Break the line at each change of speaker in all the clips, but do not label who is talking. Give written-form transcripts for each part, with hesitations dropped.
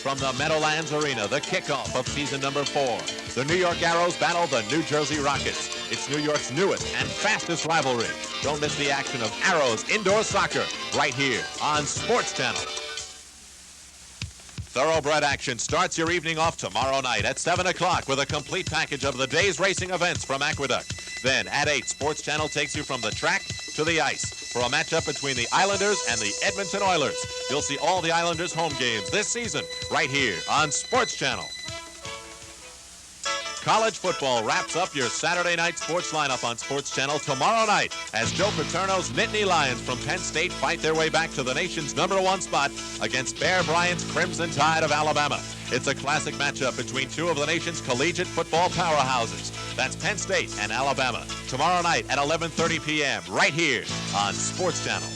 From the Meadowlands Arena, the kickoff of season number 4. The New York Arrows battle the New Jersey Rockets. It's New York's newest and fastest rivalry. Don't miss the action of Arrows indoor soccer right here on Sports Channel. Thoroughbred action starts your evening off tomorrow night at 7 o'clock with a complete package of the day's racing events from Aqueduct. Then at 8, Sports Channel takes you from the track to the ice for a matchup between the Islanders and the Edmonton Oilers. You'll see all the Islanders' home games this season right here on Sports Channel. College football wraps up your Saturday night sports lineup on Sports Channel tomorrow night as Joe Paterno's Nittany Lions from Penn State fight their way back to the nation's #1 spot against Bear Bryant's Crimson Tide of Alabama. It's a classic matchup between two of the nation's collegiate football powerhouses. That's Penn State and Alabama. Tomorrow night at 11:30 p.m. right here on Sports Channel.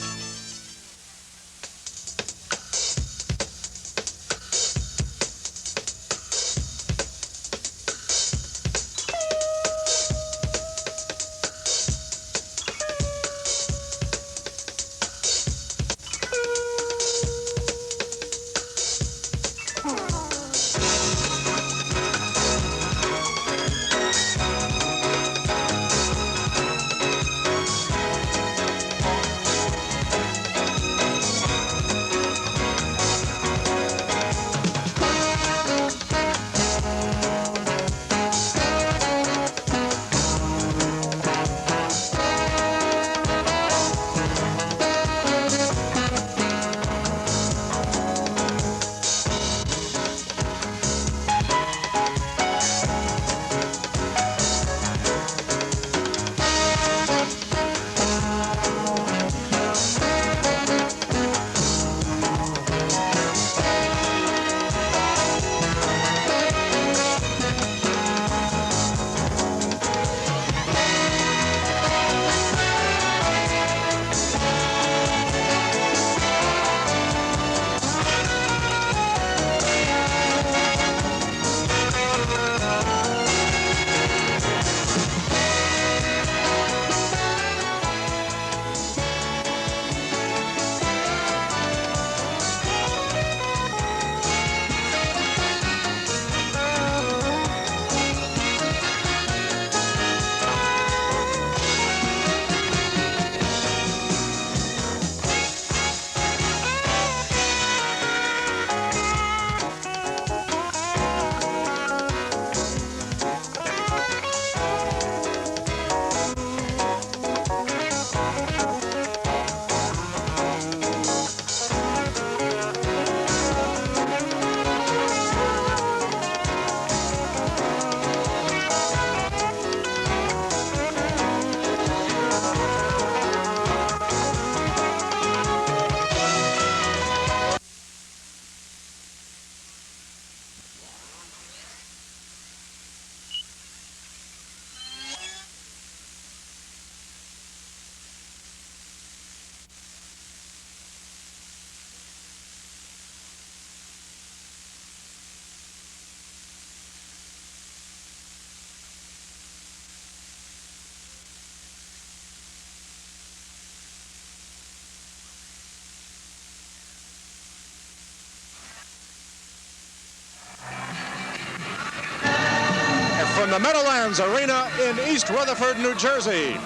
From the Meadowlands Arena in East Rutherford, New Jersey,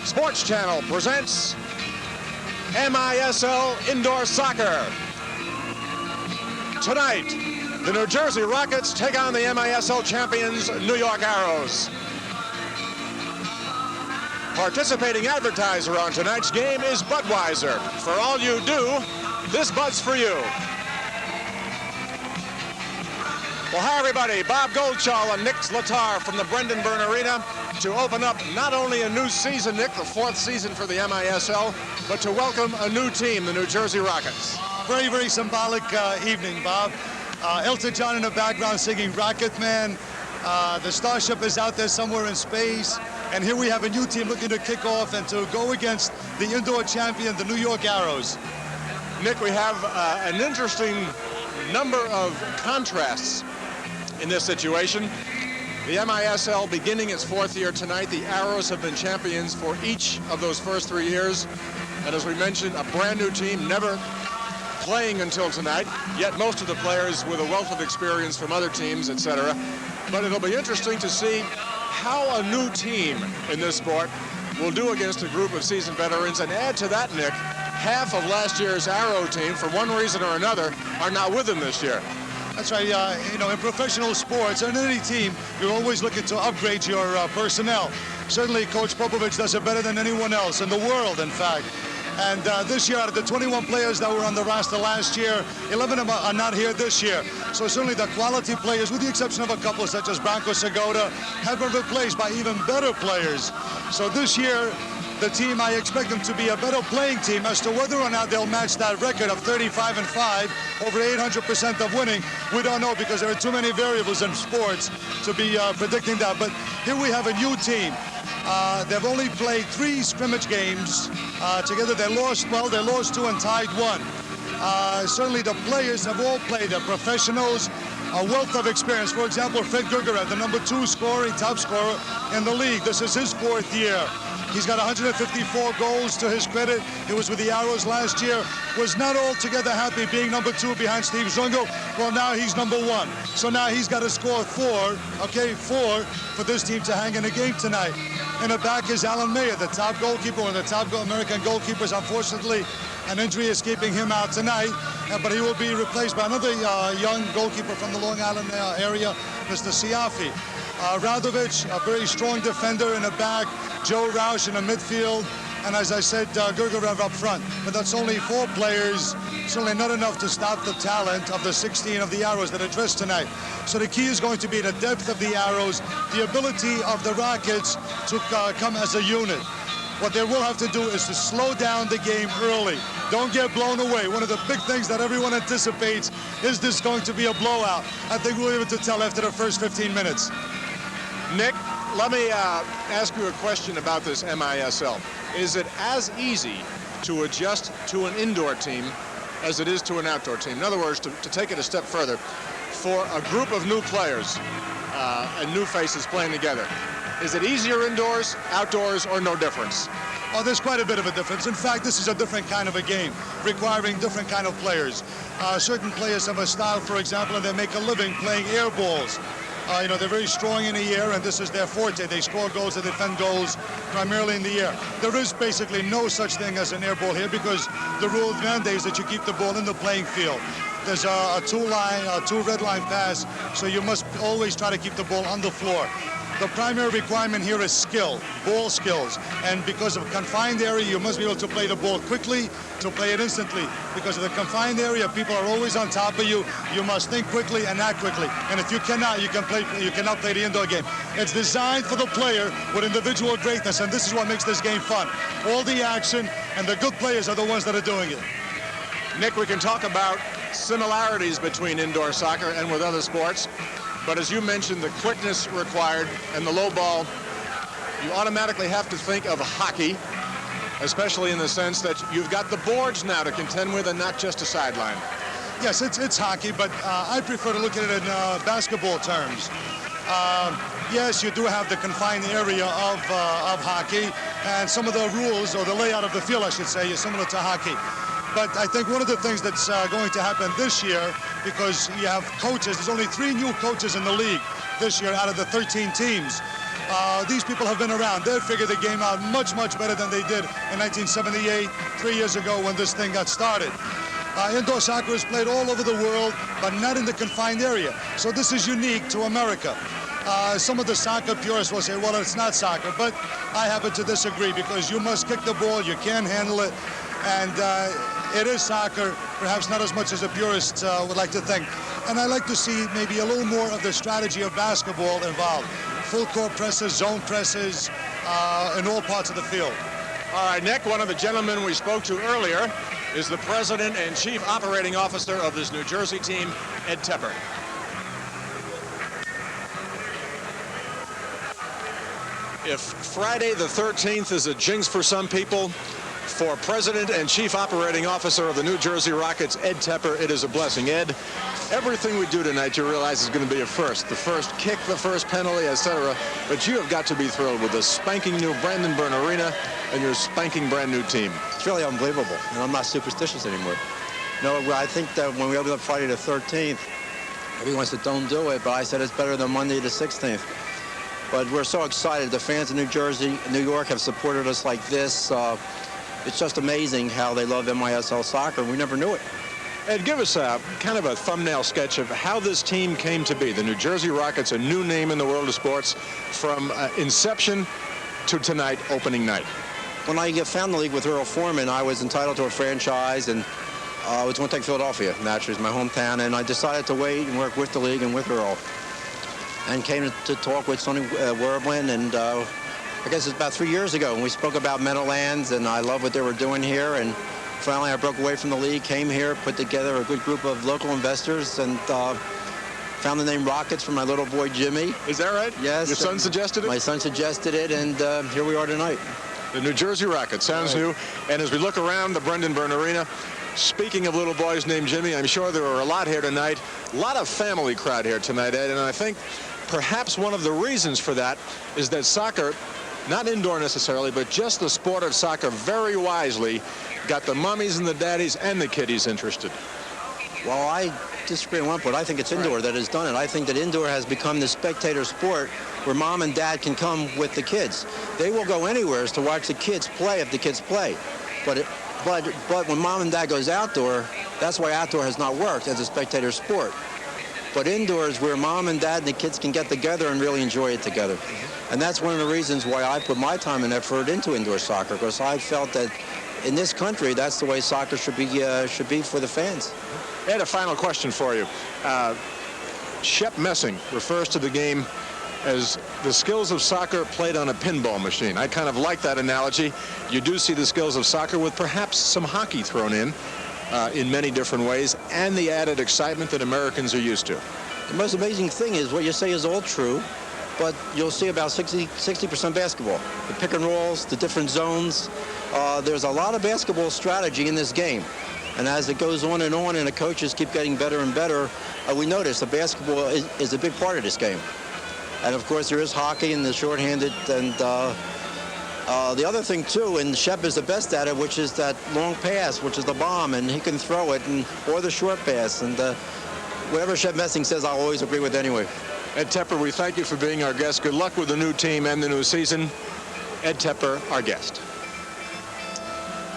Sports Channel presents MISL Indoor Soccer. Tonight, the New Jersey Rockets take on the MISL champions, New York Arrows. Participating advertiser on tonight's game is Budweiser. For all you do, this Bud's for you. Well, hi, everybody. Bob Goldschall and Nick Zlatar from the Brendan Byrne Arena to open up not only a new season, Nick, the 4th season for the MISL, but to welcome a new team, the New Jersey Rockets.
Very, very symbolic evening, Bob. Elton John in the background singing Rocket Man. The Starship is out there somewhere in space. And here we have a new team looking to kick off and to go against the indoor champion, the New York Arrows.
Nick, we have an interesting number of contrasts in this situation. The MISL beginning its 4th year tonight. The Arrows have been champions for each of those first 3 years. And as we mentioned, a brand new team, never playing until tonight, yet most of the players with a wealth of experience from other teams, etc. But it'll be interesting to see how a new team in this sport will do against a group of seasoned veterans. And add to that, Nick, half of last year's Arrow team, for one reason or another, are not with them this year.
That's right. You know, in professional sports, in any team, you're always looking to upgrade your personnel. Certainly, Coach Popovich does it better than anyone else in the world, in fact. And this year, out of the 21 players that were on the roster last year, 11 of them are not here this year. So certainly the quality players, with the exception of a couple such as Branko Segota, have been replaced by even better players. So this year, the team, I expect them to be a better playing team. As to whether or not they'll match that record of 35-5, over 800% of winning, we don't know, because there are too many variables in sports to be predicting that. But here we have a new team. They've only played 3 scrimmage games together. They lost 2 and tied 1. Certainly the players have all played. They're professionals, a wealth of experience. For example, Fred Grgurov, the #2 top scorer in the league. This is his 4th year. He's got 154 goals to his credit. He was with the Arrows last year. Was not altogether happy being #2 behind Steve Zungo. Well, now he's #1. So now he's got to score 4 for this team to hang in the game tonight. In the back is Alan Mayer, the top goalkeeper, one of the top American goalkeepers. Unfortunately, an injury is keeping him out tonight, but he will be replaced by another young goalkeeper from the Long Island area, Mr. Siafi. Radovic, a very strong defender in the back. Joe Roush in the midfield. And as I said, Grgurov up front. But that's only 4 players. Certainly not enough to stop the talent of the 16 of the Arrows that are dressed tonight. So the key is going to be the depth of the Arrows, the ability of the Rockets to come as a unit. What they will have to do is to slow down the game early. Don't get blown away. One of the big things that everyone anticipates is this going to be a blowout. I think we'll be able to tell after the first 15 minutes.
Nick, let me ask you a question about this MISL. Is it as easy to adjust to an indoor team as it is to an outdoor team? In other words, to take it a step further, for a group of new players and new faces playing together, is it easier indoors, outdoors, or no difference?
Oh, there's quite a bit of a difference. In fact, this is a different kind of a game, requiring different kind of players. Certain players have a style, for example, and they make a living playing air balls. You know, they're very strong in the air, and this is their forte. They score goals, they defend goals primarily in the air. There is basically no such thing as an air ball here, because the rule mandates that you keep the ball in the playing field. There's a two red line pass, so you must always try to keep the ball on the floor. The primary requirement here is skill, ball skills. And because of a confined area, you must be able to play the ball quickly, to play it instantly. Because of the confined area, people are always on top of you. You must think quickly and act quickly. And if you cannot, you cannot play the indoor game. It's designed for the player with individual greatness, and this is what makes this game fun. All the action, and the good players are the ones that are doing it.
Nick, we can talk about similarities between indoor soccer and with other sports. But as you mentioned, the quickness required and the low ball, you automatically have to think of hockey, especially in the sense that you've got the boards now to contend with and not just a sideline.
Yes, it's hockey, but I prefer to look at it in basketball terms. Yes, you do have the confined area of hockey, and some of the rules, or the layout of the field, I should say, is similar to hockey. But I think one of the things that's going to happen this year, because you have coaches, there's only 3 new coaches in the league this year out of the 13 teams. These people have been around. They figured the game out much, much better than they did in 1978, 3 years ago when this thing got started. Indoor soccer is played all over the world, but not in the confined area. So this is unique to America. Some of the soccer purists will say, well, it's not soccer, but I happen to disagree, because you must kick the ball, you can't handle it, and it is soccer, perhaps not as much as the purists would like to think. And I like to see maybe a little more of the strategy of basketball involved. Full court presses, zone presses, in all parts of the field.
All right, Nick, one of the gentlemen we spoke to earlier is the president and chief operating officer of this New Jersey team, Ed Tepper. If Friday the 13th is a jinx for some people, for President and Chief Operating Officer of the New Jersey Rockets, Ed Tepper, it is a blessing. Ed, everything we do tonight, you realize, is going to be a first. The first kick, the first penalty, etc. But you have got to be thrilled with the spanking new Brandon Byrne Arena and your spanking brand new team.
It's really unbelievable, and I'm not superstitious anymore. No, I think that when we opened up Friday the 13th, everyone said, don't do it, but I said it's better than Monday the 16th. But we're so excited. The fans in New Jersey, New York have supported us like this. It's just amazing how they love MISL soccer. We never knew it.
Ed, give us a kind of a thumbnail sketch of how this team came to be. The New Jersey Rockets, a new name in the world of sports, from inception to tonight, opening night.
When I found the league with Earl Foreman, I was entitled to a franchise, and I was going to take Philadelphia. Naturally, it's my hometown, and I decided to wait and work with the league and with Earl. And came to talk with Sonny Werblin, and I guess it's about 3 years ago, and we spoke about Meadowlands, and I love what they were doing here. And finally, I broke away from the league, came here, put together a good group of local investors, and found the name Rockets for my little boy, Jimmy.
Is that right?
Yes.
Your son suggested it?
My son suggested it, and here we are tonight.
The New Jersey Rockets. Sounds new. And as we look around the Brendan Byrne Arena, speaking of little boys named Jimmy, I'm sure there are a lot here tonight. A lot of family crowd here tonight, Ed, and I think perhaps one of the reasons for that is that soccer, not indoor necessarily, but just the sport of soccer very wisely got the mummies and the daddies and the kiddies interested.
Well, I disagree on one point. I think it's indoor that has done it. I think that indoor has become the spectator sport where mom and dad can come with the kids. They will go anywhere to watch the kids play if the kids play. But when mom and dad goes outdoor, that's why outdoor has not worked as a spectator sport. But indoors where mom and dad and the kids can get together and really enjoy it together. And that's one of the reasons why I put my time and effort into indoor soccer, because I felt that in this country, that's the way soccer should be for the fans.
Ed, a final question for you. Shep Messing refers to the game as the skills of soccer played on a pinball machine. I kind of like that analogy. You do see the skills of soccer with perhaps some hockey thrown in many different ways, and the added excitement that Americans are used to.
The most amazing thing is what you say is all true, but you'll see about 60% basketball. The pick and rolls, the different zones. There's a lot of basketball strategy in this game. And as it goes on and the coaches keep getting better and better, we notice the basketball is a big part of this game. And of course there is hockey and the shorthanded, and the other thing too, and Shep is the best at it, which is that long pass, which is the bomb, and he can throw it, or the short pass. And whatever Shep Messing says, I'll always agree with anyway.
Ed Tepper, we thank you for being our guest. Good luck with the new team and the new season. Ed Tepper, our guest.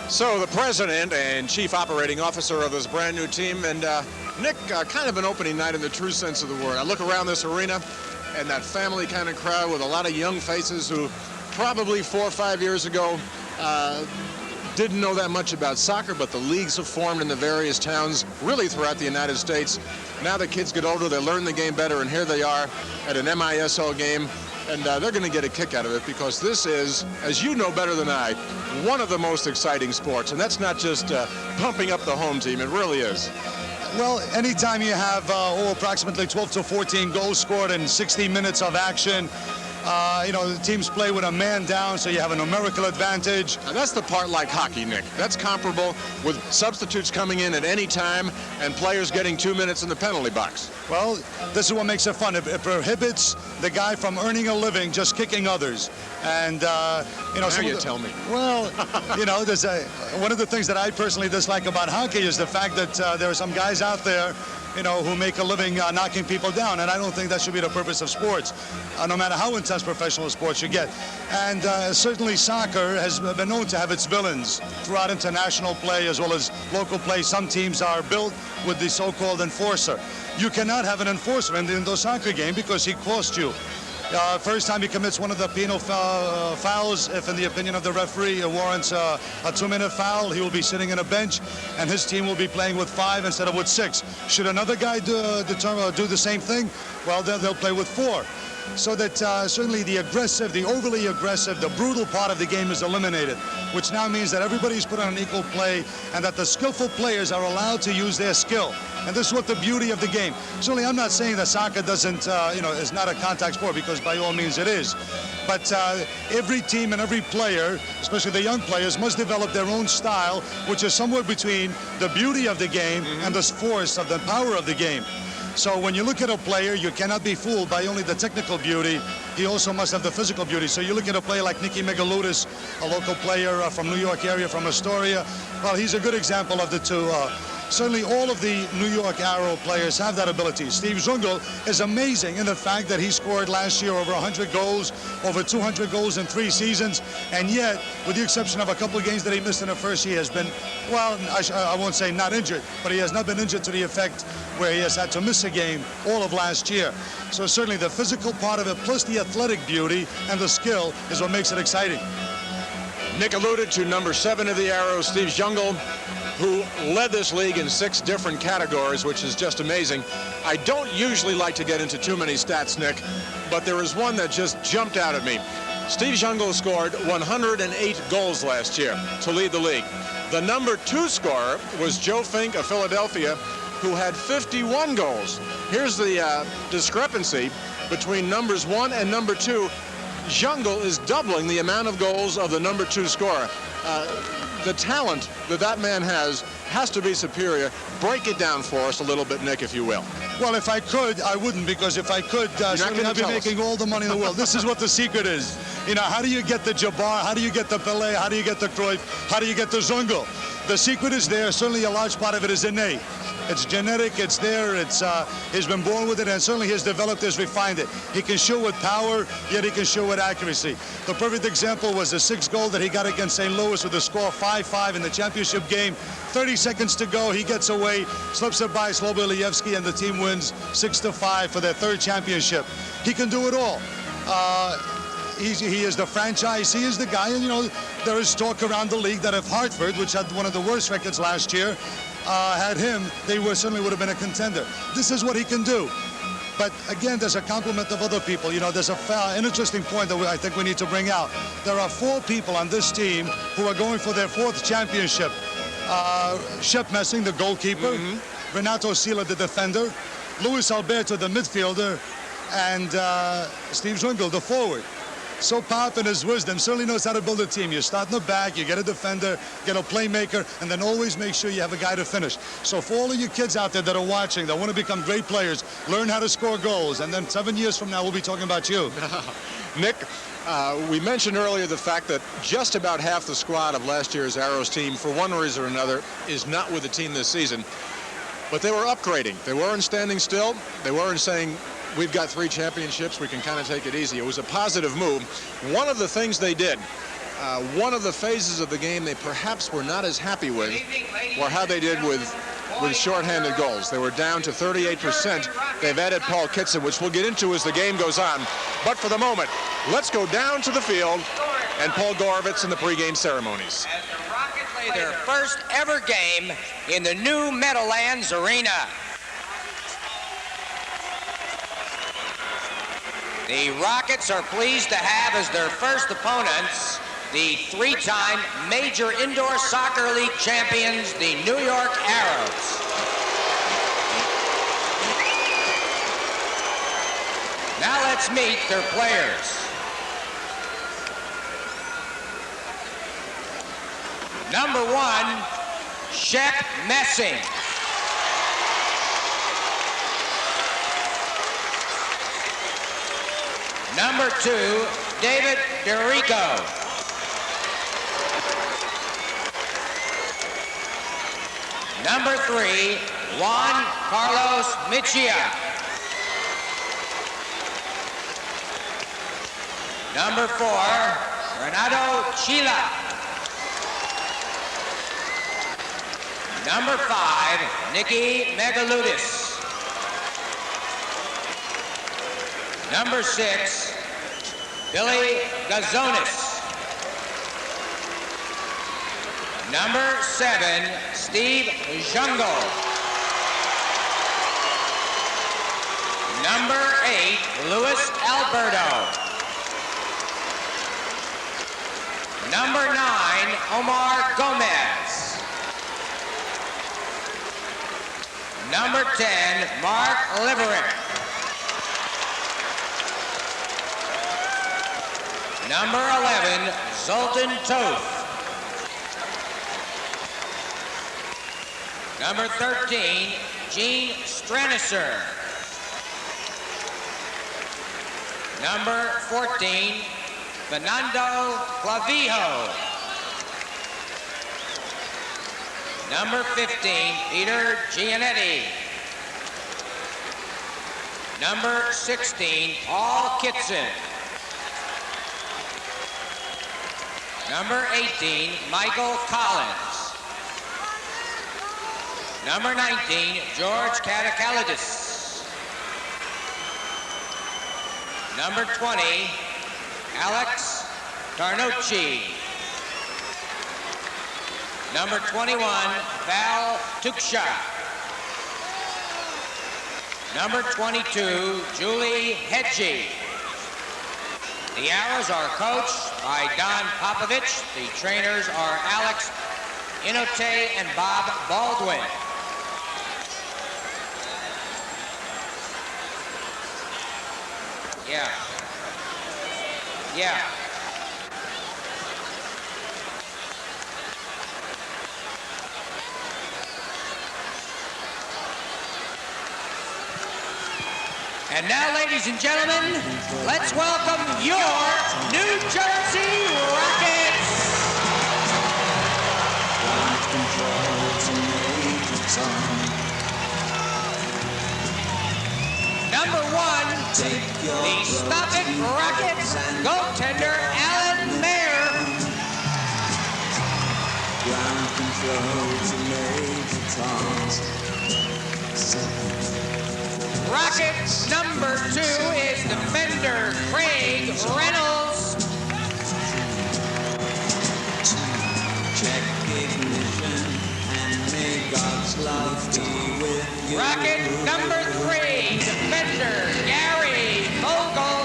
So the president and chief operating officer of this brand new team, and Nick, kind of an opening night in the true sense of the word. I look around this arena and that family kind of crowd with a lot of young faces who probably 4 or 5 years ago didn't know that much about soccer, but the leagues have formed in the various towns really throughout the United States. Now the kids get older, they learn the game better, and here they are at an MISL game, and they're going to get a kick out of it, because this is, as you know better than I, one of the most exciting sports, and that's not just pumping up the home team, it really is.
Well, anytime you have approximately 12 to 14 goals scored in 60 minutes of action, the teams play with a man down, so you have a numerical advantage.
And that's the part like hockey, Nick. That's comparable with substitutes coming in at any time and players getting 2 minutes in the penalty box.
Well, this is what makes it fun. It prohibits the guy from earning a living just kicking others. And,
now you tell me.
Well, there's one of the things that I personally dislike about hockey is the fact that there are some guys out there who make a living knocking people down, and I don't think that should be the purpose of sports, no matter how intense professional sports you get. And certainly soccer has been known to have its villains throughout international play as well as local play. Some teams are built with the so-called enforcer. You cannot have an enforcer in the indoor soccer game because he costs you. First time he commits one of the penal fouls, if in the opinion of the referee it warrants a 2-minute foul, he will be sitting in a bench and his team will be playing with 5 instead of with 6. Should another guy do the same thing, well, they'll play with 4. So that certainly the overly aggressive, the brutal part of the game is eliminated, which now means that everybody's put on an equal play and that the skillful players are allowed to use their skill. And this is what the beauty of the game. Certainly I'm not saying that soccer doesn't, is not a contact sport, because by all means it is. But every team and every player, especially the young players, must develop their own style, which is somewhere between the beauty of the game and the force of the power of the game. So when you look at a player, you cannot be fooled by only the technical beauty. He also must have the physical beauty. So you look at a player like Nicky Megaludis, a local player from New York area, from Astoria. Well, he's a good example of the two. Certainly all of the New York Arrow players have that ability. Steve Zungel is amazing in the fact that he scored last year over 100 goals, over 200 goals in 3 seasons, and yet, with the exception of a couple of games that he missed in the first, he has been, well, I won't say not injured, but he has not been injured to the effect where he has had to miss a game all of last year. So certainly the physical part of it, plus the athletic beauty and the skill, is what makes it exciting.
Nick alluded to number 7 of the Arrow, Steve Zungel, who led this league in 6 different categories, which is just amazing. I don't usually like to get into too many stats, Nick, but there is one that just jumped out at me. Steve Zungel scored 108 goals last year to lead the league. The number 2 scorer was Joe Fink of Philadelphia, who had 51 goals. Here's the discrepancy between numbers 1 and number 2. Zungel is doubling the amount of goals of the number 2 scorer. The talent that man has to be superior. Break it down for us a little bit, Nick, if you will.
Well, if I could, I wouldn't, because if I could, certainly I'd be making all the money in the world. This is what the secret is. You know, how do you get the Jabbar? How do you get the Pelé? How do you get the Cruyff? How do you get the Zungel? The secret is there. Certainly a large part of it is innate. It's genetic, it's there, he's been born with it, and certainly he's developed, has refined it. He can shoot with power, yet he can shoot with accuracy. The perfect example was the 6th goal that he got against St. Louis with a score 5-5 in the championship game. 30 seconds to go, he gets away, slips it by Slobodievsky, and the team wins 6-5 for their 3rd championship. He can do it all. He is the franchise, he is the guy, and you know, there is talk around the league that if Hartford, which had one of the worst records last year, had him, they certainly would have been a contender. This is what he can do. But again, there's a complement of other people. You know, there's an interesting point that I think we need to bring out. There are 4 people on this team who are going for their 4th championship. Shep Messing, the goalkeeper, Renato Sila, the defender, Luis Alberto, the midfielder, and Steve Zungel, the forward. So Pop in his wisdom certainly knows how to build a team. You start in the back, you get a defender, get a playmaker, and then always make sure you have a guy to finish. So for all of you kids out there that are watching, that want to become great players, learn how to score goals, and then 7 years from now, we'll be talking about you.
Nick, we mentioned earlier the fact that just about half the squad of last year's Arrows team, for one reason or another, is not with the team this season. But they were upgrading. They weren't standing still. They weren't saying, we've got 3 championships, we can kind of take it easy. It was a positive move. One of the things they did, one of the phases of the game they perhaps were not as happy with, were how they did with shorthanded goals. They were down to 38%. They've added Paul Kitson, which we'll get into as the game goes on. But for the moment, let's go down to the field and Paul Gorovitz in the pregame ceremonies.
As the Rockets play their first ever game in the new Meadowlands Arena. The Rockets are pleased to have as their first opponents the 3-time Major Indoor Soccer League champions, the New York Arrows. Now let's meet their players. Number 1, Shep Messing. Number 2, David DeRico. Number 3, Juan Carlos Mejia. Number 4, Renato Chila. Number 5, Nicky Megaludis. Number 6, Billy Gazonis. Number 7, Steve Zungel. Number 8, Luis Alberto. Number 9, Omar Gomez. Number 10, Mark Liverick. Number 11, Zoltan Toth. Number 13, Gene Stranisser. Number 14, Fernando Clavijo. Number 15, Peter Gianetti. Number 16, Paul Kitson. Number 18, Michael Collins. Number 19, George Katakalidis. Number 20, Alex Carnucci. Number 21, Val Tuksha. Number 22, Julie Hedgie. The arrows are coached by Don Popovich. The trainers are Alex Inote and Bob Baldwin. Yeah. Yeah. And now, ladies and gentlemen, let's welcome your New Jersey Rockets. Number 1, the Stop It Rockets goaltender, Alan Mayer. Ground control to Major Tom. Rocket number 2 is defender Craig Reynolds. Check ignition and may God's love be with you. Rocket number 3, defender Gary Vogel.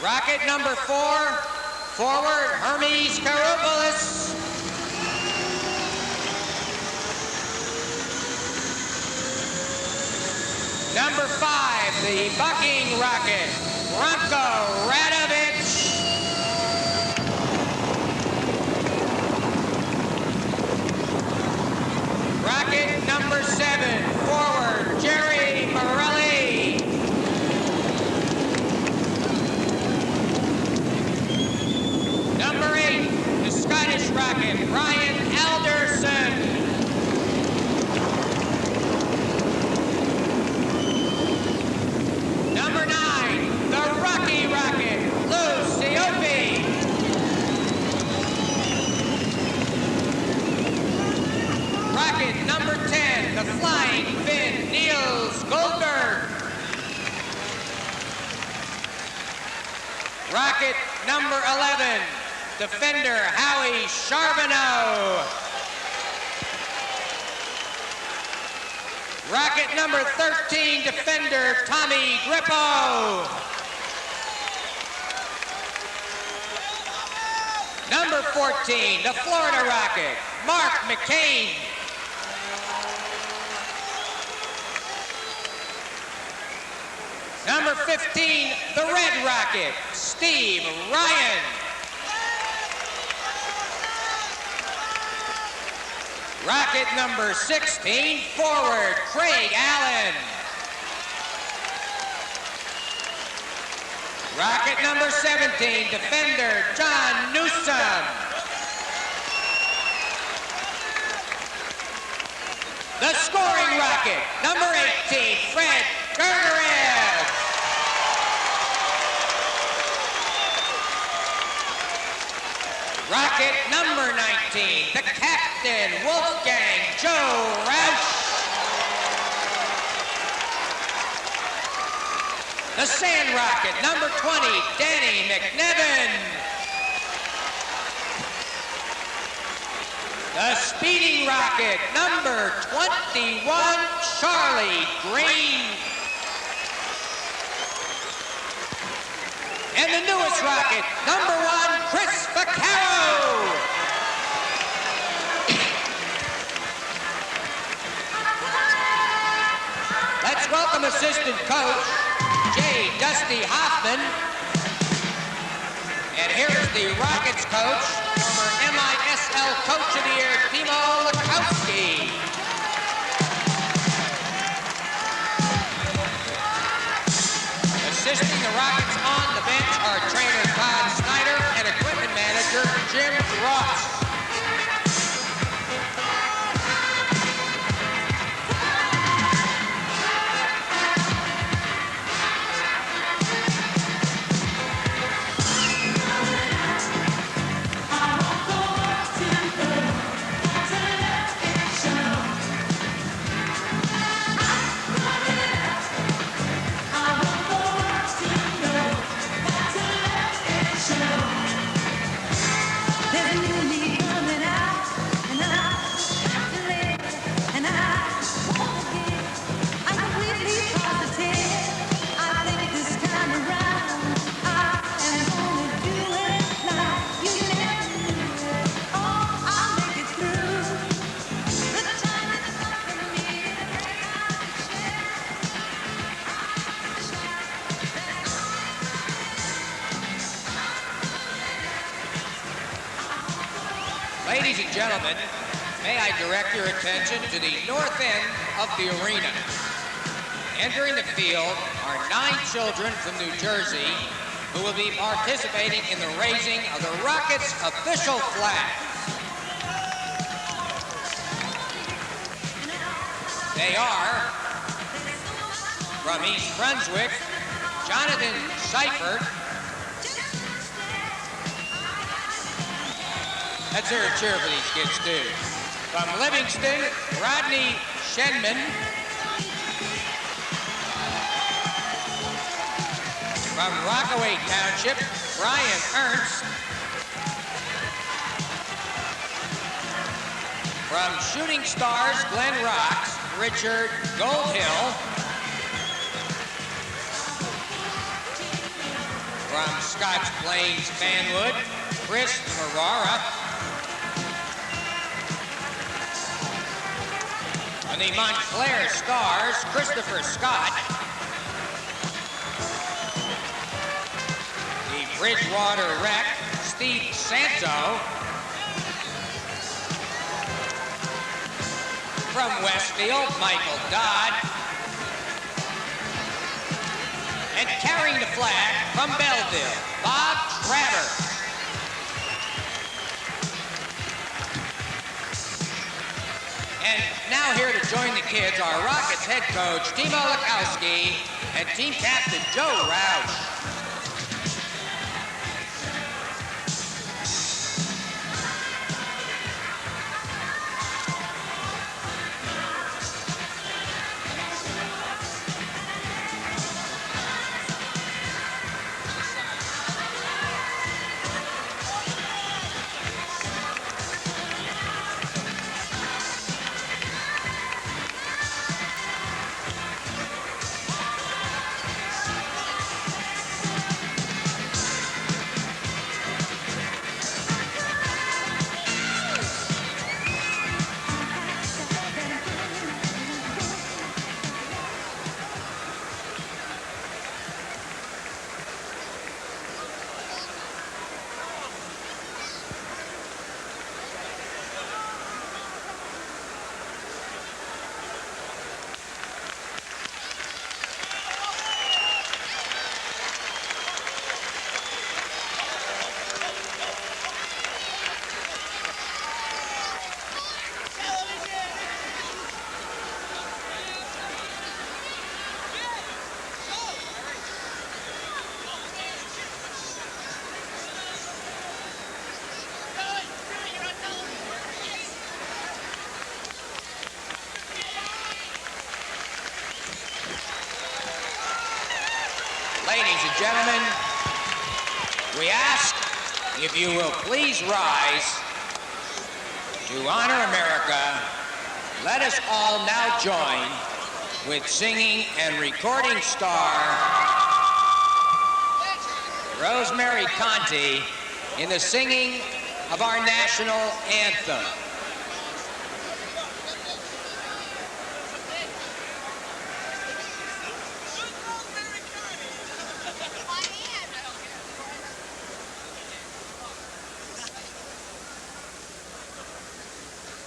Rocket number 4, forward Hermes Karopoulos. Number 5, the bucking rocket, Branko Radovic. Rocket number 7, forward Jerry Morelli. Number 8, the Scottish rocket, Ryan Alderson. Number 9, the Rocky rocket, Lou Siopi. Rocket number 10, the Flying Finn, Niels Goldberg. Rocket number 11, defender Howie Charbonneau. Rocket number 13, defender Tommy Grippo. Number 14, the Florida Rocket, Mark McCain. Number 15, the Red Rocket, Steve Ryan. Rocket number 16, forward, Craig Allen. Rocket number 17, defender, John Newsom. The scoring rocket, number 18, Fred Gergerev. Rocket number 19, the captain, Wolfgang Joe Roush. The sand rocket, number 20, Danny McNevin. The speeding rocket, number 21, Charlie Green. And the newest rocket, number 1, Chris Vaccaro. Let's welcome assistant coach, J. Dusty Hoffman. And here's the Rockets coach, former MISL Coach of the Year, Timo Lukowski. Assisting the Rockets on Ladies and gentlemen, may I direct your attention to the north end of the arena. Entering the field are 9 children from New Jersey who will be participating in the raising of the Rockets' official flag. They are, from East Brunswick, Jonathan Seifert. Let's hear a cheer for these kids, too. From Livingston, Rodney Shenman. From Rockaway Township, Brian Ernst. From Shooting Stars, Glen Rocks, Richard Goldhill. From Scotch Plains, Fanwood, Chris Ferrara. From the Montclair Stars, Christopher Scott. The Bridgewater Rec, Steve Santo. From Westfield, Michael Dodd. And carrying the flag from Belleville, Bob Travers. And now here to join the kids are Rockets head coach Timo Lukowski and team captain Joe Roush. Ladies and gentlemen, we ask if you will please rise to honor America. Let us all now join with singing and recording star Rosemary Conti in the singing of our national anthem.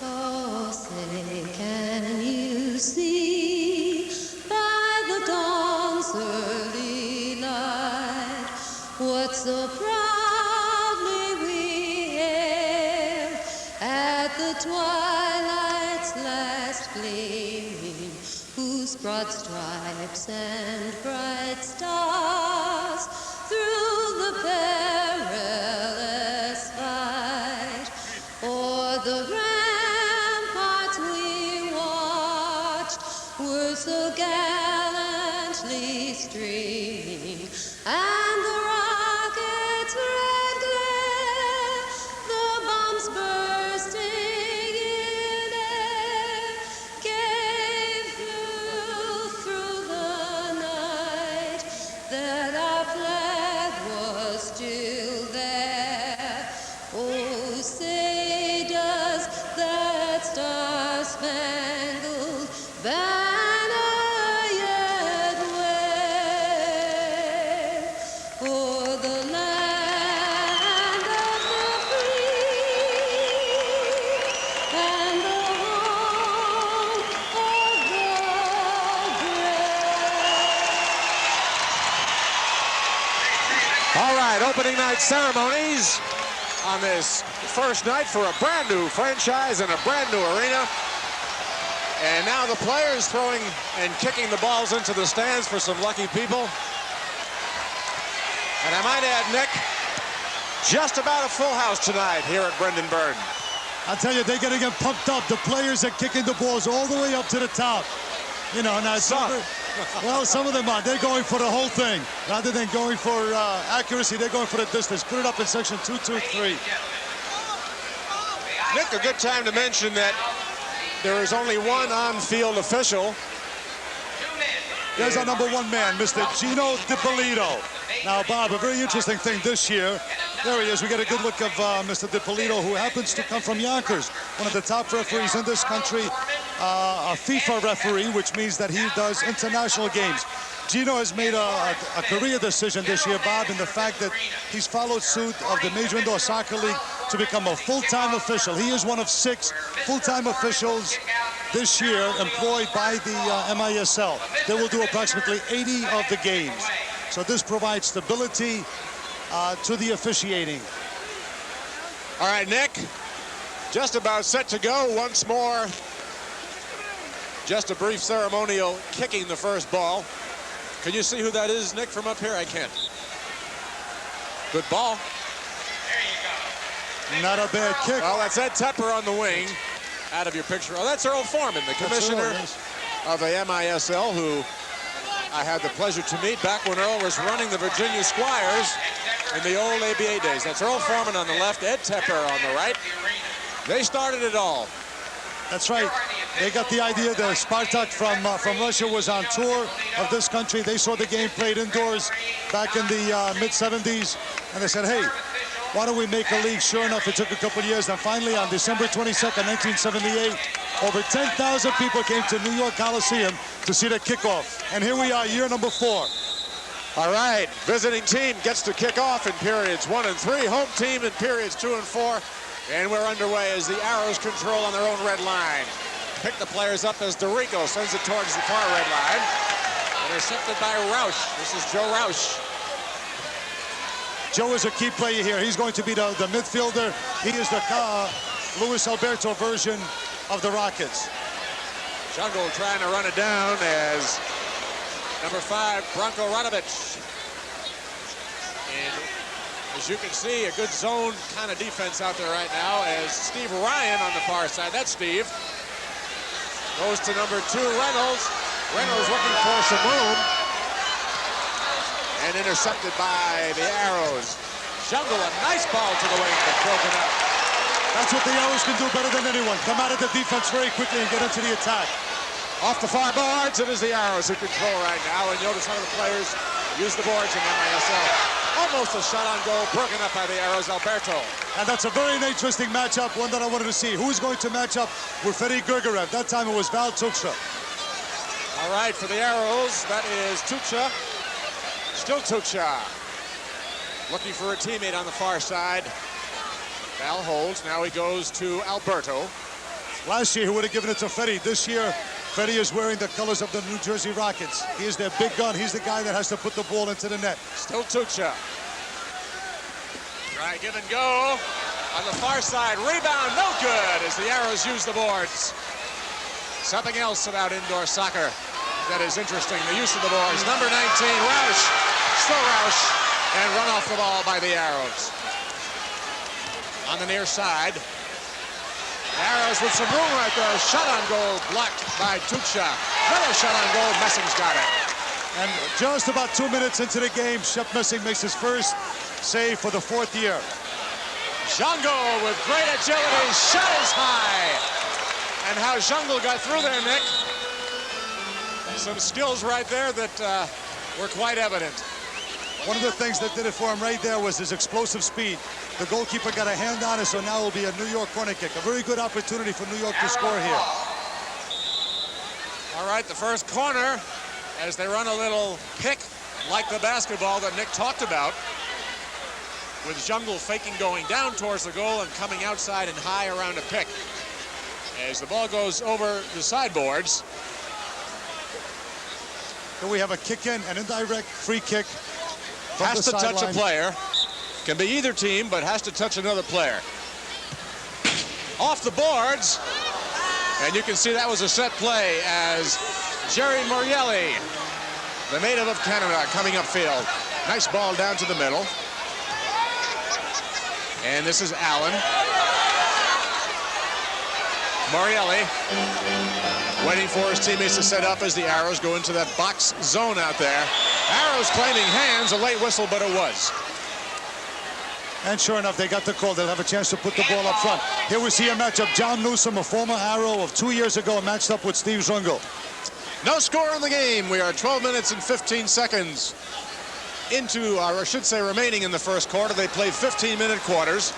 Oh, say, can you see by the dawn's early light what so proudly we hailed at the twilight's last gleaming, whose broad stripes and bright stars through the perilous fight o'er the ramparts we watched were so gallantly streaming, and the rockets' red glare, the bombs bursting in air, gave through the night that our flag was still there. Oh, say does that star-spangled banner yet wave
night ceremonies on this first night for a brand new franchise and a brand new arena. And now the players throwing and kicking the balls into the stands for some lucky people. And I might add, Nick, just about a full house tonight here at Brendan Byrne.
I'll tell you, they're going to get pumped up. The players are kicking the balls all the way up to the top. You know, now well, some of them are. They're going for the whole thing. Rather than going for accuracy, they're going for the distance. Put it up in section 223.
Nick, a good time to mention that there is only one on-field official.
There's our number one man, Mr. Gino DiPolito. Now, Bob, a very interesting thing this year. There he is. We get a good look of Mr. DiPolito, who happens to come from Yonkers, one of the top referees in this country, a FIFA referee, which means that he does international games. Gino has made a career decision this year, Bob, in the fact that he's followed suit of the Major Indoor Soccer League to become a full-time official. He is one of 6 full-time officials this year employed by the MISL. They will do approximately 80 of the games. So this provides stability to the officiating.
All right, Nick, just about set to go once more. Just a brief ceremonial kicking the first ball. Can you see who that is, Nick, from up here? I can't. Good ball.
Not a bad kick.
Well, that's Ed Tepper on the wing. Out of your picture. Oh, that's Earl Foreman, the commissioner of the MISL, who I had the pleasure to meet back when Earl was running the Virginia Squires in the old ABA days. That's Earl Foreman on the left, Ed Tepper on the right. They started it all.
That's right. They got the idea that Spartak from Russia was on tour of this country. They saw the game played indoors back in the mid-70s, and they said, hey, why don't we make a league? Sure enough, it took a couple of years. And finally, on December 22nd, 1978, over 10,000 people came to New York Coliseum to see the kickoff. And here we are, year number 4.
All right, visiting team gets to kick off in periods 1 and 3. Home team in periods 2 and 4. And we're underway as the Arrows control on their own red line. Pick the players up as DeRico sends it towards the far red line. Intercepted by Roush. This is Joe Roush.
Joe is a key player here. He's going to be the midfielder. He is the Luis Alberto version of the Rockets.
Jungle trying to run it down as number 5, Branko Radovic. And as you can see, a good zone kind of defense out there right now as Steve Ryan on the far side. That's Steve. Goes to number 2, Reynolds. Reynolds looking for some room. And intercepted by the Arrows. Jungle, a nice ball to the wing, but broken up.
That's what the Arrows can do better than anyone. Come out of the defense very quickly and get into the attack.
Off the far boards, it is the Arrows who control right now. And notice how the players use the boards in MISL. Almost a shot on goal, broken up by the Arrows, Alberto.
And that's a very interesting matchup, one that I wanted to see. Who's going to match up with Fedi Grigorev? That time it was Val Tuksha.
All right, for the Arrows, that is Tuksha. Still Tuksha. Looking for a teammate on the far side. Val holds. Now he goes to Alberto.
Last year, he would have given it to Fedi. This year, Fedi is wearing the colors of the New Jersey Rockets. He is their big gun. He's the guy that has to put the ball into the net.
Still Tuksha. Try give and go. On the far side, rebound, no good as the Arrows use the boards. Something else about indoor soccer that is interesting, the use of the boards. Number 19, Roush, still Roush, and run off the ball by the Arrows. On the near side, Arrows with some room right there. Shot on goal, blocked by Tuksha. Another shot on goal, Messing's got it.
And just about 2 minutes into the game, Shep Messing makes his first save for the 4th year.
Jungle with great agility, shot is high. And how Jungle got through there, Nick. Some skills right there that were quite evident.
One of the things that did it for him right there was his explosive speed. The goalkeeper got a hand on it, so now it will be a New York corner kick. A very good opportunity for New York to score here.
All right, the first corner as they run a little pick like the basketball that Nick talked about, with Jungle faking going down towards the goal and coming outside and high around a pick. As the ball goes over the sideboards.
Here we have a kick in, an indirect free kick.
Has to touch a player. Can be either team, but has to touch another player. Off the boards. And you can see that was a set play as Jerry Morielli, the native of Canada, coming upfield. Nice ball down to the middle. And this is Allen. Morielli waiting for his teammates to set up as the Arrows go into that box zone out there. Arrows claiming hands, a late whistle, but it was.
And sure enough, they got the call. They'll have a chance to put the ball up front. Here we see a matchup. John Newsom, a former Arrow of 2 years ago, matched up with Steve Zungel.
No score in the game. We are 12 minutes and 15 seconds into, or I should say remaining in the first quarter. They play 15-minute quarters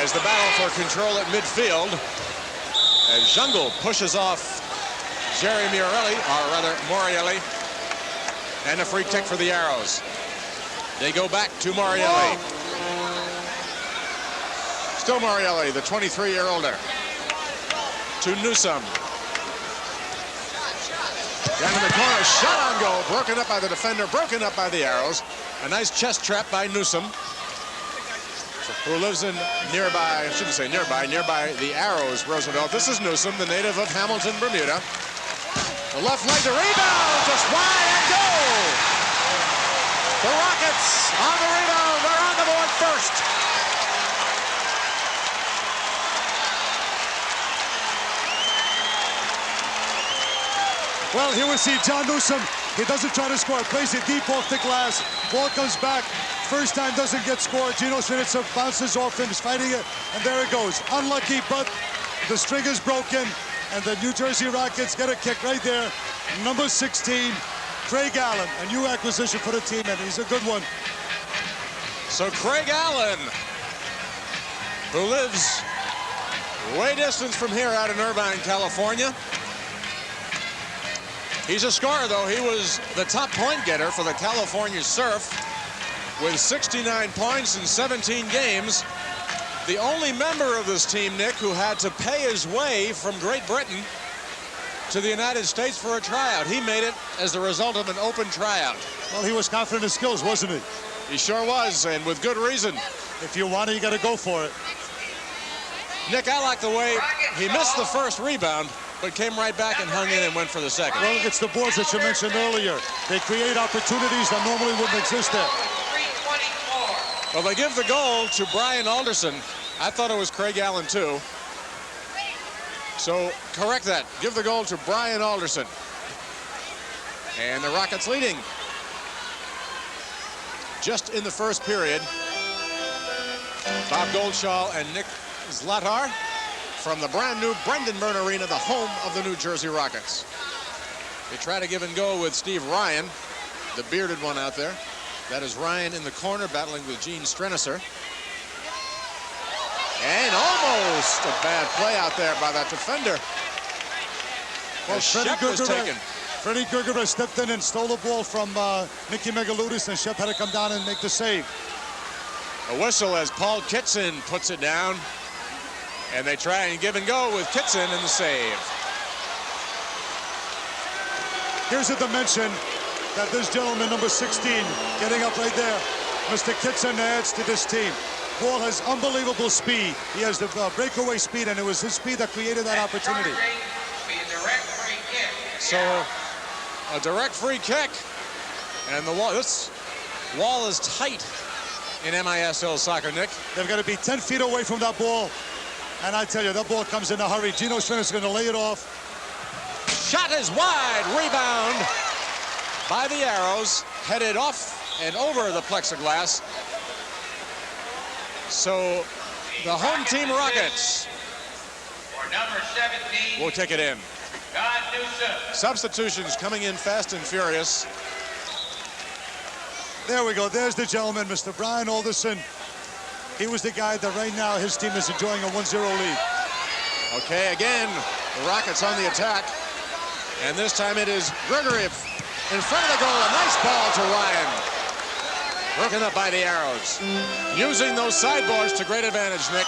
as the battle for control at midfield. As Zungel pushes off Jerry Morielli, or rather Morielli, and a free kick for the Arrows. They go back to Morielli. Still Morielli, the 23-year-older. To Newsom. Down in the corner, shot on goal, broken up by the defender, broken up by the Arrows. A nice chest trap by Newsom, who lives in nearby, I shouldn't say nearby the Arrows, Roosevelt. This is Newsom, the native of Hamilton, Bermuda. The left leg, the rebound, just wide and goal. The Rockets on the rebound. They're on the board first.
Well, here we see John Newsom. He doesn't try to score. Plays it deep off the glass. Ball comes back. First time doesn't get scored. Gino Srinitsa bounces off him. He's fighting it. And there it goes. Unlucky, but the string is broken. And the New Jersey Rockets get a kick right there. Number 16. Craig Allen, a new acquisition for the team, and he's a good one.
So Craig Allen, who lives way distance from here out in Irvine, California. He's a scorer, though. He was the top point getter for the California Surf with 69 points in 17 games. The only member of this team, Nick, who had to pay his way from Great Britain to the United States for a tryout. He made it as the result of an open tryout.
Well, he was confident in his skills, wasn't he?
He sure was, and with good reason.
If you want it, you got to go for it.
Nick, I like the way he missed the first rebound, but came right back and hung in and went for the second.
Well, it's the boards that you mentioned earlier. They create opportunities that normally wouldn't exist there.
Well, they give the goal to Brian Alderson. I thought it was Craig Allen, too. So correct that. Give the goal to Brian Alderson. And the Rockets leading. Just in the first period. Bob Goldschall and Nick Zlatar from the brand new Brendan Byrne Arena, the home of the New Jersey Rockets. They try to give and go with Steve Ryan, the bearded one out there. That is Ryan in the corner battling with Gene Strenisser. And almost a bad play out there by that defender.
Well, Freddie
taken.
Gergevich stepped in and stole the ball from Nicky Megaludis, and Shep had to come down and make the save.
A whistle as Paul Kitson puts it down. And they try and give and go with Kitson in the save.
Here's a dimension that this gentleman, number 16, getting up right there. Mr. Kitson adds to this team. Paul has unbelievable speed. He has the breakaway speed, and it was his speed that created that opportunity.
So, a direct free kick. And the wall, this wall is tight in MISL soccer, Nick.
They've got to be 10 feet away from that ball. And I tell you, that ball comes in a hurry. Gino Schmidt is going to lay it off.
Shot is wide. Rebound by the Arrows. Headed off and over the plexiglass. So the home team Rockets will take it in. Substitutions coming in fast and furious.
There we go. There's the gentleman, Mr. Brian Alderson. He was the guy that right now his team is enjoying a 1-0 lead.
Okay, again, the Rockets on the attack. And this time it is Grigory in front of the goal. A nice ball to Ryan. Broken up by the Arrows. Using those sideboards to great advantage, Nick.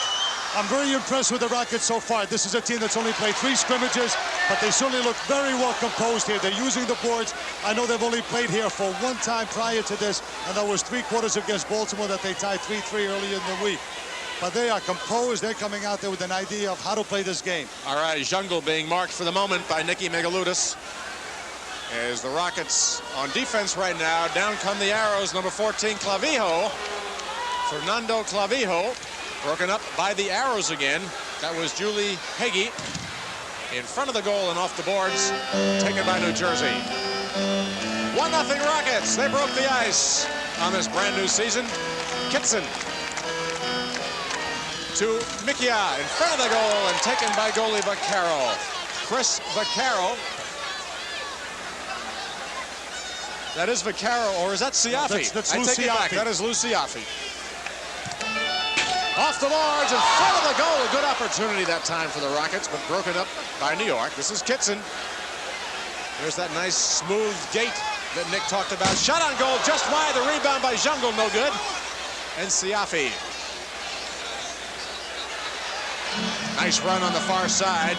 I'm very impressed with the Rockets so far. This is a team that's only played 3 scrimmages, but they certainly look very well composed here. They're using the boards. I know they've only played here for 1 time prior to this, and that was 3 quarters against Baltimore that they tied 3-3 earlier in the week. But they are composed. They're coming out there with an idea of how to play this game.
All right, Jungle being marked for the moment by Nicky Megaludis. As the Rockets on defense right now, down come the arrows. Number 14, Clavijo. Fernando Clavijo, broken up by the arrows again. That was Julie Heggie in front of the goal and off the boards, taken by New Jersey. 1-0 Rockets. They broke the ice on this brand new season. Kitson to Mikia in front of the goal and taken by goalie Vaccaro. Chris Vaccaro. That is Vaccaro, or is that Siafi?
That's
I
Lou
take it back.
Siafi.
That is Lou Siafi. Off the boards in front of the goal. A good opportunity that time for the Rockets, but broken up by New York. This is Kitson. There's that nice smooth gate that Nick talked about. Shot on goal just wide. The rebound by Jungle, no good. And Siafi. Nice run on the far side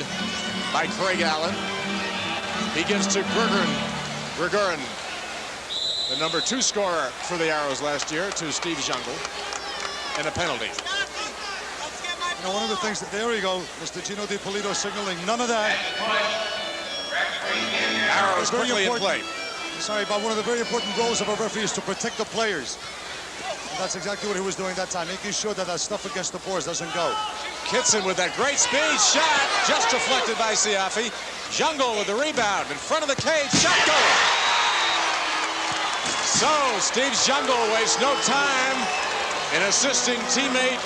by Craig Allen. He gives to Gregorin, the number 2 scorer for the Arrows last year, to Steve Jungle. And a penalty.
You know, one of the things that, there we go, Mr. Gino DiPolito signaling none of that.
Arrows quickly in play.
Sorry, but one of the very important roles of a referee is to protect the players. And that's exactly what he was doing that time, making sure that that stuff against the boards doesn't go.
Kitson with that great speed shot, just deflected by Siafi. Jungle with the rebound in front of the cage, shot goal. So Steve Jungle wastes no time in assisting teammate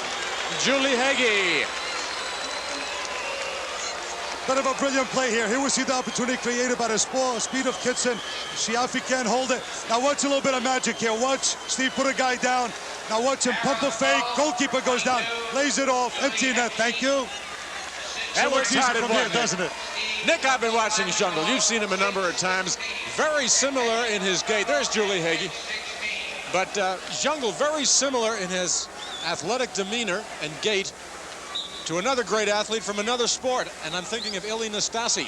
Julie Heggie.
Bit of a brilliant play here. Here we see the opportunity created by the speed of Kitson. Siafi can't hold it. Now watch a little bit of magic here. Watch Steve put a guy down. Now watch him pump the fake. Goalkeeper goes down, lays it off. Empty net. Thank you.
That works out from here,
doesn't it?
Nick, I've been watching Jungle. You've seen him a number of times. Very similar in his gait. There's Julie Heggie. But Jungle very similar in his athletic demeanor and gait to another great athlete from another sport, and I'm thinking of Ili Nastasi.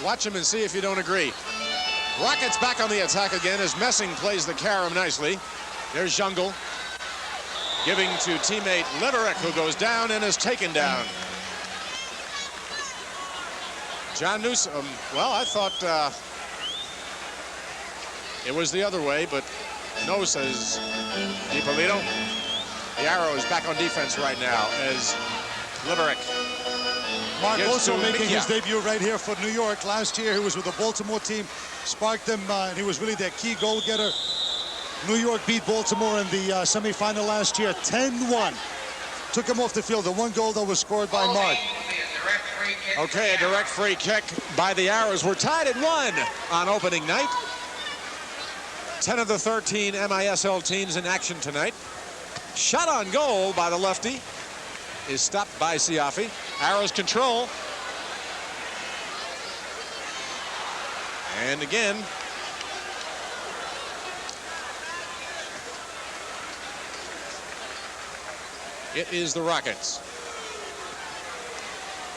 Watch him and see if you don't agree. Rockets back on the attack again as Messing plays the carom nicely. There's Jungle giving to teammate Liverick, who goes down and is taken down. John Newsom, well, I thought it was the other way, but no, says DiPolito. The Arrow is back on defense right now as Liverick.
Mark also making his debut right here for New York. Last year he was with the Baltimore team, sparked them, and he was really their key goal getter. New York beat Baltimore in the semifinal last year, 10-1. Took him off the field. The 1 goal that was scored by Mark.
Okay, a direct free kick by the Arrows. We're tied at 1 on opening night. 10 of the 13 MISL teams in action tonight. Shot on goal by the lefty is stopped by Siafi. Arrows control. And again, it is the Rockets.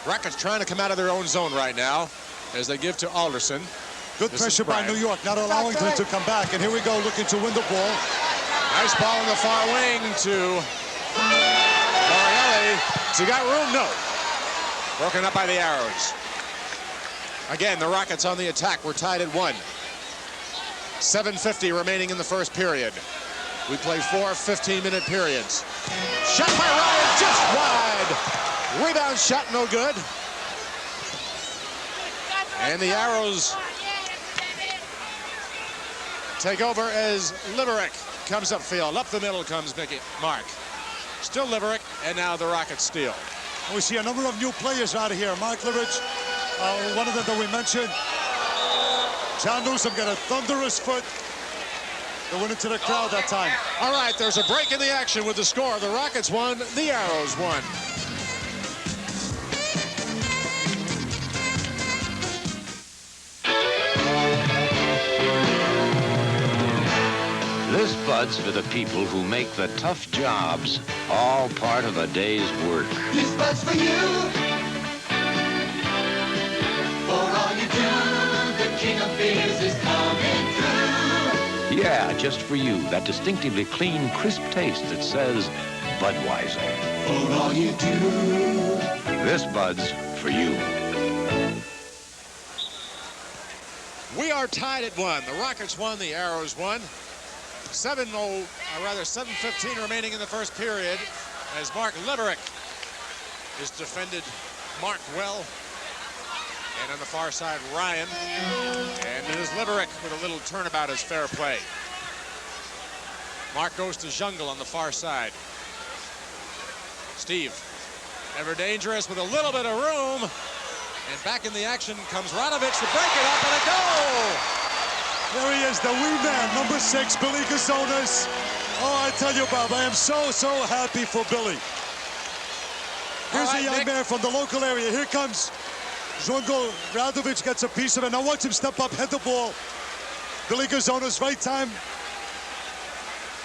Rockets trying to come out of their own zone right now as they give to Alderson.
Good pressure by New York, not allowing them to come back. And here we go, looking to win the ball.
Nice ball on the far wing to Borrelli. Has he got room? No. Broken up by the Arrows. Again, the Rockets on the attack. We're tied at 1. 7:50 remaining in the first period. We play 4 15-minute periods. Shot by Ryan, just wide. Rebound shot, no good. And the Arrows take over as Liverick comes upfield. Up the middle comes Mark. Still Liverick, and now the Rockets steal.
We see a number of new players out of here. Mark Liverick, one of them that we mentioned. John Newsom got a thunderous foot. They went into the crowd that time.
All right, there's a break in the action with the score. The Rockets won, the Arrows won.
This bus buds for the people who make the tough jobs all part of a day's work.
This bud's for you. For all you do, the king of beers is coming through.
Yeah, just for you, that distinctively clean, crisp taste that says Budweiser.
For all you do.
This Bud's for you.
We are tied at 1. The Rockets won, the Arrows won. 7:15 remaining in the first period as Mark Liverick is defended marked well. And on the far side, Ryan. And it is Liverick with a little turnabout as fair play. Mark goes to Jungle on the far side. Steve, ever dangerous with a little bit of room. And back in the action comes Radovic to break it up and a goal.
There he is, the wee man, number 6, Billy Gazonas. Oh, I tell you, Bob, I am so happy for Billy. Here's a young man from the local area. Here comes Jungle. Radovic gets a piece of it. Now watch him step up, head the ball. Billy Gazonas, right time.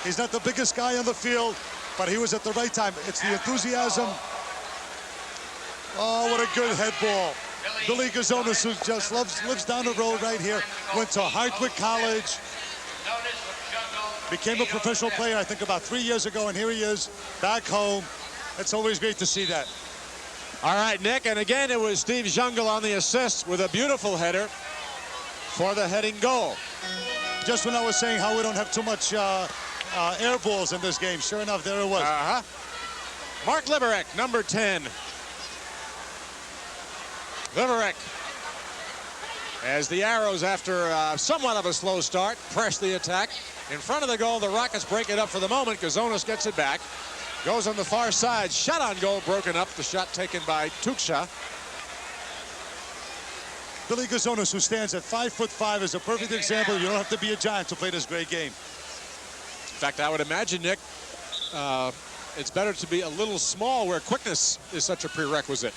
He's not the biggest guy on the field, but he was at the right time. It's the enthusiasm. Oh, what a good head ball. Billy Gazonas, who just lives down the road right here, went to Hartwick College, became a professional player, I think, about 3 years ago, and here he is back home. It's always great to see that.
All right, Nick, and again, it was Steve Jungle on the assist with a beautiful header for the heading goal.
Just when I was saying how we don't have too much air balls in this game, sure enough, there it was.
Mark Liverick, number 10. Liverick, as the Arrows, after somewhat of a slow start, press the attack. In front of the goal, the Rockets break it up for the moment. Gazonas gets it back. Goes on the far side. Shot on goal, broken up. The shot taken by Tuksha.
Billy Gazonas, who stands at 5'5", is a perfect example. You don't have to be a giant to play this great game.
In fact, I would imagine, Nick, it's better to be a little small where quickness is such a prerequisite.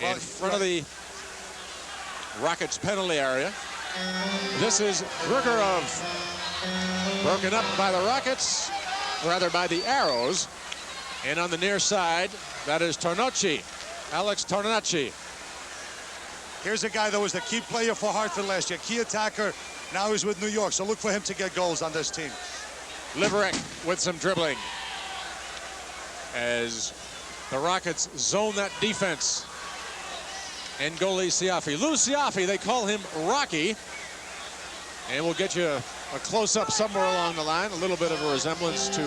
In front of the Rockets penalty area. This is Grigorov, broken up by the Rockets, rather by the Arrows. And on the near side, that is Tornacci, Alex Tornacci.
Here's a guy that was the key player for Hartford last year, key attacker. Now he's with New York, so look for him to get goals on this team.
Liverick with some dribbling as the Rockets zone that defense. And goalie Siafi. Lou Siafi, they call him Rocky. And we'll get you a close-up somewhere along the line. A little bit of a resemblance to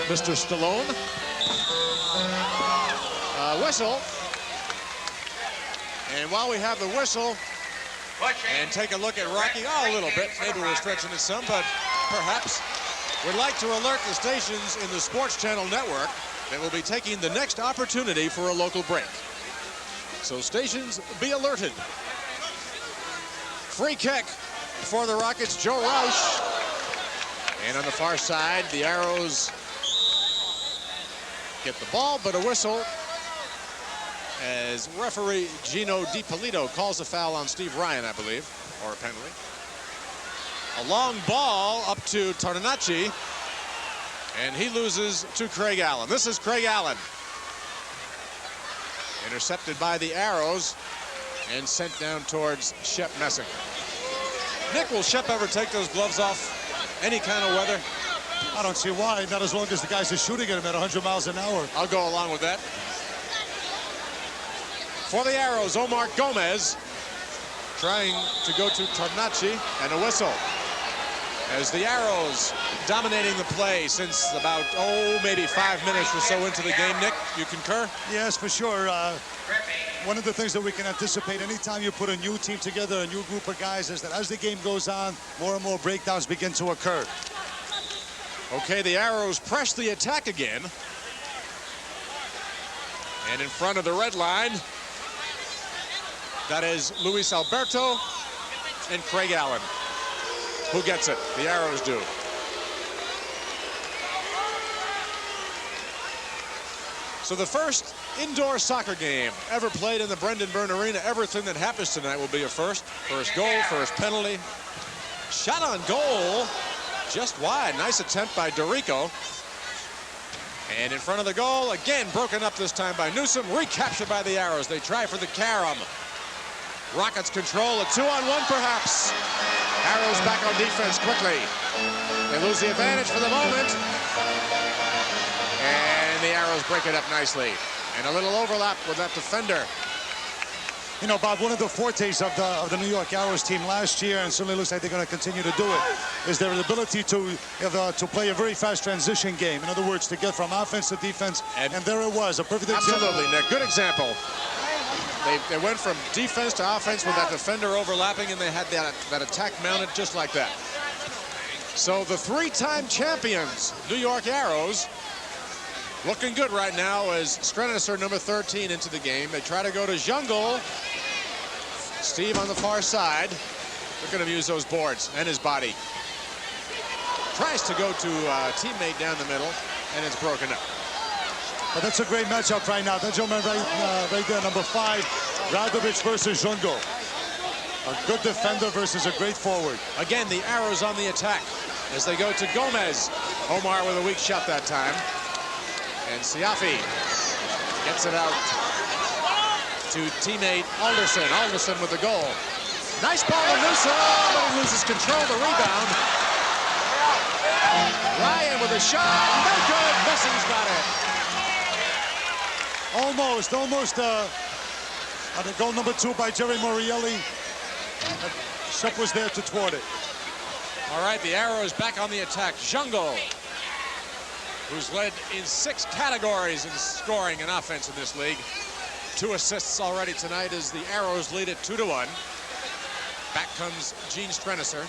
Mr. Stallone. Whistle. And while we have the whistle, and take a look at Rocky, a little bit. Maybe we're stretching it some, but perhaps. We'd like to alert the stations in the Sports Channel network that will be taking the next opportunity for a local break. So stations, be alerted. Free kick for the Rockets, Joe Roush. And on the far side, the Arrows get the ball, but a whistle as referee Gino DiPolito calls a foul on Steve Ryan, I believe, or a penalty. A long ball up to Tornacci, and he loses to Craig Allen. This is Craig Allen. Intercepted by the Arrows and sent down towards Shep Messing. Nick, will Shep ever take those gloves off any kind of weather?
I don't see why, not as long as the guys are shooting at him at 100 miles an hour.
I'll go along with that. For the Arrows, Omar Gomez trying to go to Tornacci, and a whistle. As the Arrows dominating the play since about, maybe 5 minutes or so into the game. Nick, you concur?
Yes, for sure. One of the things that we can anticipate anytime you put a new team together, a new group of guys, is that as the game goes on, more and more breakdowns begin to occur.
Okay, the Arrows press the attack again. And in front of the red line, that is Luis Alberto and Craig Allen. Who gets it? The Arrows do. So the first indoor soccer game ever played in the Brendan Byrne Arena. Everything that happens tonight will be a first. First goal, first penalty. Shot on goal just wide. Nice attempt by Dorico. And in front of the goal, again broken up this time by Newsom. Recaptured by the Arrows. They try for the carom. Rockets control, a 2-on-1 perhaps. Arrows back on defense quickly. They lose the advantage for the moment. And the Arrows break it up nicely. And a little overlap with that defender.
You know, Bob, one of the fortes of the New York Arrows team last year, and certainly looks like they're going to continue to do it, is their ability to play a very fast transition game. In other words, to get from offense to defense. And there it was, a perfect example.
Absolutely, Nick. Good example. They went from defense to offense with that defender overlapping, and they had that attack mounted just like that. So the three-time champions, New York Arrows, looking good right now as Strenisser, number 13, into the game. They try to go to Jungle. Steve on the far side. Look at him use those boards and his body. Tries to go to a teammate down the middle, and it's broken up.
But that's a great matchup right now. That gentleman right there, number 5, Radovic versus Jungle. A good defender versus a great forward.
Again, the Arrows on the attack as they go to Gomez. Omar with a weak shot that time. And Siafi gets it out to teammate Alderson. Alderson with the goal. Nice ball to Newsom, but he loses control, the rebound. Ryan with a shot, no good. Messing's got it.
Almost on the goal number 2 by Jerry Morielli. Shep was there to thwart it.
All right, the Arrows back on the attack. Jungle, who's led in 6 categories in scoring and offense in this league. 2 assists already tonight as the Arrows lead it 2-1. Back comes Gene Strenisser.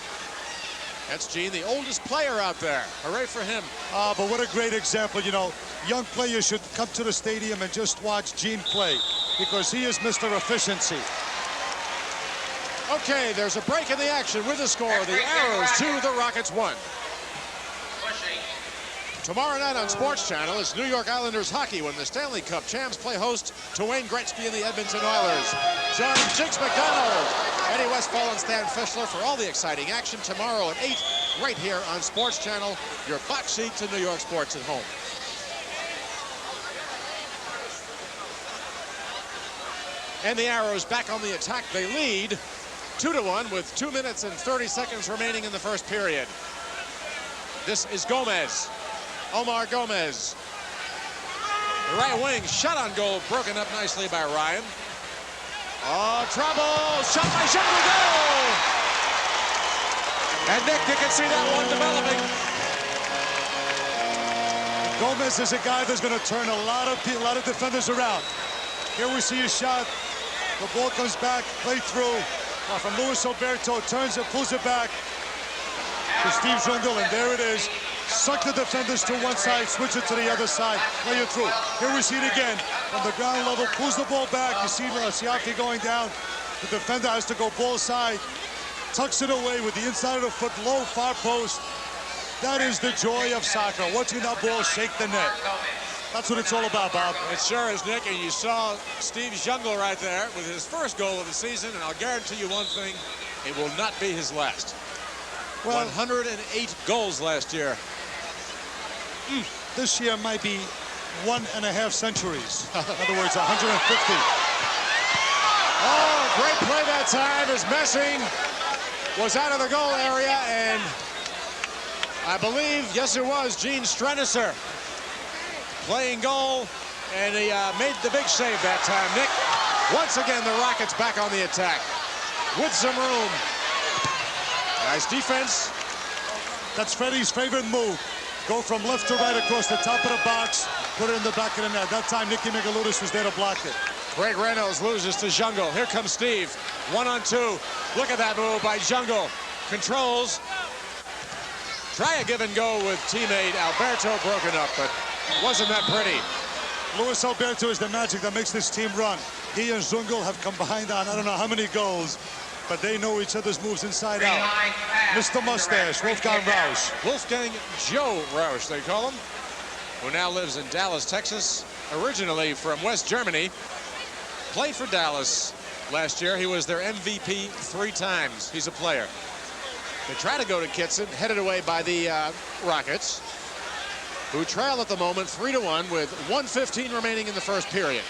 That's Gene, the oldest player out there. Hooray for him.
But what a great example. You know, young players should come to the stadium and just watch Gene play, because he is Mr. Efficiency.
Okay, there's a break in the action with the score. The Arrows 2, the Rockets 1. Tomorrow night on Sports Channel, it's New York Islanders hockey when the Stanley Cup champs play host to Wayne Gretzky and the Edmonton Oilers. Join Jigs McDonald, Eddie Westfall, and Stan Fischler for all the exciting action tomorrow at 8, right here on Sports Channel, your box seat to New York sports at home. And the Arrows back on the attack. They lead 2-1 with 2 minutes and 30 seconds remaining in the first period. This is Gomez. Omar Gomez. The right wing shot on goal, broken up nicely by Ryan. Oh, trouble! Shot by Jungle, goal! And Nick, you can see that one developing.
Gomez is a guy that's going to turn a lot of defenders around. Here we see a shot. The ball comes back, play through from Luis Alberto, turns it, pulls it back to Steve Jungle, and there it is. Suck the defenders to one side, switch it to the other side, play it through. Here we see it again from the ground level, pulls the ball back. You see Siaki going down. The defender has to go ball side, tucks it away with the inside of the foot, low far post. That is the joy of soccer, watching that ball shake the net. That's what it's all about, Bob.
It sure is, Nick, and you saw Steve Jungle right there with his first goal of the season, and I'll guarantee you one thing, it will not be his last. Well, 108 goals last year.
This year might be 1.5 centuries. In other words, 150.
Oh, great play that time as Messing was out of the goal area, and I believe, yes it was, Gene Strenisser playing goal, and he made the big save that time. Nick, once again, the Rockets back on the attack with some room. Nice defense.
That's Freddie's favorite move. Go from left to right across the top of the box, put it in the back of the net. That time, Nicky Migaludis was there to block it.
Greg Reynolds loses to Jungle. Here comes Steve. 1-on-2. Look at that move by Jungle. Controls. Try a give and go with teammate Alberto, broken up, but wasn't that pretty.
Luis Alberto is the magic that makes this team run. He and Jungle have combined on I don't know how many goals, but they know each other's moves inside out. Mr. Mustache, Wolfgang Rausch.
Wolfgang Joe Rausch, they call him, who now lives in Dallas, Texas, originally from West Germany. Played for Dallas last year. He was their MVP 3 times. He's a player. They try to go to Kitson, headed away by the Rockets, who trail at the moment 3-1 with 1:15 remaining in the first period.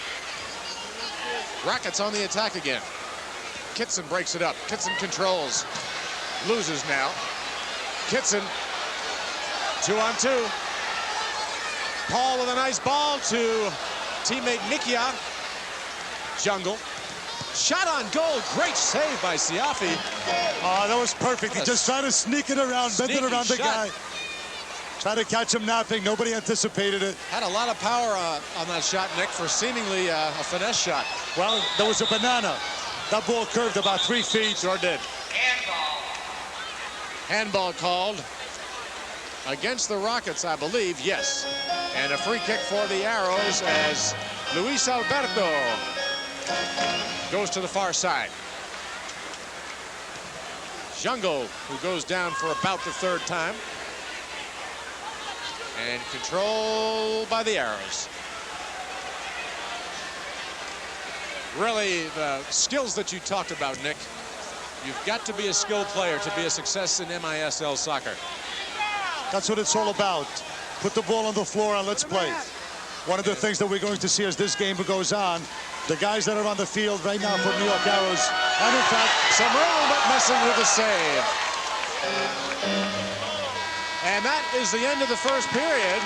Rockets on the attack again. Kitson breaks it up. Kitson controls. Loses now. Kitson, 2-on-2. Paul with a nice ball to teammate Mikia. Jungle. Shot on goal. Great save by Siafi.
Oh, that was perfect. He just tried to sneak it around, bend it around the guy. Try to catch him napping. Nobody anticipated it.
Had a lot of power on that shot, Nick, for seemingly a finesse shot.
Well, there was a banana. That ball curved about 3 feet.
Sure did. Handball called against the Rockets, I believe. Yes. And a free kick for the Arrows as Luis Alberto goes to the far side. Jungle, who goes down for about the 3rd time. And control by the Arrows. Really, the skills that you talked about, Nick. You've got to be a skilled player to be a success in MISL soccer.
That's what it's all about. Put the ball on the floor and let's play. One of the things that we're going to see as this game goes on, the guys that are on the field right now for New York Arrows, and in fact,
Samurlo but messing with the save. And that is the end of the first period.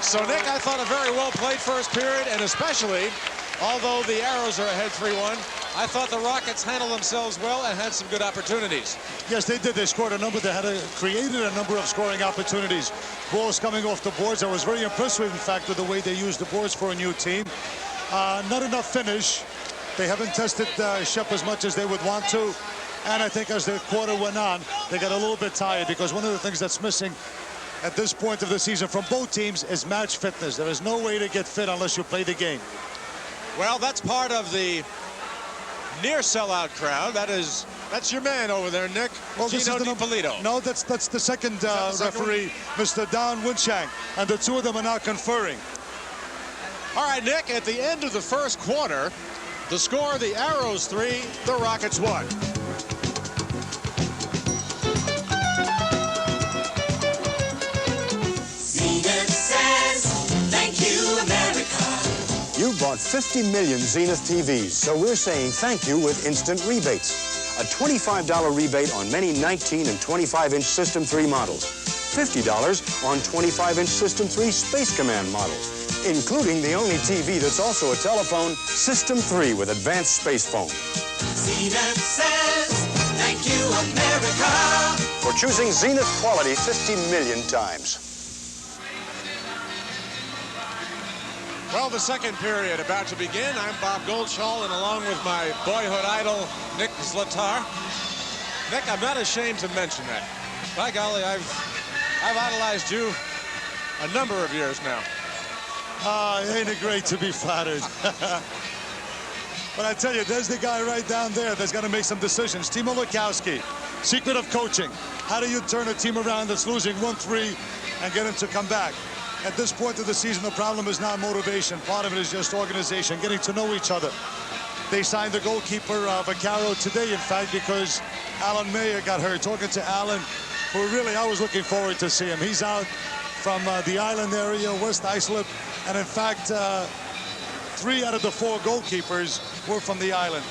So, Nick, I thought a very well-played first period, and especially, although the Arrows are ahead 3-1, I thought the Rockets handled themselves well and had some good opportunities.
Yes, they did. They scored a number. They had created a number of scoring opportunities. Balls coming off the boards. I was very impressed with, in fact, with the way they used the boards for a new team. Not enough finish. They haven't tested Shep as much as they would want to. And I think as the quarter went on, they got a little bit tired because one of the things that's missing at this point of the season from both teams is match fitness. There is no way to get fit unless you play the game.
Well, that's part of the near sellout crowd. That's your man over there, Nick.
Well,
Gino DiPolito.
No, that's the second referee, Mr. Don Winchang, and the two of them are now conferring.
All right, Nick, at the end of the first quarter, the score, the Arrows 3, the Rockets 1.
Zenith says, thank you, America.
You bought 50 million Zenith TVs, so we're saying thank you with instant rebates. A $25 rebate on many 19 and 25-inch System 3 models. $50 on 25-inch System 3 Space Command models, including the only TV that's also a telephone, System 3 with advanced space phone.
Zenith says, thank you, America.
For choosing Zenith quality 50 million times.
Well, the second period about to begin. I'm Bob Goldschall, and along with my boyhood idol, Nick Zlatar. Nick, I'm not ashamed to mention that. By golly, I've idolized you a number of years now.
Ain't it great to be flattered? But I tell you, there's the guy right down there that's got to make some decisions. Timo Lukowski, secret of coaching. How do you turn a team around that's losing 1-3 and get them to come back? At this point of the season, the problem is not motivation. Part of it is just organization, getting to know each other. They signed the goalkeeper, Vaccaro, today, in fact, because Alan Mayer got hurt. Talking to Alan, who really I was looking forward to see him. He's out from the island area, West Islip, and in fact, 3 out of the 4 goalkeepers were from the island.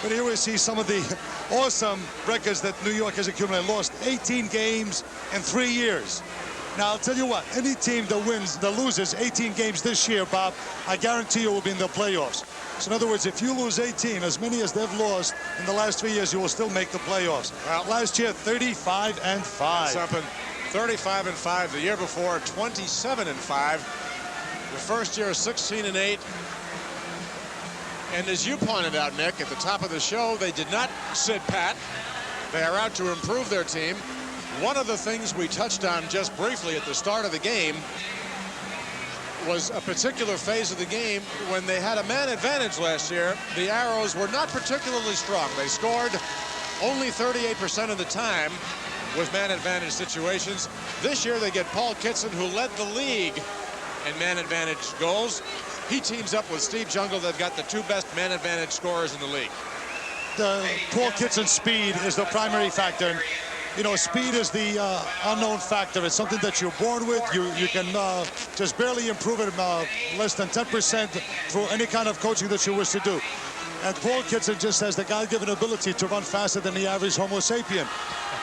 But here we see some of the awesome records that New York has accumulated. Lost 18 games in 3 years. Now, I'll tell you what, any team that loses 18 games this year, Bob, I guarantee you will be in the playoffs. So in other words, if you lose 18, as many as they've lost in the last 3 years, you will still make the playoffs. Well, last year, 35-5.
Something. 35-5. The year before, 27-5. The first year, 16-8. And as you pointed out, Nick, at the top of the show, they did not sit pat. They are out to improve their team. One of the things we touched on just briefly at the start of the game was a particular phase of the game when they had a man advantage last year. The Arrows were not particularly strong. They scored only 38% of the time with man advantage situations. This year they get Paul Kitson, who led the league in man advantage goals. He teams up with Steve Jungle. They've got the 2 best man advantage scorers in the league.
Paul Kitson's speed is the primary factor. And, you know, speed is the unknown factor. It's something that you're born with. You can just barely improve it less than 10% through any kind of coaching that you wish to do. And Paul Kitson just has the God-given ability to run faster than the average Homo sapien.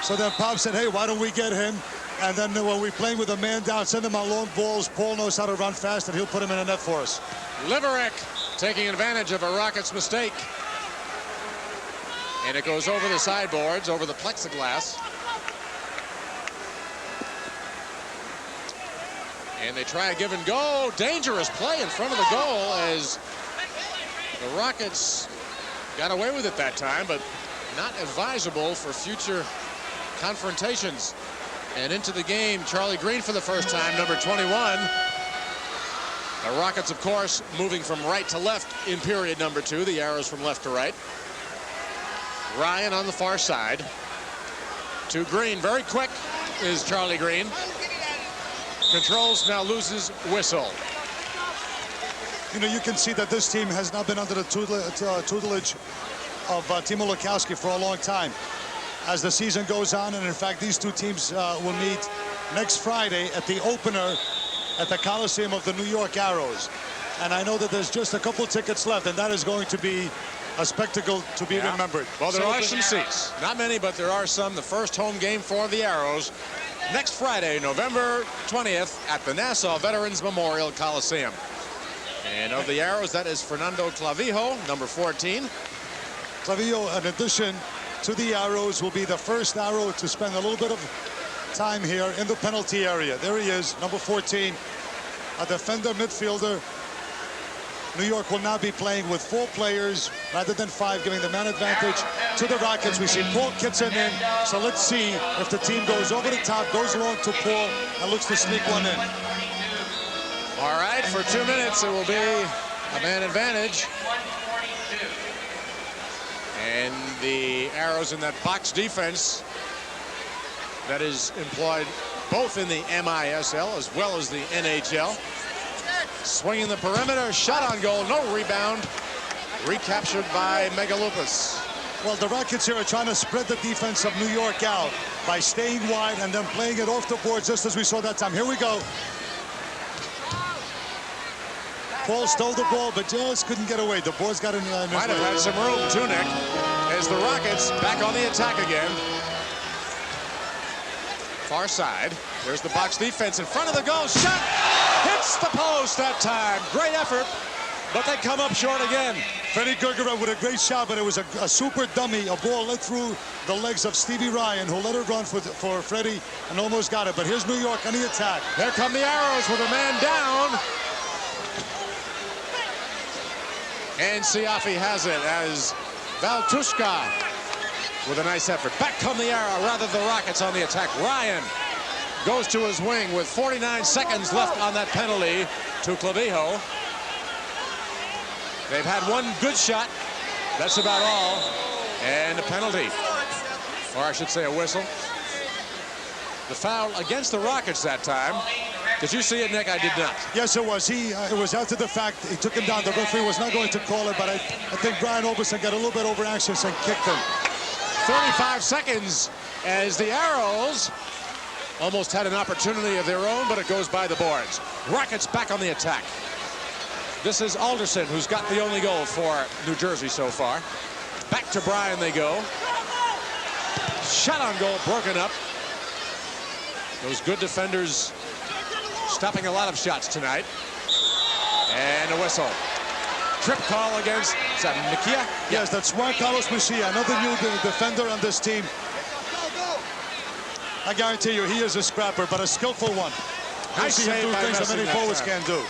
So then Pop said, hey, why don't we get him? And then when we're playing with a man down, send him on long balls. Paul knows how to run fast, and he'll put him in a net for us.
Liverick taking advantage of a Rockets mistake. And it goes over the sideboards, over the plexiglass. And they try a give and go. Dangerous play in front of the goal as the Rockets got away with it that time, but not advisable for future confrontations. And into the game, Charlie Green for the first time, number 21. The Rockets, of course, moving from right to left in period number 2. The arrows from left to right. Ryan on the far side. To Green. Very quick is Charlie Green. Controls, now loses whistle.
You know, you can see that this team has not been under the tutelage of Timo Lukowski for a long time. As the season goes on, and in fact, these two teams will meet next Friday at the opener at the Coliseum of the New York Arrows. And I know that there's just a couple tickets left, and that is going to be a spectacle to be remembered.
Well, there are some seats. Not many, but there are some. The first home game for the Arrows next Friday, November 20th at the Nassau Veterans Memorial Coliseum. And of the Arrows, that is Fernando Clavijo, number 14.
Clavijo, in addition to the Arrows, will be the first Arrow to spend a little bit of time here in the penalty area. There he is, number 14, a defender midfielder. New York will now be playing with 4 players rather than 5, giving the man advantage to the Rockets. We see Paul Kitson in, so let's see if the team goes over the top, goes long to Paul, and looks to sneak one in.
All right, for 2 minutes, it will be a man advantage. And the Arrows in that box defense that is employed both in the MISL as well as the NHL. Swinging the perimeter, shot on goal, no rebound. Recaptured by Megalopoulos.
Well, the Rockets here are trying to spread the defense of New York out by staying wide and then playing it off the board just as we saw that time. Here we go. Paul stole the ball, but just couldn't get away. The board's got in his
Might have had some room, too, Nick, as the Rockets back on the attack again. Far side. There's the box defense in front of the goal. Shot! Hits the post that time. Great effort, but they come up short again.
Freddie Gergeret with a great shot, but it was a super dummy. A ball let through the legs of Stevie Ryan, who let it run for Freddie and almost got it. But here's New York on the attack.
Here come the Arrows with a man down. And Siafi has it as Valtushka with a nice effort. Back come the Arrow, rather the Rockets on the attack. Ryan goes to his wing with 49 seconds left on that penalty to Clavijo. They've had one good shot. That's about all. And a penalty. Or I should say a whistle. The foul against the Rockets that time. Did you see it, Nick? I did not.
Yes, it was. It was after the fact. He took him down. The referee was not going to call it, but I think Brian Oberson got a little bit over anxious and kicked him.
35 seconds as the Arrows almost had an opportunity of their own, but it goes by the boards. Rockets back on the attack. This is Alderson, who's got the only goal for New Jersey so far. Back to Brian they go. Shot on goal, broken up. Those good defenders stopping a lot of shots tonight. And a whistle. Trip call against, is that Mejia?
Yes, that's Juan Carlos Mejia, another new defender on this team. I guarantee you, he is a scrapper, but a skillful one.
Nice
see him
save
do
by
things that many
Messi that
forwards
time.
can do.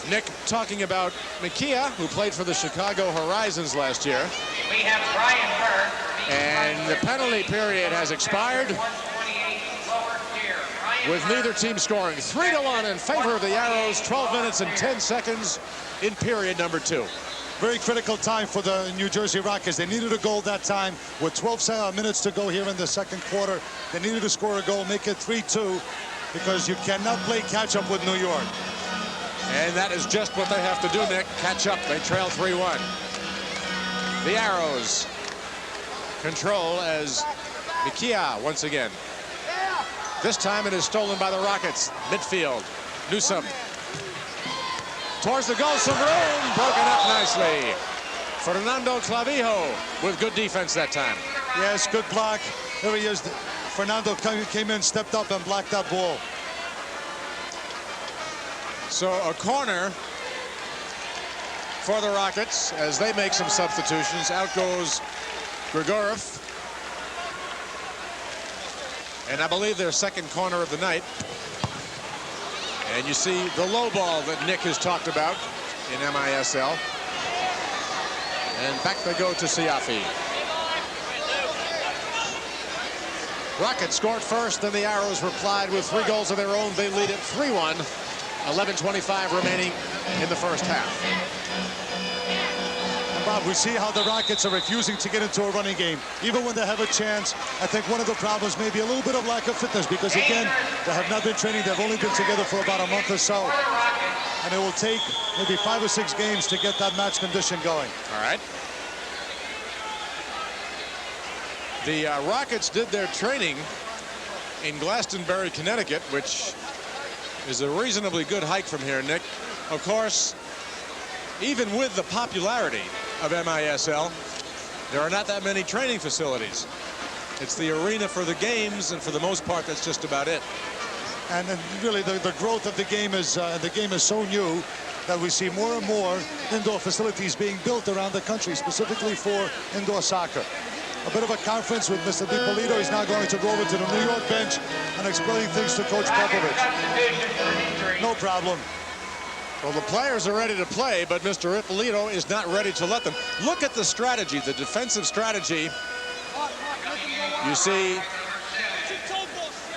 Nick talking about Mejia, who played for the Chicago Horizons last year.
We have Brian Berg.
And the penalty period has expired with neither team scoring. 3-1 in favor of the Arrows. 12 minutes and 10 seconds in period number 2.
Very critical time for the New Jersey Rockets. They needed a goal that time with 12 minutes to go here in the second quarter. They needed to score a goal, make it 3-2, because you cannot play catch-up with New York.
And that is just what they have to do, Nick. Catch up. They trail 3-1. The Arrows control as Mikia once again. This time it is stolen by the Rockets. Midfield. Newsom. Towards the goal, some room. Broken up nicely. Fernando Clavijo with good defense that time.
Yes, good block. There he is. Fernando came in, stepped up, and blocked that ball.
So a corner for the Rockets as they make some substitutions. Out goes Grigorov. And I believe their second corner of the night. And you see the low ball that Nick has talked about in MISL. And back they go to Siafi. Rockets scored first, then the Arrows replied with 3 goals of their own. They lead it 3-1. 11:25 remaining in the first half.
And Bob, we see how the Rockets are refusing to get into a running game. Even when they have a chance, I think one of the problems may be a little bit of lack of fitness because, again, they have not been training. They've only been together for about a month or so. And it will take maybe 5 or 6 games to get that match condition going.
All right. The Rockets did their training in Glastonbury, Connecticut, which is a reasonably good hike from here, Nick. Of course, even with the popularity of MISL, there are not that many training facilities. It's the arena for the games, and for the most part, that's just about it.
And really, the growth of the game is so new that we see more and more indoor facilities being built around the country, specifically for indoor soccer. A bit of a conference with Mr. DiPolito. He's now going to go over to the New York bench and explain things to Coach Popovich. No problem.
Well, the players are ready to play, but Mr. Ippolito is not ready to let them. Look at the strategy, the defensive strategy. You see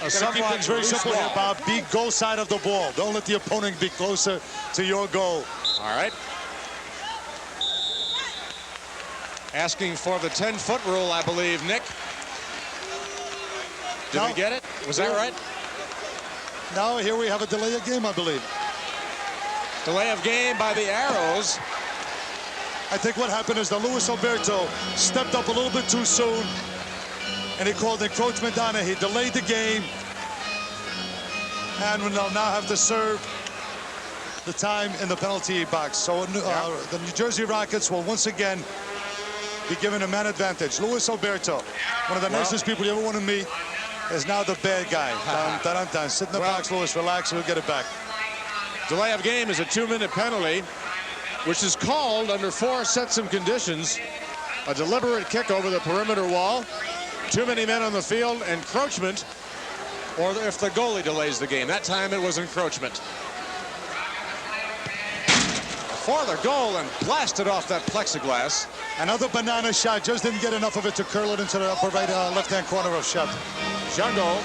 a somewhat
things very simple here, Bob. Be goal side of the ball. Don't let the opponent be closer to your goal.
All right. Asking for the 10-foot rule, I believe, Nick. Did we get it? Was that right?
Now here we have a delay of game, I believe.
Delay of game by the Arrows.
I think what happened is that Luis Alberto stepped up a little bit too soon, and he called encroachment on it. He delayed the game, and will now have to serve the time in the penalty box. So the New Jersey Rockets will once again be given a man advantage. Luis Alberto, one of the nicest people you ever want to meet, is now the bad guy. Dun, dun, dun. Sit in the box, Luis, relax, we'll get it back.
Delay of game is a 2-minute penalty, which is called under 4 sets of conditions. A deliberate kick over the perimeter wall, too many men on the field, encroachment, or if the goalie delays the game. That time it was encroachment. For the goal and blasted off that plexiglass.
Another banana shot, just didn't get enough of it to curl it into the upper right left-hand corner of Shep.
Jungle.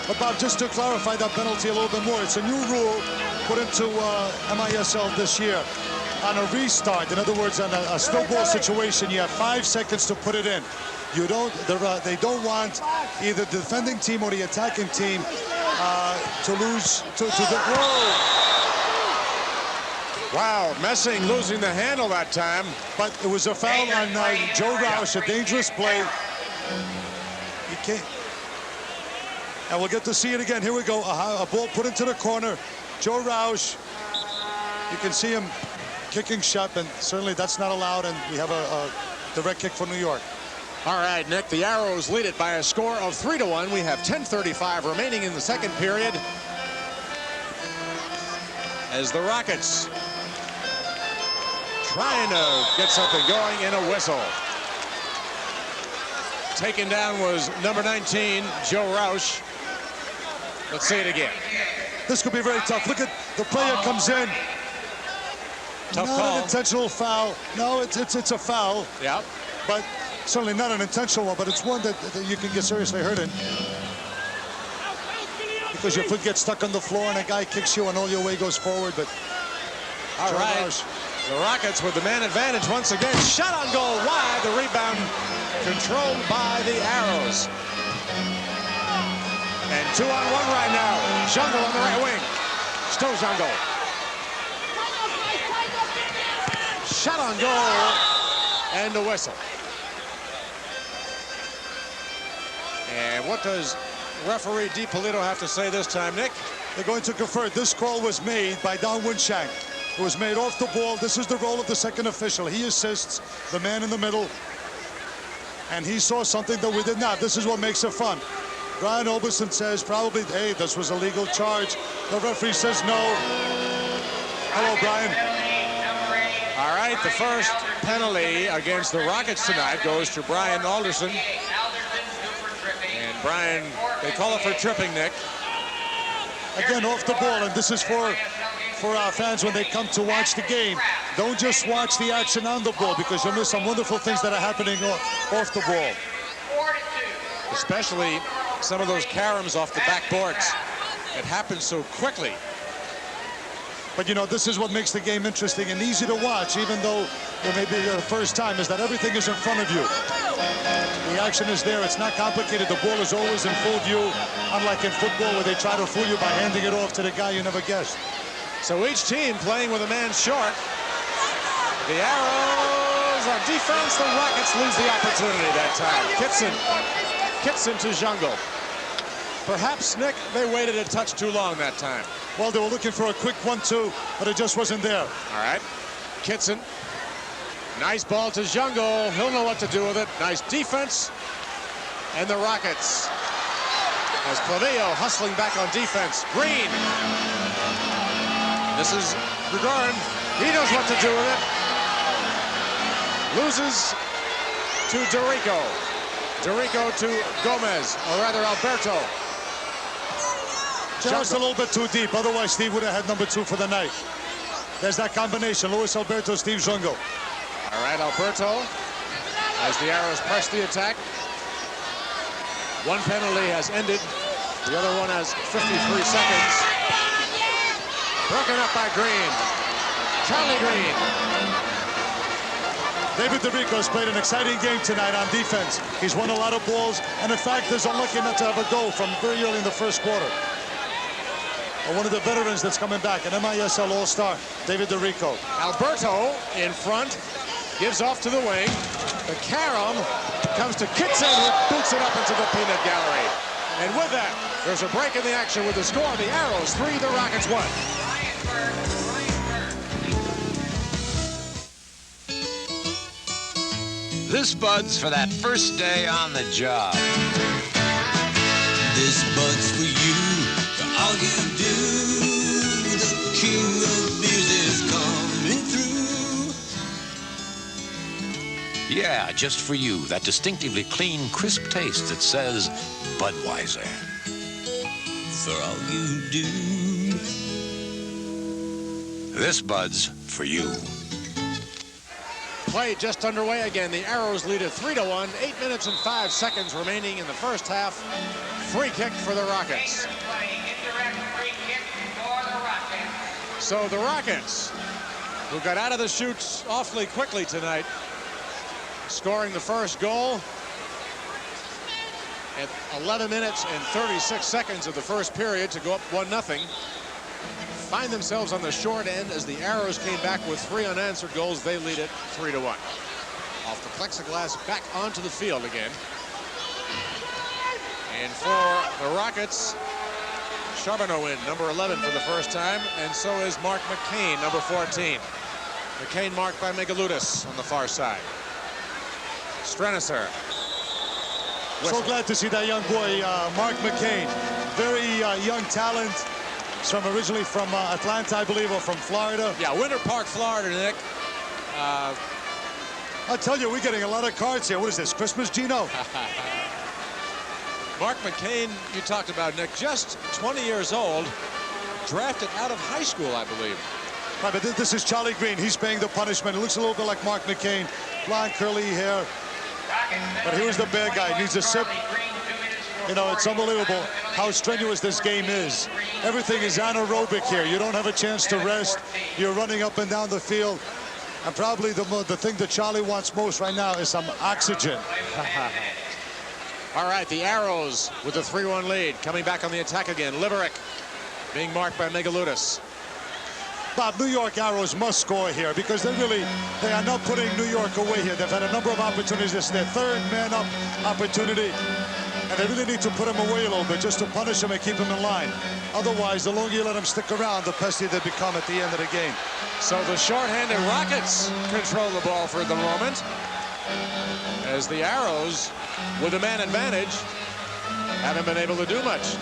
But Bob, just to clarify that penalty a little bit more, it's a new rule put into MISL this year. On a restart, in other words, on a still ball situation, you have 5 seconds to put it in. You don't. They don't want either the defending team or the attacking team to lose. Whoa!
Wow, Messing losing the handle that time.
But it was a foul on Joe Roush, a dangerous play. He can't. And we'll get to see it again. Here we go. A ball put into the corner. Joe Roush. You can see him kicking Shep, and certainly that's not allowed. And we have a direct kick for New York.
All right, Nick, the Arrows lead it by a score of 3-1. We have 10:35 remaining in the second period. As the Rockets trying to get something going in a whistle. Taken down was number 19, Joe Roush. Let's see it again.
This could be very tough. Look at the player comes in.
Tough
not
call.
An intentional foul. No, it's a foul.
Yeah.
But certainly not an intentional one, but it's one that you can get seriously hurt in. Because your foot gets stuck on the floor and a guy kicks you and all your weight goes forward. But
all right. The Rockets with the man advantage once again. Shot on goal wide. The rebound controlled by the Arrows. And 2-on-1 right now. Jungle on the right wing. Stowe Jungle. Shot on goal. And a whistle. And what does referee DiPolito have to say this time, Nick?
They're going to confer. This call was made by Don Winshank. It was made off the ball. This is the role of the second official. He assists the man in the middle. And he saw something that we did not. This is what makes it fun. Brian Oberson says probably, hey, this was a legal charge. The referee says no. Hello, Brian.
All right, the first penalty against the Rockets tonight goes to Brian Alderson. And Brian, they call it for tripping, Nick.
Again, off the ball, and this is for our fans when they come to watch the game. Don't just watch the action on the ball, because you'll miss some wonderful things that are happening off the ball.
Especially some of those caroms off the backboards. It happens so quickly.
But, you know, this is what makes the game interesting and easy to watch, even though it may be the first time, is that everything is in front of you. The action is there. It's not complicated. The ball is always in full view, unlike in football where they try to fool you by handing it off to the guy you never guessed.
So each team playing with a man short. The Arrows on defense. The Rockets lose the opportunity that time. Kitson to Jungle. Perhaps, Nick, they waited a touch too long that time.
Well, they were looking for a quick 1-2, but it just wasn't there.
All right. Kitson. Nice ball to Jungle. He'll know what to do with it. Nice defense. And the Rockets. As Clavio hustling back on defense. Green. This is Gregorian. He knows what to do with it. Loses to Dorico. Dorico to Gomez, or rather Alberto.
Just a little bit too deep. Otherwise, Steve would have had number 2 for the night. There's that combination. Luis Alberto, Steve Jungle.
All right, Alberto, as the Arrows press the attack. One penalty has ended. The other one has 53 seconds. Broken up by Green. Charlie Green.
David Dorico has played an exciting game tonight on defense. He's won a lot of balls, and in fact, is unlucky not to have a goal from very early in the first quarter. And one of the veterans that's coming back, an MISL All-Star, David Dorico.
Alberto in front, gives off to the wing. The carom comes to Kitson, who boots it up into the peanut gallery. And with that, there's a break in the action with the score. The Arrows 3, the Rockets 1.
This Bud's for that first day on the job.
This Bud's for you, for all you do. The king of beers is coming through.
Yeah, just for you, that distinctively clean, crisp taste that says Budweiser.
For all you do.
This Bud's for you.
Play just underway again. The Arrows lead it 3-1. 8 minutes and 5 seconds remaining in the first half. Free kick for the Rockets. So the Rockets, who got out of the chutes awfully quickly tonight, scoring the first goal at 11 minutes and 36 seconds of the first period to go up 1-0. Find themselves on the short end as the Arrows came back with 3 unanswered goals. They lead it 3-1. Off the plexiglass, back onto the field again. And for the Rockets, Charbonneau in, number 11 for the first time, and so is Mark McCain, number 14. McCain marked by Megaludis on the far side. Strenicer.
So glad to see that young boy, Mark McCain. Very young talent. He's originally from Atlanta, I believe, or from Florida.
Yeah, Winter Park, Florida, Nick.
I'll tell you, we're getting a lot of cards here. What is this, Christmas, Gino?
Mark McCain, you talked about, Nick, just 20 years old, drafted out of high school, I believe.
Right, but this is Charlie Green. He's paying the punishment. It looks a little bit like Mark McCain. Blonde, curly hair. But here's the bad guy. He needs a sip. You know, it's unbelievable how strenuous this game is. Everything is anaerobic here. You don't have a chance to rest. You're running up and down the field. And probably the thing that Charlie wants most right now is some oxygen.
All right, the Arrows with a 3-1 lead. Coming back on the attack again. Liverick being marked by Megaludis.
Bob, New York Arrows must score here because they are not putting New York away here. They've had a number of opportunities. This is their third man-up opportunity. and they really need to put him away a little bit just to punish him and keep him in line. Otherwise, the longer you let him stick around, the pestier they become at the end of the game.
So the shorthanded Rockets control the ball for the moment, as the Arrows, with a man advantage, haven't been able to do much.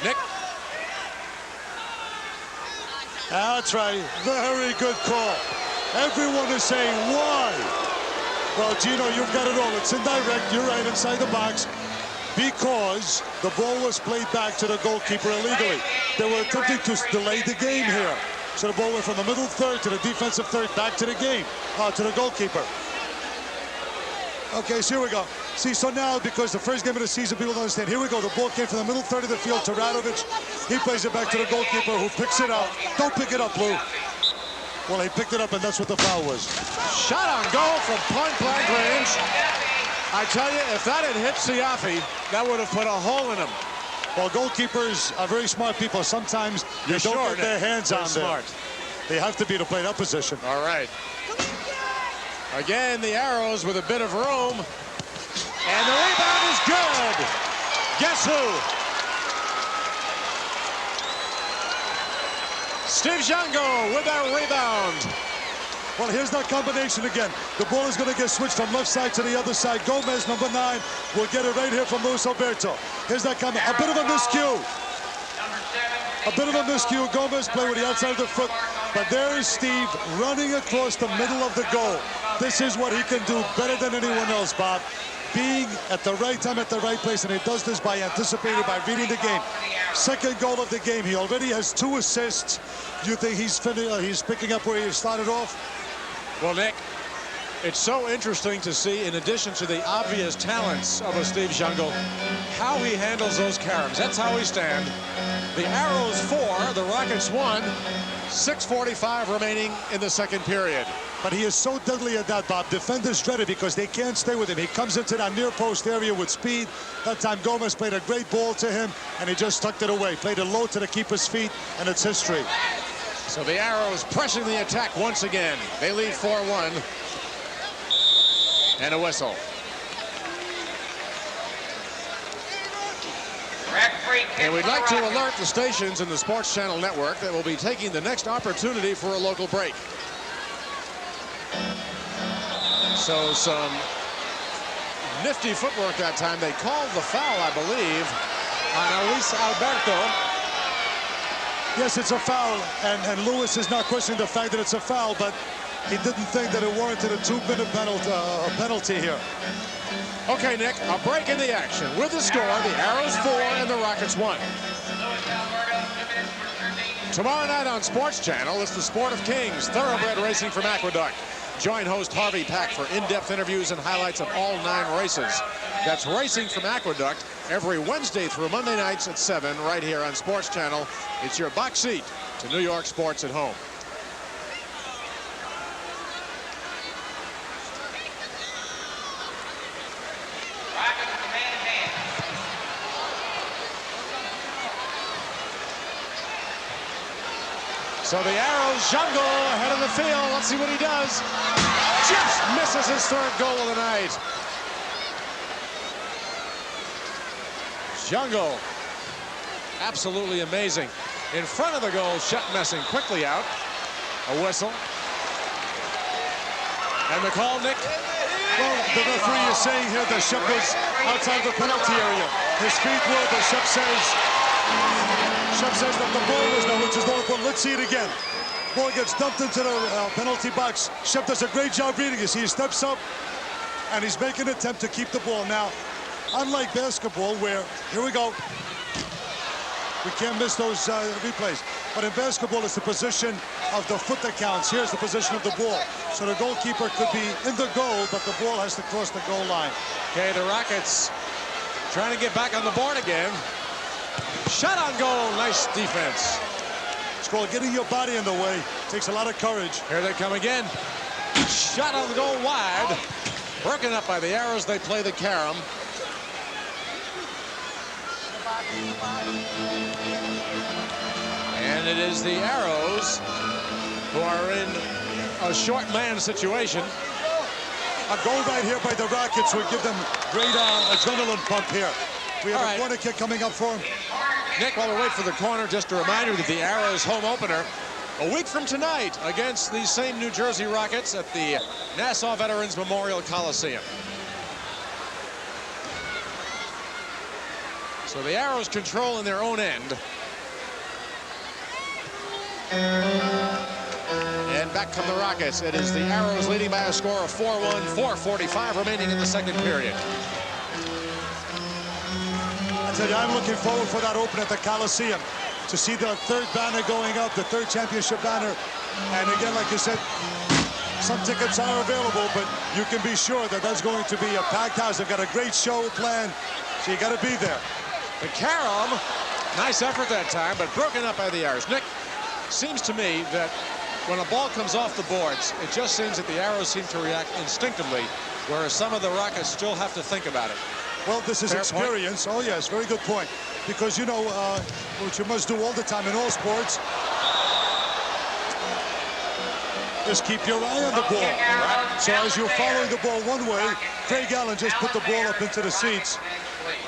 Nick.
That's right. Very good call. Everyone is saying, why? Well, Gino, you've got it all. It's indirect. You're right, inside the box. Because the ball was played back to the goalkeeper illegally. They were attempting to delay the game here. So the ball went from the middle third to the defensive third, back to the game, to the goalkeeper. Okay, so here we go. See, so now, because the first game of the season, people don't understand. Here we go. The ball came from the middle third of the field to Radovic. He plays it back to the goalkeeper, who picks it up. Don't pick it up, Lou. Well, he picked it up, and that's what the foul was.
Shot on goal from point-blank range. I tell you, if that had hit Siafi, that would have put a hole in him.
Well, goalkeepers are very smart people. Sometimes they don't get their hands on there. They have to be to play that position.
All right. Again, the Arrows with a bit of room. And the rebound is good. Guess who? Steve Jango with that rebound.
Well, here's that combination again. The ball is going to get switched from left side to the other side. Gomez, number 9, will get it right here from Luis Alberto. Here's that coming. A bit of a miscue. A bit of a miscue. Gomez play with the outside of the foot. But there is Steve running across the middle of the goal. This is what he can do better than anyone else, Bob. Being at the right time, at the right place, and he does this by anticipating, by reading the game. Second goal of the game. He already has 2 assists. Do you think he's picking up where he started off?
Well, Nick, it's so interesting to see, in addition to the obvious talents of a Steve Jango, how he handles those caroms. That's how we stand. The Arrows 4, the Rockets 1. 6:45 remaining in the second period.
But he is so deadly at that, Bob. Defenders dread it because they can't stay with him. He comes into that near post area with speed. That time Gomez played a great ball to him, and he just tucked it away. Played it low to the keeper's feet, and it's history.
So the Arrows pressing the attack once again. They lead 4-1. And a whistle. And we'd like to alert the stations in the Sports Channel Network that will be taking the next opportunity for a local break. So some nifty footwork that time. They called the foul, I believe, on Luis Alberto.
Yes, it's a foul, and Lewis is not questioning the fact that it's a foul, but he didn't think that it warranted a 2-minute penalty here.
Okay, Nick, a break in the action. With the score, the Arrows 4 and the Rockets 1. Tomorrow night on Sports Channel, it's the Sport of Kings, thoroughbred racing from Aqueduct. Join host Harvey Pack for in-depth interviews and highlights of all 9 races. That's Racing from Aqueduct every Wednesday through Monday nights at 7 right here on Sports Channel. It's your box seat to New York sports at home. So the Arrows, Jango ahead of the field. Let's see what he does. Just misses his 3rd goal of the night. Jango, absolutely amazing. In front of the goal, Shet messing quickly out. A whistle. And the call, Nick?
Well, the referee is saying here that Shet was outside the penalty area. His feet were, but Shet says that the ball was no, which is no, but let's see it again. Ball gets dumped into the penalty box. Shep does a great job reading it. He steps up, and he's making an attempt to keep the ball. Now, unlike basketball, where, here we go. We can't miss those replays. But in basketball, it's the position of the foot that counts. Here's the position of the ball. So the goalkeeper could be in the goal, but the ball has to cross the goal line.
Okay, the Rockets trying to get back on the board again. Shot on goal, nice defense.
It's called getting your body in the way. Takes a lot of courage.
Here they come again. Shot on the goal wide. Broken up by the Arrows, they play the carom. And it is the Arrows who are in a short man situation.
A goal right here by the Rockets would give them great adrenaline pump here. We have a corner kick coming up for him.
Nick, while we wait for the corner, just a reminder that the Arrows home opener a week from tonight against the same New Jersey Rockets at the Nassau Veterans Memorial Coliseum. So the Arrows control in their own end. And back come the Rockets. It is the Arrows leading by a score of 4-1, 4:45 remaining in the second period.
I tell you, I'm looking forward for that open at the Coliseum to see the third banner going up, the third championship banner. And again, like you said, some tickets are available, but you can be sure that that's going to be a packed house. They've got a great show planned, so you got to be there.
The Karam, nice effort that time, but broken up by the Arrows. Nick, seems to me that when a ball comes off the boards, it just seems that the Arrows seem to react instinctively, whereas some of the Rockets still have to think about it.
Well, this is experience. Oh, yes, very good point. Because, you know, what you must do all the time in all sports is keep your eye on the ball. Right? So as you're following the ball one way, Craig Allen just put the ball up into the seats.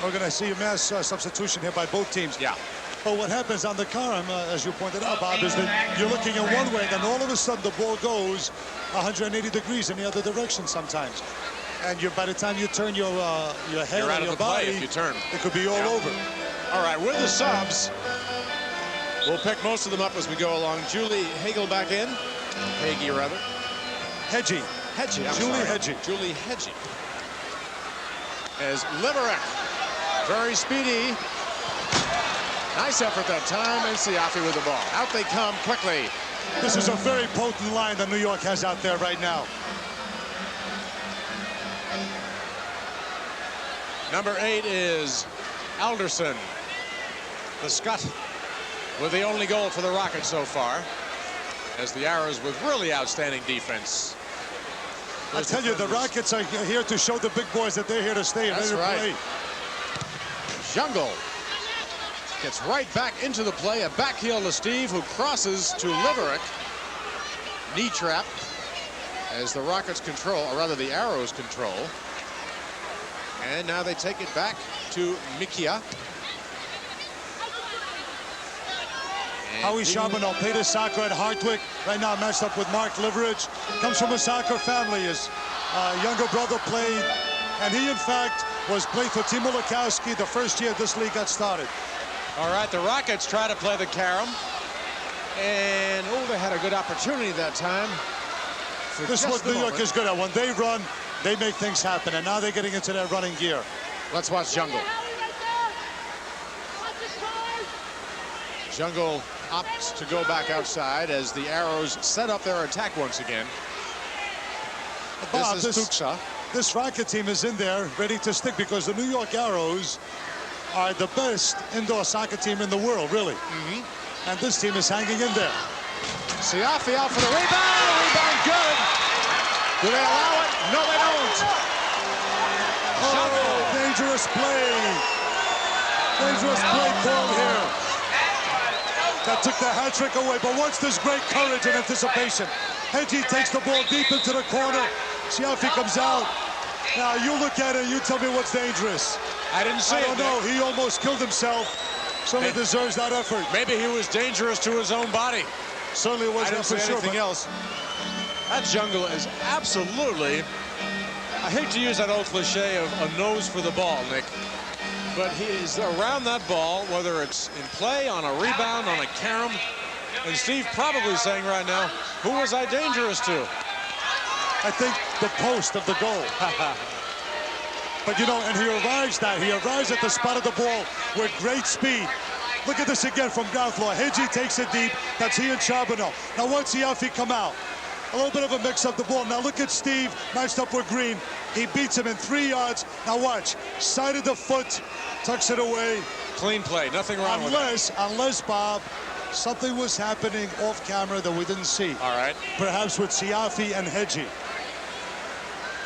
We're going to see a mass substitution here by both teams.
Yeah.
But what happens on the Karam, as you pointed out, Bob, is that you're looking in one way, and then all of a sudden the ball goes 180 degrees in the other direction sometimes. And by the time you turn your head and your body,
if you turn.
It could be all over.
All right, with the subs, we'll pick most of them up as we go along. Julie Hagel back in. Hagee, rather.
Hedgie. Julie Hedgie.
Julie Hedgie. As Liverick, very speedy. Nice effort that time, and Siafi with the ball. Out they come quickly.
This is a very potent line that New York has out there right now.
Number 8 is Alderson, the Scot, with the only goal for the Rockets so far, as the Arrows with really outstanding defense.
I tell you, the Rockets are here to show the big boys that they're here to stay and ready to play.
Jungle gets right back into the play. A back heel to Steve, who crosses to Liverick. Knee trap as the Rockets control, or rather the Arrows control. And now they take it back to Mikia.
Howie Charbonneau played his soccer at Hartwick. Right now matched up with Mark Liveridge. Comes from a soccer family. His younger brother played. And he, in fact, played for Timo Lukowski the first year this league got started.
All right, the Rockets try to play the Karam. And, they had a good opportunity that time.
This is what New York is good at. When they run, they make things happen. And now they're getting into their running gear.
Let's watch Jungle. Jungle opts to go back outside as the Arrows set up their attack once again.
Bob,
this is Tuksha.
This Rocket team is in there ready to stick because the New York Arrows are the best indoor soccer team in the world, really. And this team is hanging in there.
Siafi out for the rebound. Rebound good. Do they allow it? No, they don't.
Oh, dangerous play. Dangerous play called here. That took the hat trick away, but watch this great courage and anticipation. Hedgie takes the ball deep into the corner. Siafi comes out. Now you look at it and you tell me what's dangerous.
I didn't see it.
I don't know. He almost killed himself. Certainly deserves that effort.
Maybe he was dangerous to his own body.
Certainly wasn't for sure.
Anything else. That Jungle is absolutely, I hate to use that old cliche of a nose for the ball, Nick, but he is around that ball, whether it's in play, on a rebound, on a carom. And Steve probably saying right now, who was I dangerous to?
I think the post of the goal. But you know, and he arrives at the spot of the ball with great speed. Look at this again from ground floor. Hedgie takes it deep. That's he and Charbonneau. Now watch Siafi come out. A little bit of a mix of the ball. Now look at Steve matched up with Green. He beats him in 3 yards. Now watch. Side of the foot. Tucks it away.
Clean play. Nothing wrong with it.
Unless, Bob, something was happening off camera that we didn't see.
All right.
Perhaps with Siafi and Hedgie.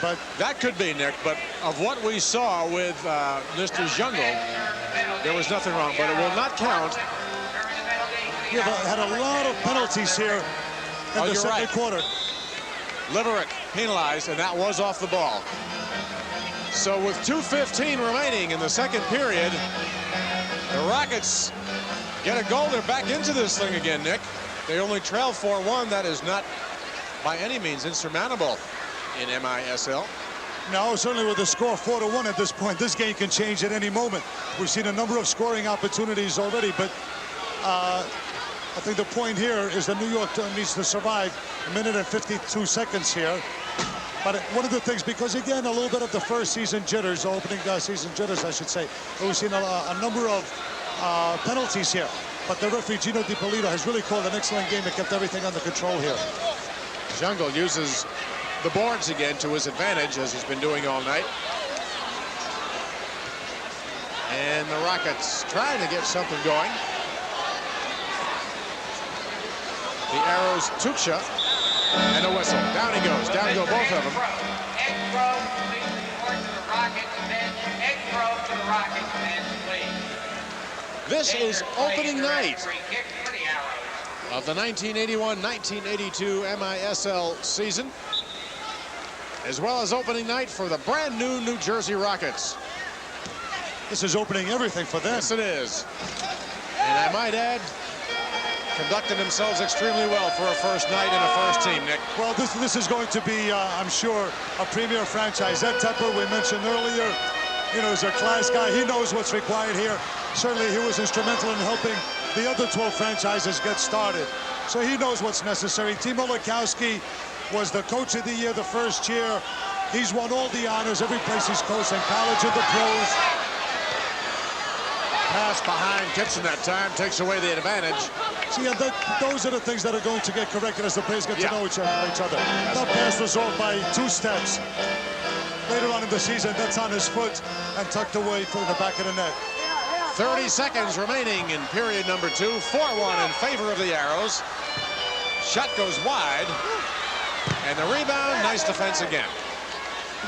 But
that could be, Nick, but of what we saw with Mr. Jungle, there was nothing wrong, but it will not count.
You've had a lot of penalties here in the second quarter.
Liverick penalized, and that was off the ball. So with 2:15 remaining in the second period, the Rockets get a goal. They're back into this thing again, Nick. They only trail 4-1. That is not by any means insurmountable in MISL.
No, certainly with the score 4-1 at this point, this game can change at any moment. We've seen a number of scoring opportunities already, but I think the point here is that New York needs to survive a minute and 52 seconds here. But one of the things, because again, a little bit of the first season jitters, opening season jitters, I should say, we've seen a number of penalties here. But the referee, Gino DiPolito, has really called an excellent game and kept everything under control here.
Jungle uses the boards again to his advantage, as he's been doing all night. And the Rockets trying to get something going. The Arrows, Tuksha, and a whistle. Down he goes. Down go both of them. This is opening night of the 1981-1982 MISL season, as well as opening night for the brand new New Jersey Rockets.
This is opening everything for them.
Yes, it is. And I might add, conducted themselves extremely well for a first night and a first team, Nick.
Well, this is going to be, I'm sure, a premier franchise. Ed Tepper, we mentioned earlier, you know, is a class guy. He knows what's required here. Certainly, he was instrumental in helping the other 12 franchises get started. So he knows what's necessary. Timo Lekowski was the coach of the year the first year. He's won all the honors every place he's coached in college and the pros.
Pass behind Kitson that time takes away the advantage.
See, those are the things that are going to get corrected as the players get to know each other. That pass was off by 2 steps. Later on in the season, that's on his foot and tucked away from the back of the net.
30 seconds remaining in period number 2. 4-1 in favor of the Arrows. Shot goes wide. And the rebound, nice defense again.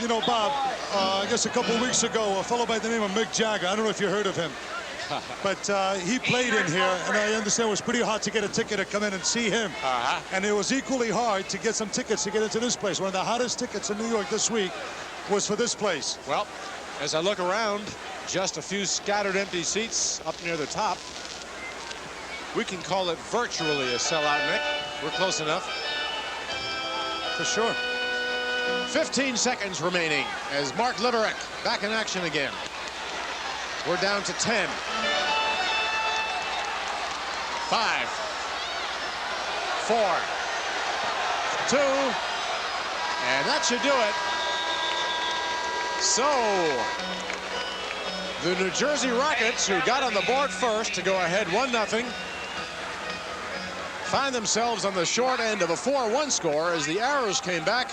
You know, Bob, I guess a couple of weeks ago, a fellow by the name of Mick Jagger, I don't know if you heard of him, but he played in here, and I understand it was pretty hard to get a ticket to come in and see him. And it was equally hard to get some tickets to get into this place. One of the hottest tickets in New York this week was for this place.
Well, as I look around, just a few scattered empty seats up near the top. We can call it virtually a sellout, Nick. We're close enough.
For sure.
15 seconds remaining as Mark Liverick back in action again. We're down to 10. 5, 4, 2, and that should do it. So, the New Jersey Rockets, who got on the board first to go ahead 1-0, find themselves on the short end of a 4-1 score as the Arrows came back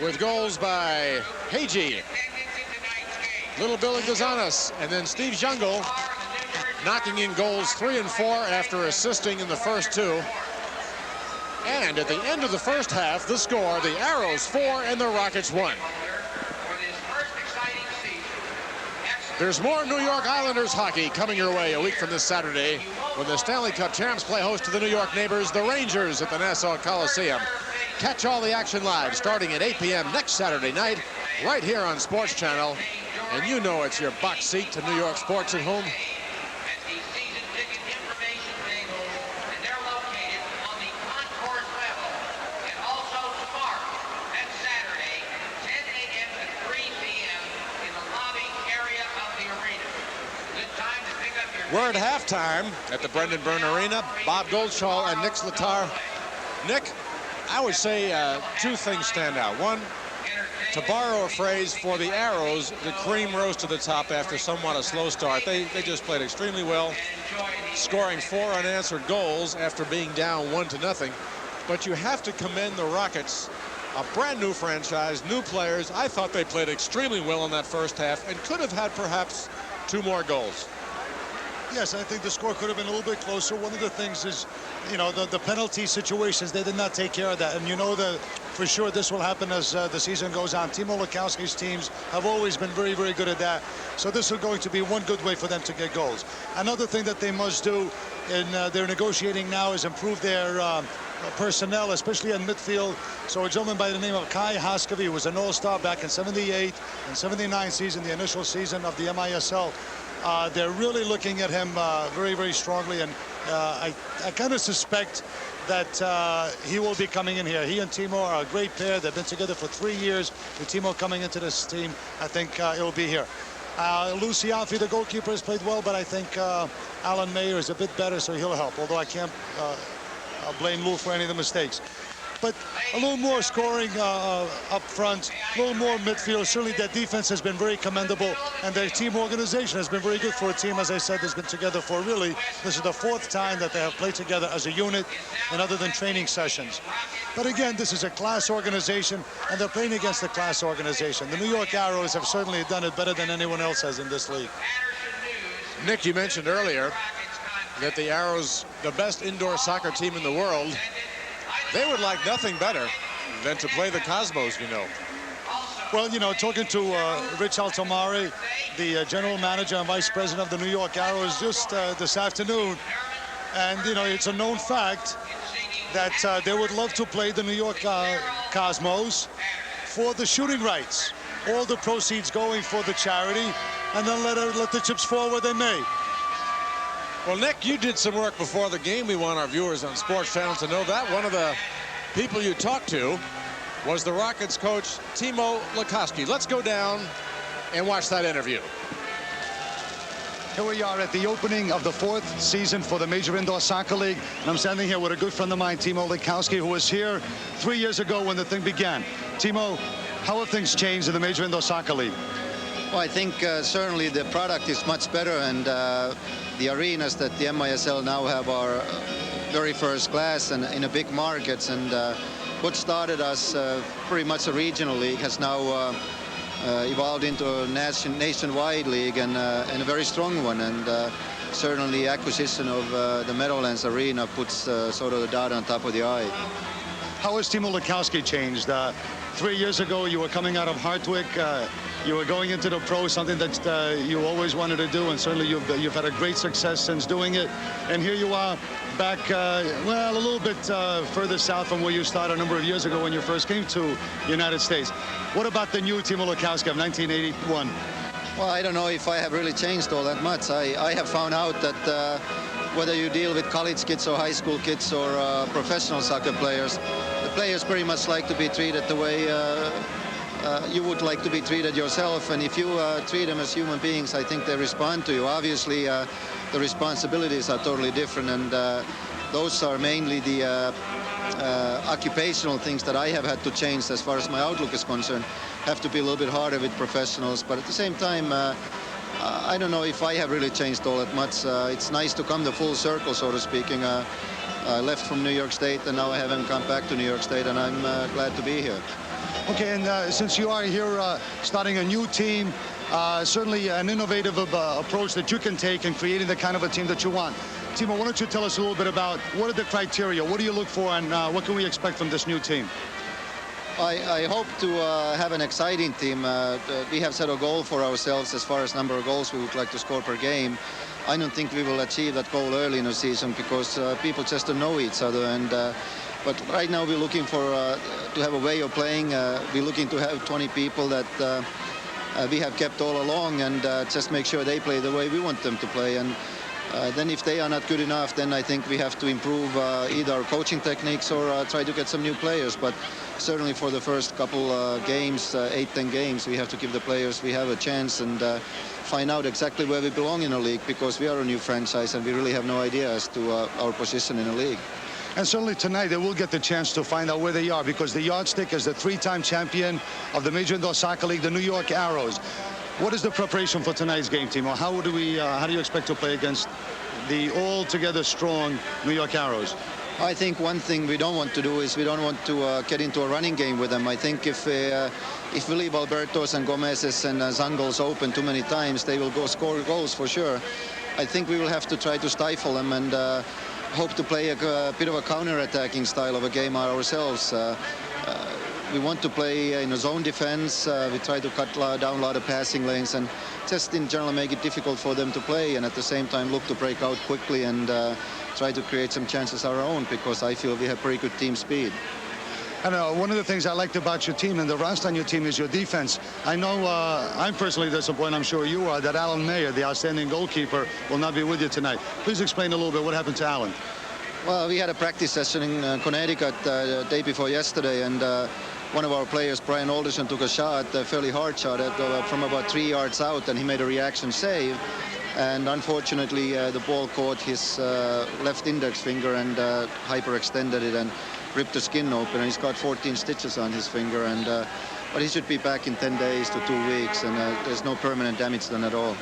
with goals by Hagee, Little Billy Gazanis, and then Steve Jungle knocking in goals 3 and 4 after assisting in the first 2. And at the end of the first half, the score, the Arrows 4 and the Rockets 1. There's more New York Islanders hockey coming your way a week from this Saturday when the Stanley Cup champs play host to the New York neighbors, the Rangers, at the Nassau Coliseum. Catch all the action live starting at 8 p.m. next Saturday night right here on Sports Channel. And you know it's your box seat to New York sports at home. We're at halftime at the Brendan Byrne Arena. Bob Goldschall and Nick Zlatar. Nick, I would say 2 things stand out. One, to borrow a phrase, for the Arrows, the cream rose to the top after somewhat a slow start. They just played extremely well, scoring 4 unanswered goals after being down 1-0. But you have to commend the Rockets, a brand new franchise, new players. I thought they played extremely well in that first half and could have had perhaps 2 more goals.
Yes, I think the score could have been a little bit closer. One of the things is, you know, the penalty situations, they did not take care of that. And you know that for sure this will happen as the season goes on. Timo Lekowski's teams have always been very, very good at that. So this is going to be one good way for them to get goals. Another thing that they must do in their negotiating now has improved their personnel, especially in midfield. So a gentleman by the name of Kai Haskavy, who was an all-star back in '78 and '79 season, the initial season of the MISL. They're really looking at him very, very strongly, and I kind of suspect that he will be coming in here. He and Timo are a great pair. They've been together for 3 years. With Timo coming into this team, I think it will be here. Luciafi, the goalkeeper, has played well, but I think Alan Mayer is a bit better, so he'll help, although I can't blame Lou for any of the mistakes. But a little more scoring up front, a little more midfield. Certainly their defense has been very commendable, and their team organization has been very good for a team, as I said, that's been together for really, this is the 4th time that they have played together as a unit, and other than training sessions. But again, this is a class organization, and they're playing against a class organization. The New York Arrows have certainly done it better than anyone else has in this league.
Nick, you mentioned earlier that the Arrows, the best indoor soccer team in the world, they would like nothing better than to play the Cosmos, you know.
Well, you know, talking to Rich Altomari, the general manager and vice president of the New York Arrows, just this afternoon, and, you know, it's a known fact that they would love to play the New York Cosmos for the shooting rights. All the proceeds going for the charity, and then let the chips fall where they may.
Well, Nick, you did some work before the game. We want our viewers on Sports Channel to know that. One of the people you talked to was the Rockets coach, Timo Lukoski. Let's go down and watch that interview.
Here we are at the opening of the 4th season for the Major Indoor Soccer League. And I'm standing here with a good friend of mine, Timo Lukoski, who was here 3 years ago when the thing began. Timo, how have things changed in the Major Indoor Soccer League?
Well, I think certainly the product is much better, and the arenas that the MISL now have are very first class and in a big markets. And what started as pretty much a regional league has now evolved into a nationwide league, and a very strong one. And certainly the acquisition of the Meadowlands Arena puts sort of the dot on top of the I.
How has Timo Lukoski changed? 3 years ago, you were coming out of Hartwick. You were going into the pro, something that you always wanted to do, and certainly you've had a great success since doing it. And here you are back, well, a little bit further south from where you started a number of years ago when you first came to the United States. What about the new Timo Lukoski of 1981?
Well, I don't know if I have really changed all that much. I have found out that whether you deal with college kids or high school kids or professional soccer players, the players pretty much like to be treated the way you would like to be treated yourself. And if you treat them as human beings, I think they respond to you. Obviously, the responsibilities are totally different, and those are mainly the occupational things that I have had to change as far as my outlook is concerned. Have to be a little bit harder with professionals, but at the same time, I don't know if I have really changed all that much. It's nice to come the full circle, so to speaking. I left from New York State, and now I haven't come back to New York State, and I'm glad to be here.
Okay, and since you are here starting a new team, certainly an innovative approach that you can take in creating the kind of a team that you want. Timo, why don't you tell us a little bit about what are the criteria, what do you look for, and what can we expect from this new team?
I hope to have an exciting team. We have set a goal for ourselves as far as number of goals we would like to score per game. I don't think we will achieve that goal early in the season because people just don't know each other. And but right now we're looking for to have a way of playing. We're looking to have 20 people that we have kept all along, and just make sure they play the way we want them to play. And then if they are not good enough, then I think we have to improve either our coaching techniques or try to get some new players. But certainly for the first couple games, 8-10 games, we have to give the players we have a chance and find out exactly where we belong in the league, because we are a new franchise and we really have no idea as to our position in the league.
And certainly tonight they will get the chance to find out where they are, because the yardstick is the 3-time champion of the Major Indoor Soccer League, the New York Arrows. What is the preparation for tonight's game, Timo? How do you expect to play against the altogether strong New York Arrows?
I think one thing we don't want to do is we don't want to get into a running game with them. I think if we leave Alberto's and Gomez's and Zangol's open too many times, they will go score goals for sure. I think we will have to try to stifle them and hope to play a bit of a counter-attacking style of a game ourselves. we want to play in a zone defense. We try to cut down a lot of passing lanes and just in general make it difficult for them to play, and at the same time look to break out quickly and try to create some chances of our own, because I feel we have pretty good team speed.
And one of the things I liked about your team and the rest on your team is your defense. I know I'm personally disappointed, I'm sure you are, that Alan Mayer, the outstanding goalkeeper, will not be with you tonight. Please explain a little bit what happened to Alan.
Well, we had a practice session in Connecticut the day before yesterday, and one of our players, Brian Alderson, took a shot, a fairly hard shot from about 3 yards out, and he made a reaction save. And unfortunately, the ball caught his left index finger and hyperextended it and ripped the skin open. And he's got 14 stitches on his finger, and but he should be back in 10 days to 2 weeks, and there's no permanent damage done at all.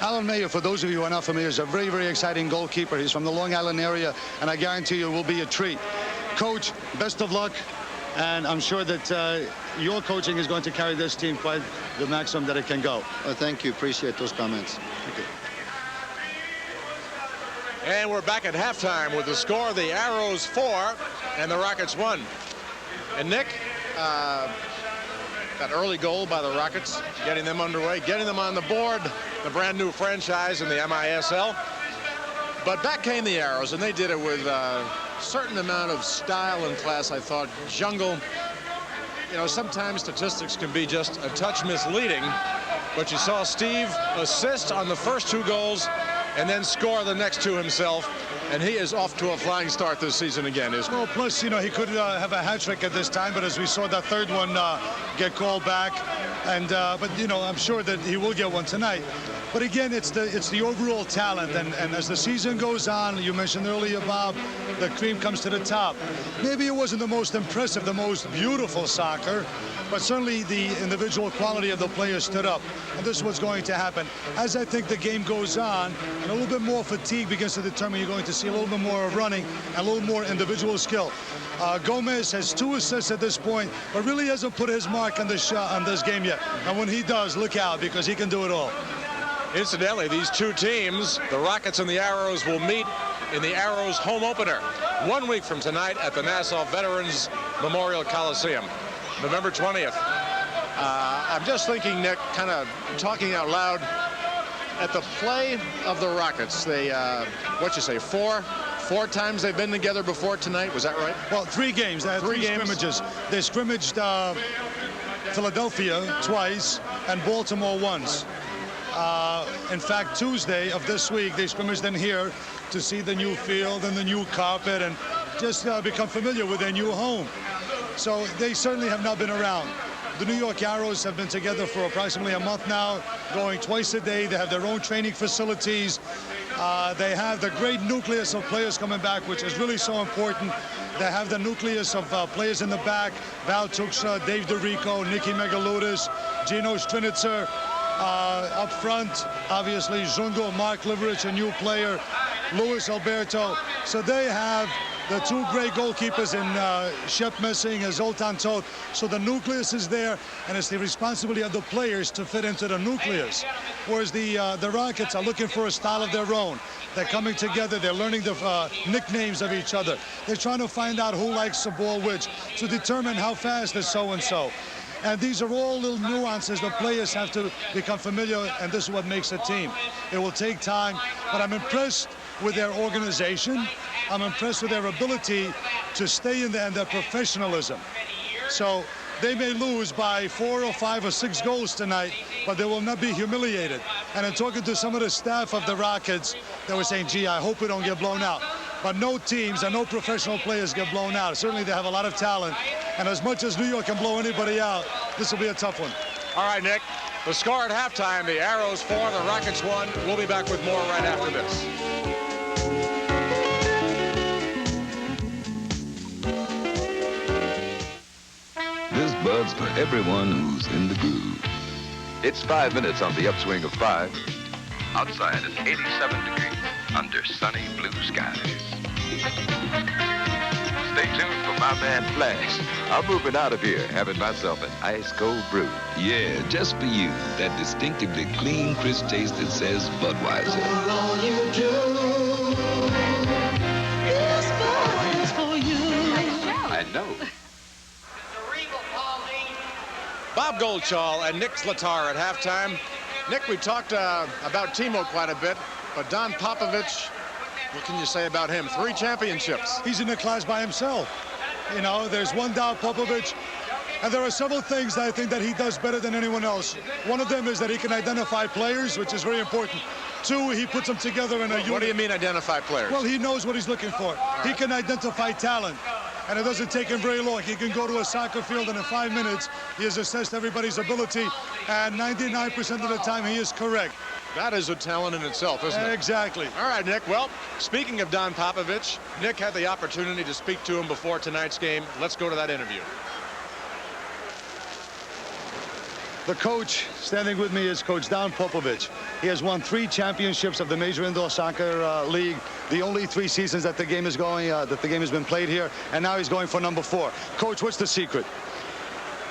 Alan Mayer, for those of you who are not familiar, is a very, very exciting goalkeeper. He's from the Long Island area, and I guarantee you it will be a treat. Coach, best of luck, and I'm sure that your coaching is going to carry this team quite the maximum that it can go.
Thank you. Appreciate those comments.
Thank you.
And we're back at halftime with the score: the Arrows 4 and the Rockets 1. And Nick, that early goal by the Rockets, getting them underway, getting them on the board, the brand new franchise in the MISL. But back came the Arrows, and they did it with a certain amount of style and class, I thought. Jungle, you know, sometimes statistics can be just a touch misleading, but you saw Steve assist on the first 2 goals and then score the next 2 himself, and he is off to a flying start this season again, isn't he?
Well, plus, you know, he could have a hat trick at this time, but as we saw that third one get called back, and but you know, I'm sure that he will get one tonight. But again, it's the overall talent, and as the season goes on, you mentioned earlier, Bob, the cream comes to the top. Maybe it wasn't the most impressive, the most beautiful soccer, but certainly the individual quality of the players stood up, and this is what's going to happen. As I think the game goes on, and a little bit more fatigue begins to determine, you're going to see a little bit more running and a little more individual skill. Gomez has 2 assists at this point, but really hasn't put his mark on this game yet. And when he does, look out, because he can do it all.
Incidentally, these 2 teams, the Rockets and the Arrows, will meet in the Arrows home opener 1 week from tonight at the Nassau Veterans Memorial Coliseum, November 20th. I'm just thinking, Nick, kind of talking out loud, at the play of the Rockets, they, what you say, 4 times they've been together before tonight, was that right?
Well, 3 games. They had 3 scrimmages. They scrimmaged Philadelphia twice and Baltimore once. In fact, Tuesday of this week, they scrimmaged in here to see the new field and the new carpet and just become familiar with their new home. So they certainly have not been around. The New York Arrows have been together for approximately a month now, going twice a day. They have their own training facilities. They have the great nucleus of players coming back, which is really so important. They have the nucleus of players in the back: Val Tuxa, Dave DeRico, Nicky Megaludis, Gino Strinitzer. Up front, obviously, Zungo, Mark Liverich, a new player, Luis Alberto. So they have the 2 great goalkeepers in Shep Messing and Zoltan Toth. So the nucleus is there, and it's the responsibility of the players to fit into the nucleus. Whereas the Rockets are looking for a style of their own. They're coming together. They're learning the nicknames of each other. They're trying to find out who likes the ball which to determine how fast is so-and-so. And these are all little nuances the players have to become familiar, and this is what makes a team. It will take time, but I'm impressed with their organization. I'm impressed with their ability to stay in there and their professionalism. So they may lose by 4 or 5 or 6 goals tonight, but they will not be humiliated. And in talking to some of the staff of the Rockets, they were saying, gee, I hope we don't get blown out. But no teams and no professional players get blown out. Certainly they have a lot of talent. And as much as New York can blow anybody out, this will be a tough one.
All right, Nick. The score at halftime, the Arrows 4, the Rockets 1. We'll be back with more right after this.
This Bud's for everyone who's in the groove. It's 5 minutes on the upswing of 5. Outside is 87 degrees under sunny blue skies. Stay tuned for my man Flash. I'm moving out of here, having myself an ice cold brew. Yeah, just for you. That distinctively clean, crisp taste that says Budweiser.
For all you do, this Bud is for you.
I know.
The Regal Paul
Bob Goldschall and Nick Zlatar at halftime. Nick, we talked about Timo quite a bit, but Don Popovich, what can you say about him? 3 championships.
He's in a class by himself. You know, there's one Don Popovich, and there are several things that I think that he does better than anyone else. One of them is that he can identify players, which is very important. 2, he puts them together in a unit.
What do you mean identify players?
Well, he knows what he's looking for. He can identify talent, and it doesn't take him very long. He can go to a soccer field, and in 5 minutes, he has assessed everybody's ability, and 99% of the time, he is correct.
That is a talent in itself, isn't it?
Exactly.
All right, Nick. Well, speaking of Don Popovich, Nick had the opportunity to speak to him before tonight's game. Let's go to that interview.
The coach standing with me is Coach Don Popovich. He has won 3 championships of the Major Indoor Soccer League. The only 3 seasons that the game is going, that the game has been played here, and now he's going for number 4. Coach, what's the secret?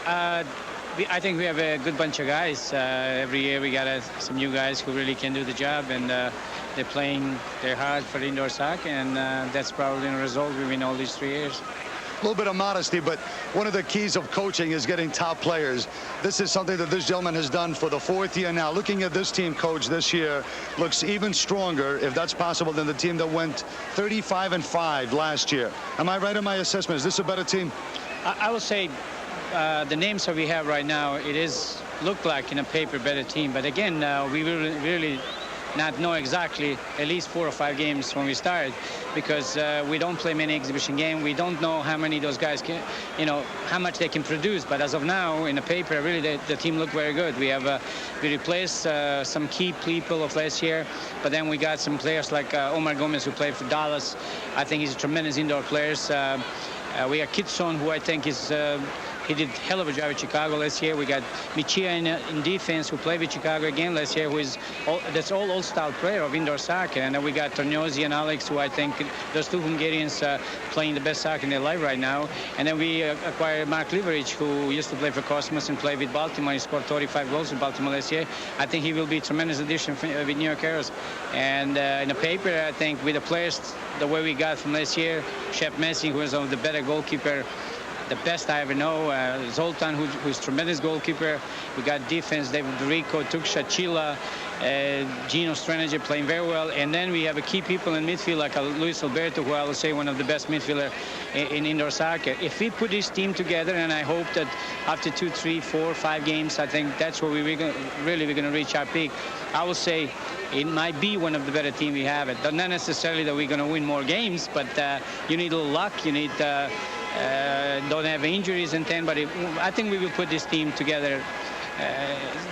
I think we have a good bunch of guys. Every year we got some new guys who really can do the job, and they're playing their hard for indoor soccer, and that's probably the result we win all these 3 years.
A little bit of modesty, but one of the keys of coaching is getting top players. This is something that this gentleman has done for the 4th year now. Looking at this team, Coach, this year looks even stronger, if that's possible, than the team that went 35-5 last year. Am I right in my assessment? Is this a better team?
I would say the names that we have right now, it is look like in a paper better team, but again, we will really not know exactly at least 4 or 5 games when we start, because we don't play many exhibition games. We don't know how many those guys can, you know, how much they can produce. But as of now, in the paper, really the team look very good. We have we replaced some key people of last year, but then we got some players like Omar Gomez, who played for Dallas. I think he's a tremendous indoor player. We have Kitson, who I think is he did a hell of a job at Chicago last year. We got Michia in defense, who played with Chicago again last year, who is that's all-style player of indoor soccer. And then we got Tornozzi and Alex, who I think those 2 Hungarians playing the best soccer in their life right now. And then we acquired Mark Liverich, who used to play for Cosmos and play with Baltimore. He scored 35 goals with Baltimore last year. I think he will be a tremendous addition with New York Arrows. And in the paper, I think with the players, the way we got from last year, Shep Messi, who is one of the better goalkeeper, the best I ever know, Zoltan, who's a tremendous goalkeeper. We got defense, David Rico, Tuksha, Chila, Gino Stranger playing very well. And then we have a key people in midfield like Luis Alberto, who I will say one of the best midfielder in indoor soccer. If we put this team together, and I hope that after 2, 3, 4, 5 games, I think that's where we're going to reach our peak. I will say it might be one of the better teams we have. Not necessarily that we're going to win more games, but you need a little luck. You need don't have injuries and 10, but I think we will put this team together.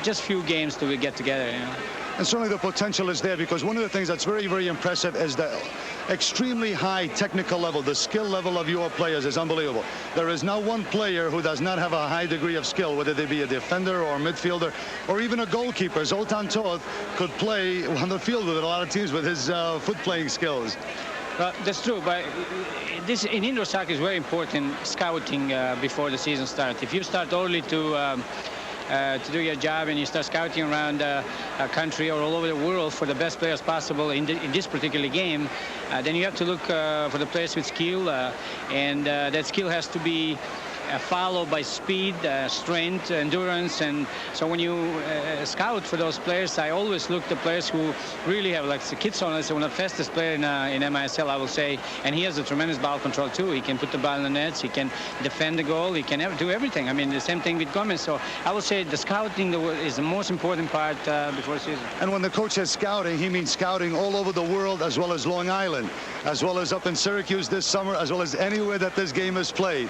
Just few games till we get together, you know.
And certainly the potential is there, because one of the things that's very, very impressive is the extremely high technical level. The skill level of your players is unbelievable. There is not one player who does not have a high degree of skill, whether they be a defender or a midfielder or even a goalkeeper. Zoltan Toth could play on the field with a lot of teams with his foot playing skills.
That's true, but this in indoor soccer is very important, scouting before the season starts. If you start early to do your job and you start scouting around a country or all over the world for the best players possible in this particular game, then you have to look for the players with skill, and that skill has to be followed by speed, strength, endurance. And so when you scout for those players, I always look the players who really have, like Kitson is one of the fastest player in MISL, I will say, and he has a tremendous ball control too. He can put the ball in the nets, he can defend the goal, he can do everything. I mean, the same thing with Gomez. So I will say the scouting is the most important part before the season.
And when the coach says scouting, he means scouting all over the world, as well as Long Island, as well as up in Syracuse this summer, as well as anywhere that this game is played.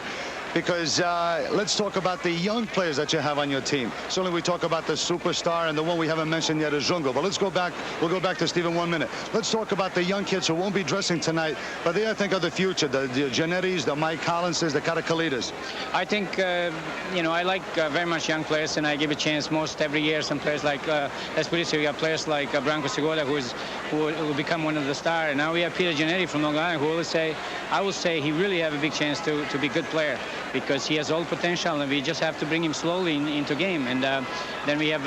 Because let's talk about the young players that you have on your team. Certainly we talk about the superstar, and the one we haven't mentioned yet is Jungo. But let's go back. We'll go back to Steve in 1 minute. Let's talk about the young kids who won't be dressing tonight, but they, I think, are the future. The Janettis, the Mike Collinses, the Karakalidas.
I think, you know, I like very much young players, and I give a chance most every year. Some players like, let's put it this way, we have players like Branko Segoda, who will become one of the stars. And now we have Peter Janetti from Long Island, who will say, I will say he really have a big chance to be a good player, because he has all potential, and we just have to bring him slowly into game. And then we have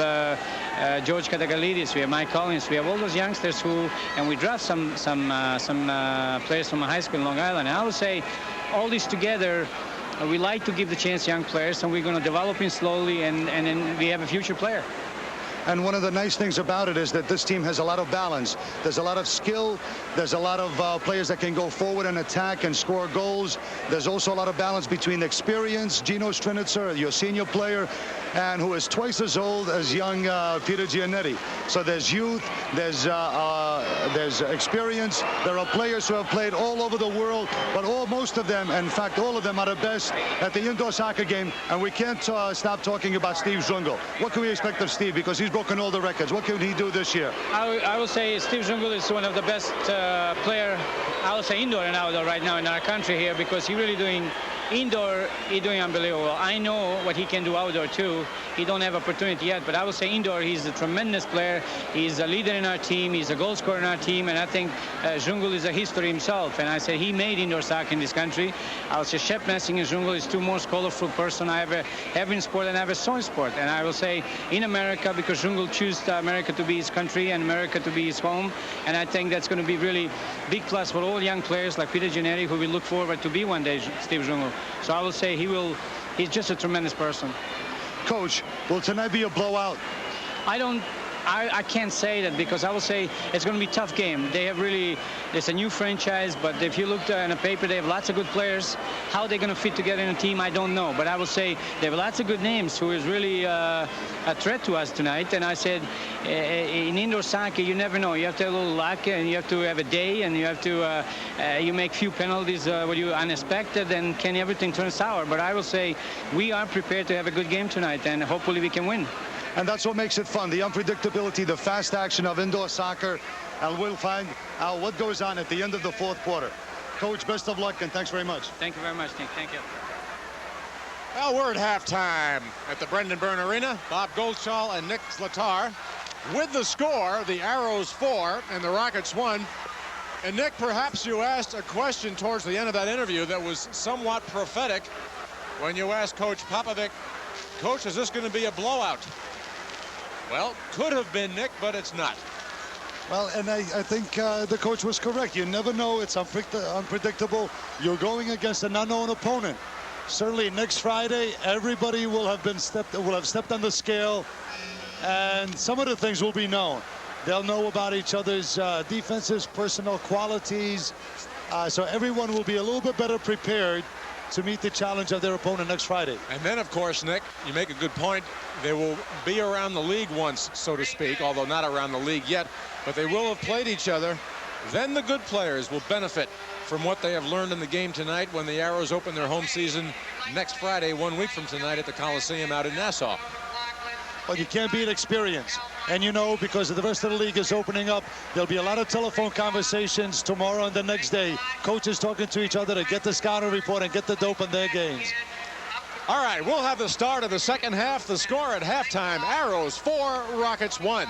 George Katagalidis, we have Mike Collins, we have all those youngsters who, and we draft some players from a high school in Long Island. And I would say all this together we like to give the chance to young players, and we're going to develop him slowly, and then we have a future player.
And one of the nice things about it is that this team has a lot of balance. There's a lot of skill. There's a lot of players that can go forward and attack and score goals. There's also a lot of balance between experience. Gino Strinitzer, your senior player, and who is twice as old as young Peter Giannetti. So there's youth, there's experience. There are players who have played all over the world, but most of them, in fact, all of them are the best at the indoor soccer game. And we can't stop talking about Steve Zungel. What can we expect of Steve? Because he's broken all the records. What can he do this year?
I will say Steve Zungel is one of the best player, I would say indoor and outdoor right now in our country here, because he's really doing indoor, he's doing unbelievable. I know what he can do outdoor too. He don't have opportunity yet, but I would say indoor he's a tremendous player. He's a leader in our team. He's a goal scorer in our team, and I think Zungel is a history himself. And I say he made indoor soccer in this country. I would say Shep Messing and Zungel is two most colorful person I ever have in sport and ever saw in sport. And I will say in America, because Zungel chose America to be his country and America to be his home. And I think that's going to be really big plus for all young players like Peter Giannetti, who will look forward to be one day Steve Zungel. So I will say he's just a tremendous person.
Coach, will tonight be a blowout?
I can't say that, because I will say it's going to be a tough game. They have really, it's a new franchise, but if you look in the paper, they have lots of good players. How they're going to fit together in a team, I don't know. But I will say they have lots of good names who is really a threat to us tonight. And I said, in indoor soccer, you never know. You have to have a little luck, and you have to have a day, and you have to, you make few penalties what you unexpected, and can everything turn sour. But I will say we are prepared to have a good game tonight, and hopefully we can win.
And that's what makes it fun, the unpredictability, the fast action of indoor soccer. And we'll find out what goes on at the end of the fourth quarter. Coach, best of luck, and thanks very much.
Thank you very much, Nick. Thank you.
Well, we're at halftime at the Brendan Byrne Arena. Bob Goldschall and Nick Zlatar with the score, the Arrows 4 and the Rockets 1. And Nick, perhaps you asked a question towards the end of that interview that was somewhat prophetic when you asked Coach Popovic, Coach, is this going to be a blowout? Well, could have been, Nick, but it's not.
Well, and I think the coach was correct. You never know. It's unpredictable. You're going against an unknown opponent. Certainly next Friday, everybody will have stepped on the scale, and some of the things will be known. They'll know about each other's defenses, personal qualities, so everyone will be a little bit better prepared to meet the challenge of their opponent next Friday.
And then, of course, Nick, you make a good point. They will be around the league once, so to speak, although not around the league yet, but they will have played each other. Then the good players will benefit from what they have learned in the game tonight when the Arrows open their home season next Friday, 1 week from tonight at the Coliseum out in Nassau.
But you can't beat experience. And you know, because the rest of the league is opening up, there'll be a lot of telephone conversations tomorrow and the next day. Coaches talking to each other to get the scouting report and get the dope in their games.
All right, we'll have the start of the second half. The score at halftime, Arrows 4, Rockets 1.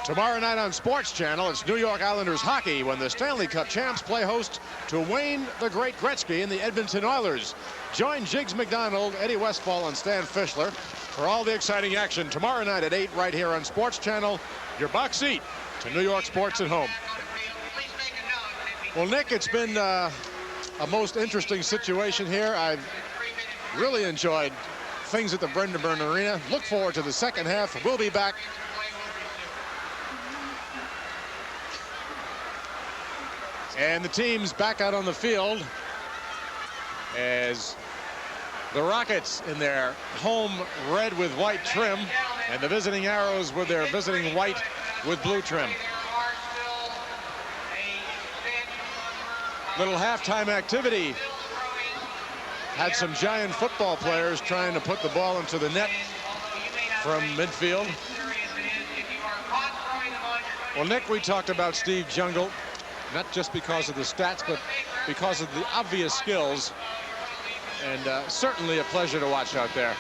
Tomorrow night on Sports Channel, it's New York Islanders hockey when the Stanley Cup champs play host to Wayne the Great Gretzky and the Edmonton Oilers. Join Jiggs McDonald, Eddie Westfall, and Stan Fischler for all the exciting action tomorrow night at 8 right here on Sports Channel. Your box seat to New York sports at home. Well, Nick, it's been a most interesting situation here. I've really enjoyed things at the Brendan Byrne Arena. Look forward to the second half. We'll be back. And the team's back out on the field as the Rockets in their home red with white trim and the visiting Arrows with their visiting white with blue trim. Little halftime activity. Had some giant football players trying to put the ball into the net from midfield. Well, Nick, we talked about Steve Zungel, not just because of the stats, but because of the obvious skills. And certainly a pleasure to watch out there.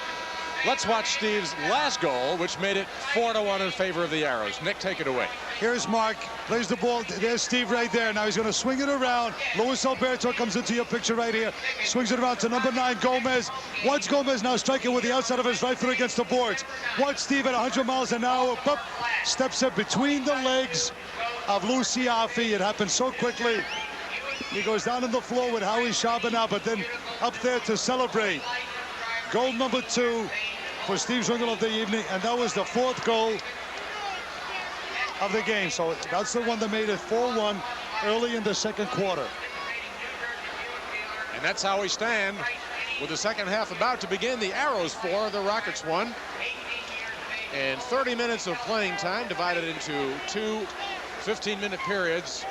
Let's watch Steve's last goal, which made it 4-1 in favor of the Arrows. Nick, take it away.
Here's Mark, plays the ball. There's Steve right there. Now he's going to swing it around. Luis Alberto comes into your picture right here. Swings it around to number 9, Gomez. Watch Gomez now striking with the outside of his right foot against the boards. Watch Steve at 100 miles an hour. Boop, steps up between the legs of Luciafi. It happened so quickly. He goes down on the floor with Howie Shabana, but then up there to celebrate. Goal number 2 for Steve Zwingli of the evening, and that was the 4th goal of the game. So that's the one that made it 4-1 early in the second quarter.
And that's how we stand with the second half about to begin. The Arrows 4, the Rockets 1. And 30 minutes of playing time divided into 2 15-minute periods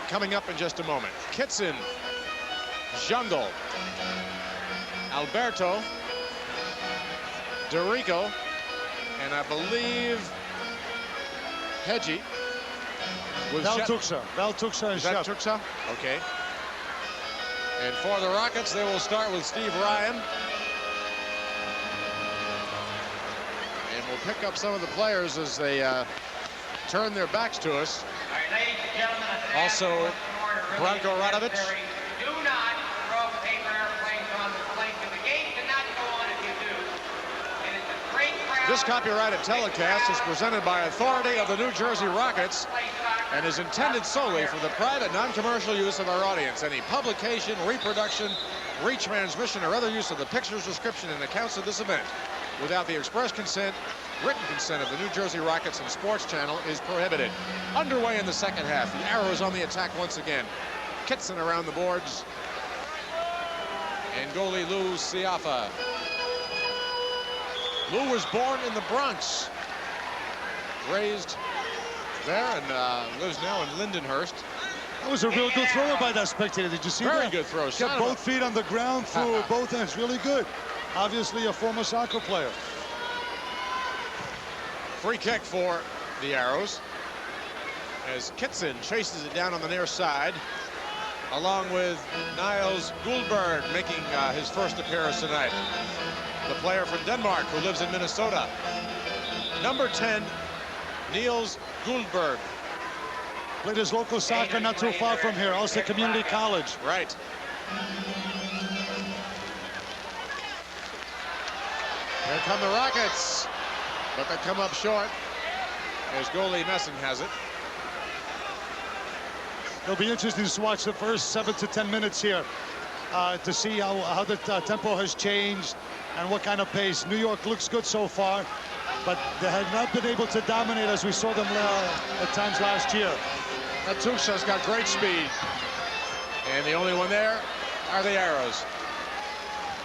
coming up in just a moment. Kitson, Jungle, Alberto, Dorico, and I believe Hedgie.
Val Tuxa and Shep.
Tuxa? Okay. And for the Rockets, they will start with Steve Ryan. And we'll pick up some of the players as they turn their backs to us. Also, Branko Radovic.
Do not throw paper airplanes on the plate, and the game cannot go on if you do. And it's a great crowd.
This copyrighted telecast is presented by authority of the New Jersey Rockets and is intended solely for the private, non-commercial use of our audience. Any publication, reproduction, retransmission, or other use of the pictures, description, and accounts of this event without the express consent, written consent of the New Jersey Rockets and Sports Channel is prohibited. Underway in the second half. The Arrows on the attack once again. Kitson around the boards. And goalie Lou Siafa. Lou was born in the Bronx. Raised there and lives now in Lindenhurst.
That was a real good throw by that spectator. Did you see that?
Very good throw.
Kept both feet on the ground, threw both ends. Really good. Obviously a former soccer player.
Free kick for the Arrows as Kitson chases it down on the near side, along with Niels Guldberg making his first appearance tonight. The player from Denmark who lives in Minnesota. Number 10, Niels Guldberg.
Played his local soccer not too far from here, Ulster Community College.
Right. Here come the Rockets, but they come up short as goalie Messing has it.
It'll be interesting to watch the first 7 to 10 minutes here to see how the tempo has changed and what kind of pace. New York looks good so far, but they have not been able to dominate as we saw them at times last year.
Tuxa's got great speed, and the only one there are the Arrows.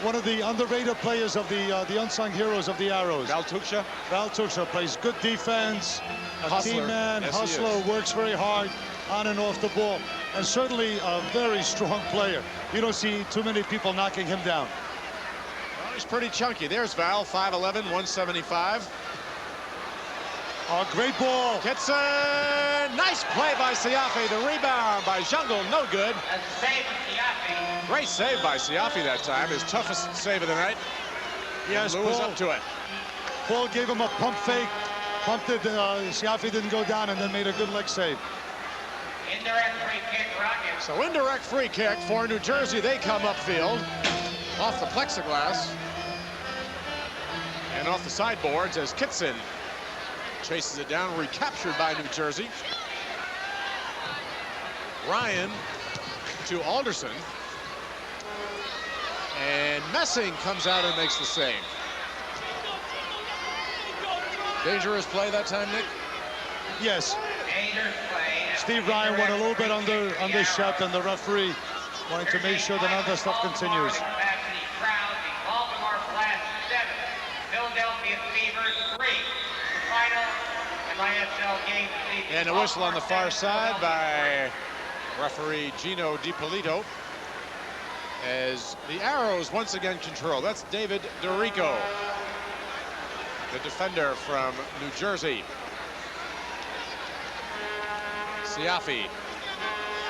One of the underrated players of the unsung heroes of the Arrows.
Val Tuxa?
Val Tuxa plays good defense, a team man,
yes,
hustler, works very hard on and off the ball, and certainly a very strong player. You don't see too many people knocking him down.
Well, he's pretty chunky. There's Val, 5'11", 175.
Oh, great ball.
Kitson, nice play by Siafi. The rebound by Jungle, no good. Great save by Siafi that time, his toughest save of the night.
Yes,
Lou was up to it.
Paul gave him a pump fake, pumped it, Siafi didn't go down, and then made a good leg save.
Indirect free kick, Rockets.
So indirect free kick for New Jersey. They come upfield, off the plexiglass, and off the sideboards as Kitson chases it down, recaptured by New Jersey. Ryan to Alderson. And Messing comes out and makes the save. Dangerous play that time, Nick?
Yes.
Dangerous play.
Steve Ryan went a little bit under Shep, and the referee wanting to make sure that none of that stuff continues.
Baltimore Flash 7, Philadelphia Fever 3. Final MISL game.
And a whistle on the far side by referee Gino DiPolito as the Arrows once again control. That's David Dorico, the defender from New Jersey. Siafi.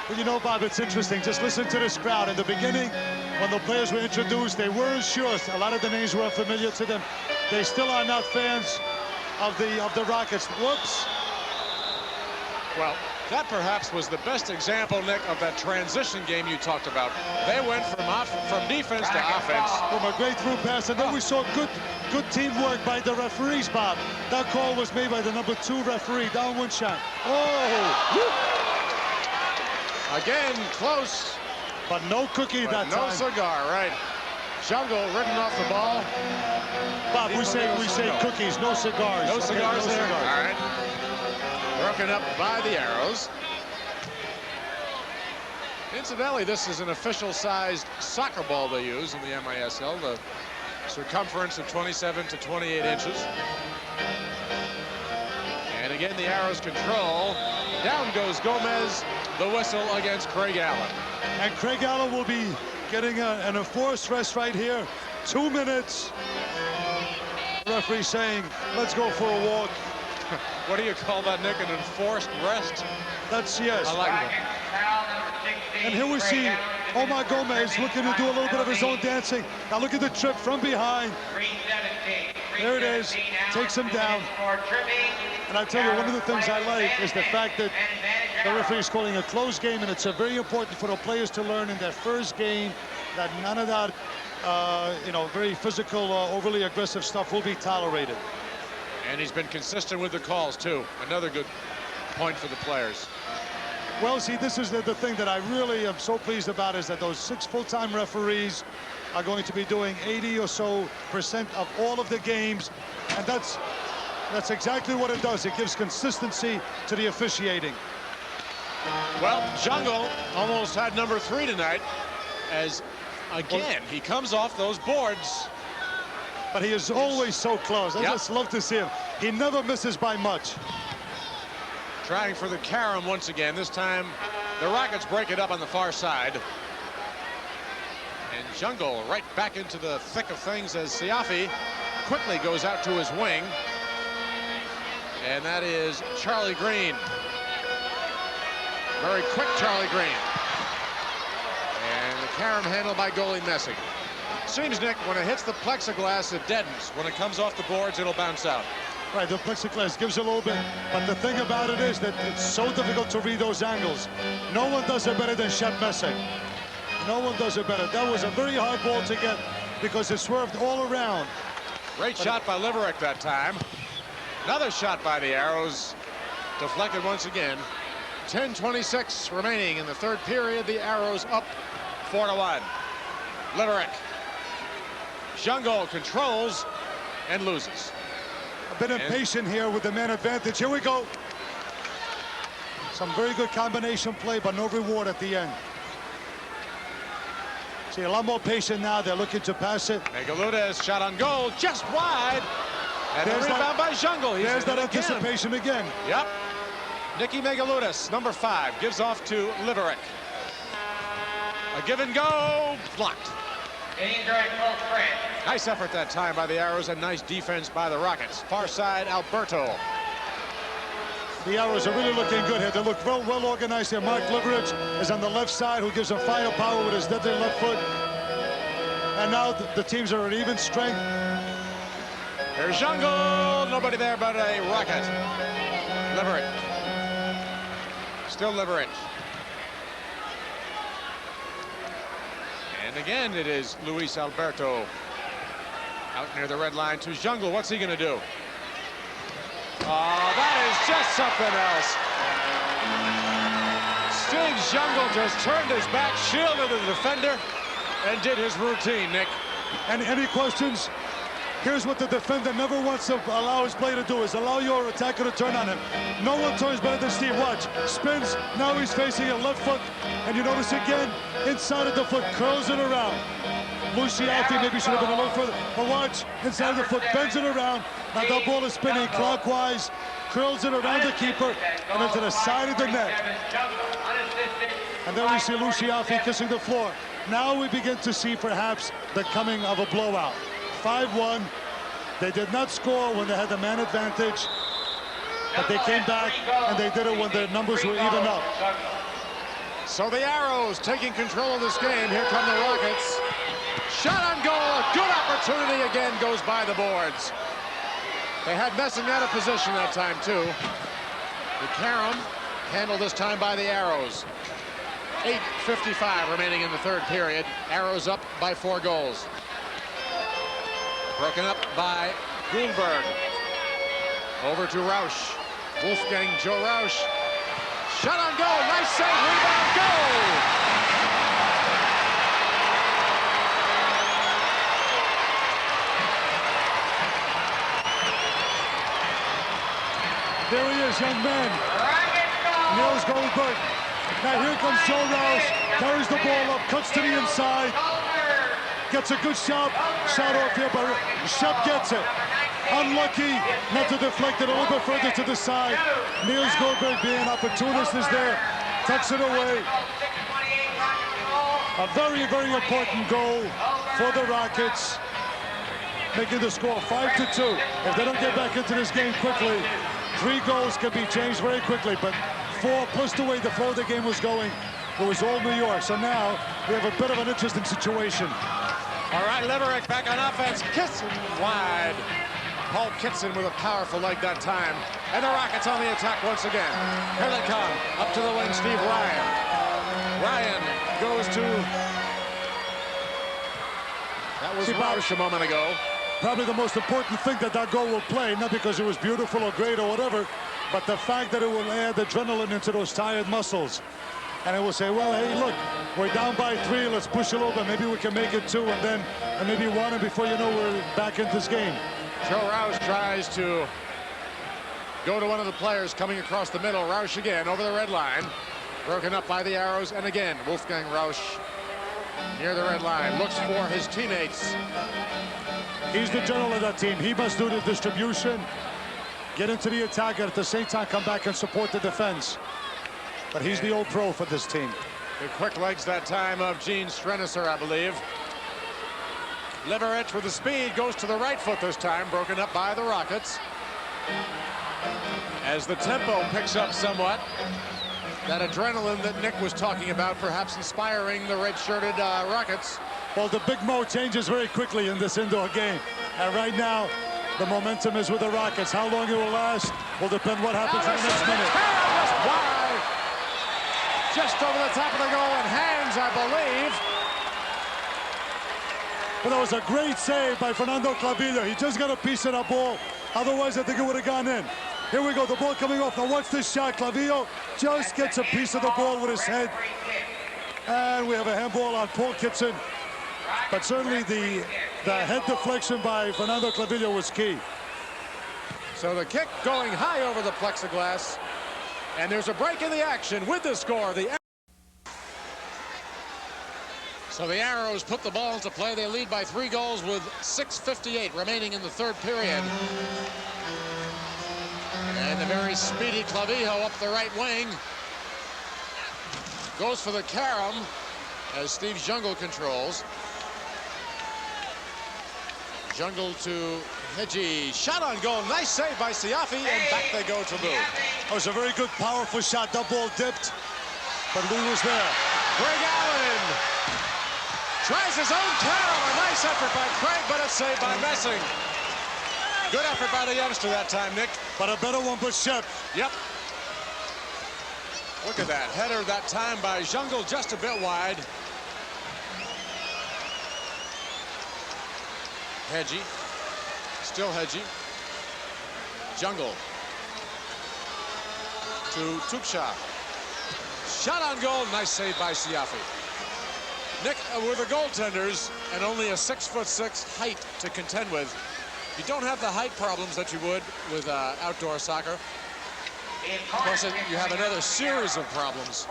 Well, you know, Bob, it's interesting. Just listen to this crowd. In the beginning, when the players were introduced, they weren't sure. A lot of the names were familiar to them. They still are not fans of the Rockets. Whoops.
Well, that perhaps was the best example, Nick, of that transition game you talked about. They went from defense to offense.
From a great through pass, and then we saw good teamwork by the referees, Bob. That call was made by the number 2 referee, down one shot. Oh!
Again, close.
But no cookie that
No
time.
cigar, right. Jungle written off the ball.
Bob, we say cookies, no cigars.
No
Okay,
cigars
no
there.
cigars.
All right. Broken up by the Arrows. Incidentally, this is an official-sized soccer ball they use in the MISL. The circumference of 27 to 28 inches. And again, the Arrows control. Down goes Gomez. The whistle against Craig Allen.
And Craig Allen will be getting an enforced rest right here. 2 minutes. The referee saying, let's go for a walk.
What do you call that, Nick? An enforced rest?
That's, yes.
I like it.
And here we see Omar Gomez looking to do a little bit of his own dancing. Now look at the trip from behind. There it is. Takes him down. And I tell you, one of the things I like is the fact that the referee is calling a close game, and it's very important for the players to learn in their first game that none of that, very physical, overly aggressive stuff will be tolerated.
And he's been consistent with the calls, too. Another good point for the players.
Well, see, this is the thing that I really am so pleased about, is that those 6 full-time referees are going to be doing 80% or so of all of the games. And that's exactly what it does. It gives consistency to the officiating.
Well, Jungle almost had number 3 tonight, as, again, he comes off those boards.
But he is always so close. I just love to see him. He never misses by much.
Trying for the carom once again. This time, the Rockets break it up on the far side. And Jungle right back into the thick of things as Siafi quickly goes out to his wing. And that is Charlie Green. Very quick Charlie Green. And the carom handled by goalie Messing. Seems, Nick, when it hits the plexiglass, it deadens. When it comes off the boards, it'll bounce out.
Right, the plexiglass gives a little bit, but the thing about it is that it's so difficult to read those angles. No one does it better than Shep Messing. No one does it better. That was a very hard ball to get because it swerved all around.
Great shot by Liverick that time. Another shot by the Arrows. Deflected once again. 10:26 remaining in the third period. The Arrows up 4-1. Liverick. Jungle controls and loses.
A bit impatient here with the man advantage. Here we go. Some very good combination play, but no reward at the end. See, a lot more patient now. They're looking to pass it.
Megaludis shot on goal, just wide. And there's the rebound by Jungle.
There's that anticipation again.
Yep. Nicky Megaludis, number 5, gives off to Liverick. A give and go, blocked. Nice effort that time by the Arrows and nice defense by the Rockets. Far side, Alberto.
The Arrows are really looking good here. They look well organized here. Mark Liverick is on the left side, who gives them firepower with his deadly left foot. And now the teams are at even strength.
Here's Jungle. Nobody there but a Rocket. Liverick. Still Liverick. And again, it is Luis Alberto out near the red line to Jungle. What's he going to do? Oh, that is just something else. Steve Jungle just turned his back, shielded the defender, and did his routine, Nick.
And any questions? Here's what the defender never wants to allow his play to do, is allow your attacker to turn on him. No one turns better than Steve. Watch. Spins. Now he's facing a left foot. And you notice again, inside of the foot, curls it around. Luciati maybe should have been a little further. But watch, inside of the foot, bends it around. Now that ball is spinning clockwise, curls it around the keeper and into the side of the net. And then we see Luciati kissing the floor. Now we begin to see perhaps the coming of a blowout. 5-1. They did not score when they had the man advantage, but they came back and they did it when their numbers were even up.
So the Arrows taking control of this game. Here come the Rockets. Shot on goal. A good opportunity again goes by the boards. They had Messing out of position that time too. The carom handled this time by the Arrows. 8:55 remaining in the third period. Arrows up by 4 goals. Broken up by Goldberg. Over to Rausch. Wolfgang Joe Rausch. Shot on goal. Nice save, rebound, goal!
There he is, young man. Niels Goldberg. Now here comes Joe Roush. Carries the ball up, cuts to the inside. Gets a good shot off here, but Shep gets it. Unlucky not to deflect it a little bit further to the side. Niels Goldberg being opportunist is there. Tucks it away. A very, very important goal for the Rockets. Making the score 5-2. If they don't get back into this game quickly, 3 goals can be changed very quickly, but 4 plus the way the flow of the game was going, it was all New York. So now we have a bit of an interesting situation.
All right, Liverick back on offense. Kitson wide. Paul Kitson with a powerful leg that time. And the Rockets on the attack once again. Here they come. Up to the wing, Steve Ryan. Ryan goes to... That was Roush a moment ago.
Probably the most important thing that goal will play, not because it was beautiful or great or whatever, but the fact that it will add adrenaline into those tired muscles. And it will say, well, hey, look, we're down by 3. Let's push a little bit. Maybe we can make it 2 and maybe 1. And before you know, we're back in this game.
Joe Roush tries to go to one of the players coming across the middle. Roush again over the red line. Broken up by the arrows. And again, Wolfgang Roush near the red line. Looks for his teammates.
He's the general of that team. He must do the distribution, get into the attack, and at the same time come back and support the defense. But he's the old pro for this team.
The quick legs that time of Gene Strenisser, I believe. Liverick with the speed goes to the right foot this time, broken up by the Rockets. As the tempo picks up somewhat, that adrenaline that Nick was talking about, perhaps inspiring the red-shirted Rockets.
Well, the Big Mo changes very quickly in this indoor game. And right now, the momentum is with the Rockets. How long it will last will depend what happens in the next minute.
Wide. Just over the top of the goal in hands, I believe.
But that was a great save by Fernando Clavillo. He just got a piece of that ball. Otherwise, I think it would have gone in. Here we go, the ball coming off. Now watch this shot. Clavillo just gets a piece of the ball with his head. And we have a handball on Paul Kitson. But certainly the head deflection by Fernando Clavillo was key.
So the kick going high over the plexiglass. And there's a break in the action with the score. So the Arrows put the ball into play. They lead by 3 goals with 6:58 remaining in the 3rd period. And the very speedy Clavillo up the right wing. Goes for the carom as Steve Jungle controls. Jungle to Hedgie. Shot on goal. Nice save by Siafi, and back they go to Lou.
That was a very good, powerful shot. That ball dipped, but Lou was there.
Greg Allen tries his own carom. A nice effort by Craig, but a save by Messing. Good effort by the youngster that time, Nick.
But a better one for Shep.
Yep. Look at that header that time by Jungle, just a bit wide. Hedgie. Still Hedgie. Jungle. To Tuksha. Shot on goal. Nice save by Siafi. Nick, with the goaltenders and only a 6'6" height to contend with, you don't have the height problems that you would with outdoor soccer. Plus, you have another series of problems.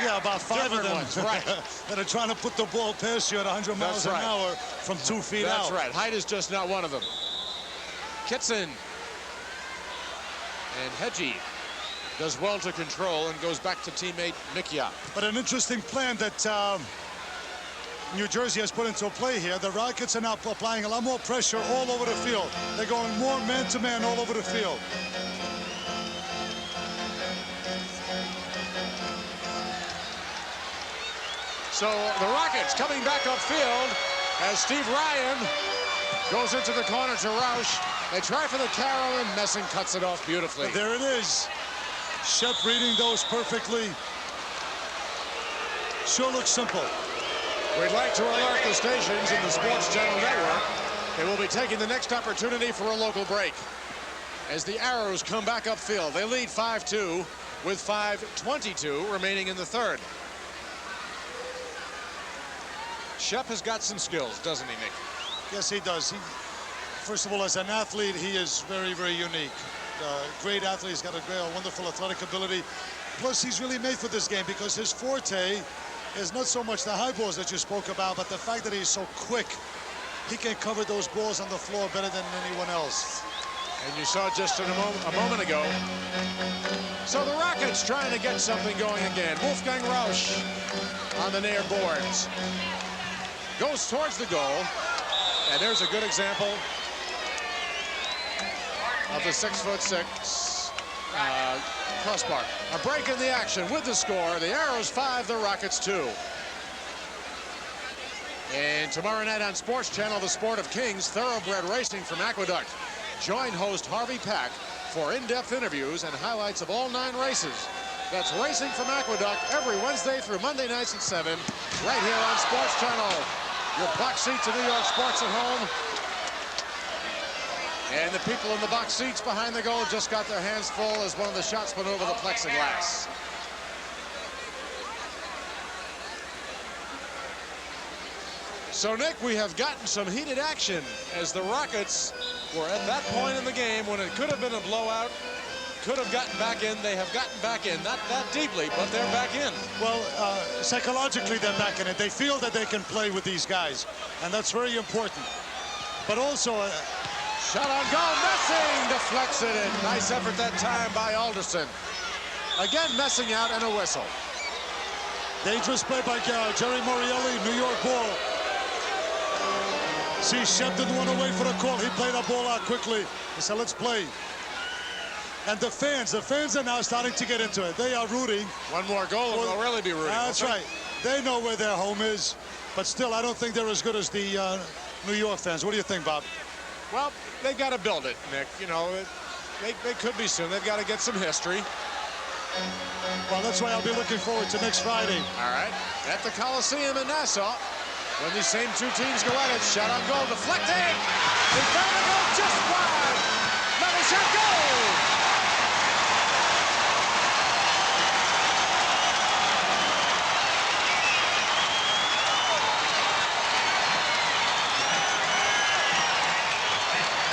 Yeah, about 5 of them.
Ones, right.
That are trying to put the ball past you at 100 miles an hour from 2 feet out.
That's right. Height is just not one of them. Kitson. And Hedgie does well to control and goes back to teammate Mikia.
But an interesting plan that New Jersey has put into play here. The Rockets are now applying a lot more pressure all over the field. They're going more man-to-man all over the field.
So the Rockets coming back upfield as Steve Ryan goes into the corner to Roush. They try for the carom, and Messing cuts it off beautifully.
But there it is. Shep reading those perfectly. Sure looks simple.
We'd like to alert the stations in the Sports Channel Network. They will be taking the next opportunity for a local break. As the Arrows come back upfield, they lead 5-2. with 5:22 remaining in the third. Shep has got some skills, doesn't he, Nick?
Yes, he does. First of all, as an athlete, he is very, very unique. Great athlete. He's got a wonderful athletic ability. Plus, he's really made for this game because his forte is not so much the high balls that you spoke about, but the fact that he's so quick. He can cover those balls on the floor better than anyone else.
And you saw just a moment ago. So the Rockets trying to get something going again. Wolfgang Rausch on the near boards. Goes towards the goal. And there's a good example of the 6'6" crossbar. A break in the action with the score. The Arrows 5, the Rockets 2. And tomorrow night on Sports Channel, the Sport of Kings, thoroughbred racing from Aqueduct. Join host Harvey Pack for in-depth interviews and highlights of all 9 races. That's Racing from Aqueduct every Wednesday through Monday nights at 7, right here on Sports Channel. Your box seats of New York sports at home. And the people in the box seats behind the goal just got their hands full as one of the shots went over the plexiglass. So, Nick, we have gotten some heated action as the Rockets were at that point in the game when it could have been a blowout, could have gotten back in. They have gotten back in, not that deeply, but they're back in.
Well, psychologically, they're back in it. They feel that they can play with these guys, and that's very important. But also...
shot on goal, Messing deflects it in. Nice effort that time by Alderson. Again, Messing out and a whistle.
Dangerous play by Jerry Morielli, New York ball. See, Shep didn't want to wait for the call. He played that ball out quickly. He said, let's play. And the fans are now starting to get into it. They are rooting.
One more goal and they'll really be rooting.
That's right. They know where their home is. But still, I don't think they're as good as the New York fans. What do you think, Bob?
Well, they've got to build it, Nick. You know, they could be soon. They've got to get some history.
Well, that's why I'll be looking forward to next Friday.
All right. At the Coliseum in Nassau, when these same two teams go at it. Shot on goal, deflected. In front of the goal, just wide. Another shot, goal.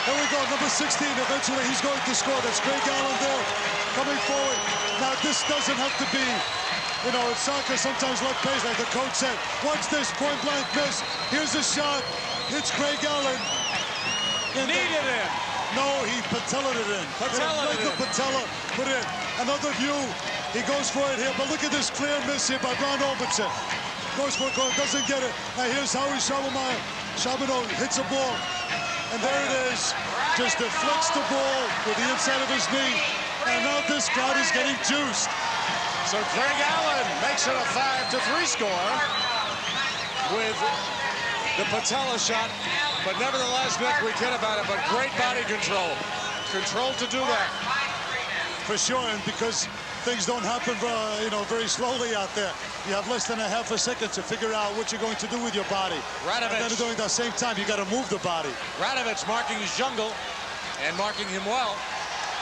Here we go, number 16. Eventually, he's going to score. That's Greg Allen there, coming forward. Now, this doesn't have to be, you know, in soccer, sometimes luck plays, like the coach said. Watch this, point-blank miss. Here's a shot. It's Greg Allen.
Kneed it in.
No, he patellaed it in. Patella put in. Another view. He goes for it here, but look at this clear miss here by Ron Orbison. Goes for it, doesn't get it. Now, here's Howie Schabenmeyer. Schabenmeyer hits a ball. And there it is, just deflects the ball with the inside of his knee. And now this crowd is getting juiced.
So Greg Allen makes it a 5-3 score with the patella shot. But nevertheless, Nick, we kid about it, but great body control. Control to do that.
For sure, and because things don't happen, very slowly out there. You have less than a half a second to figure out what you're going to do with your body.
Radovich.
And then during that same time, you got to move the body.
Radovich marking his jungle and marking him well.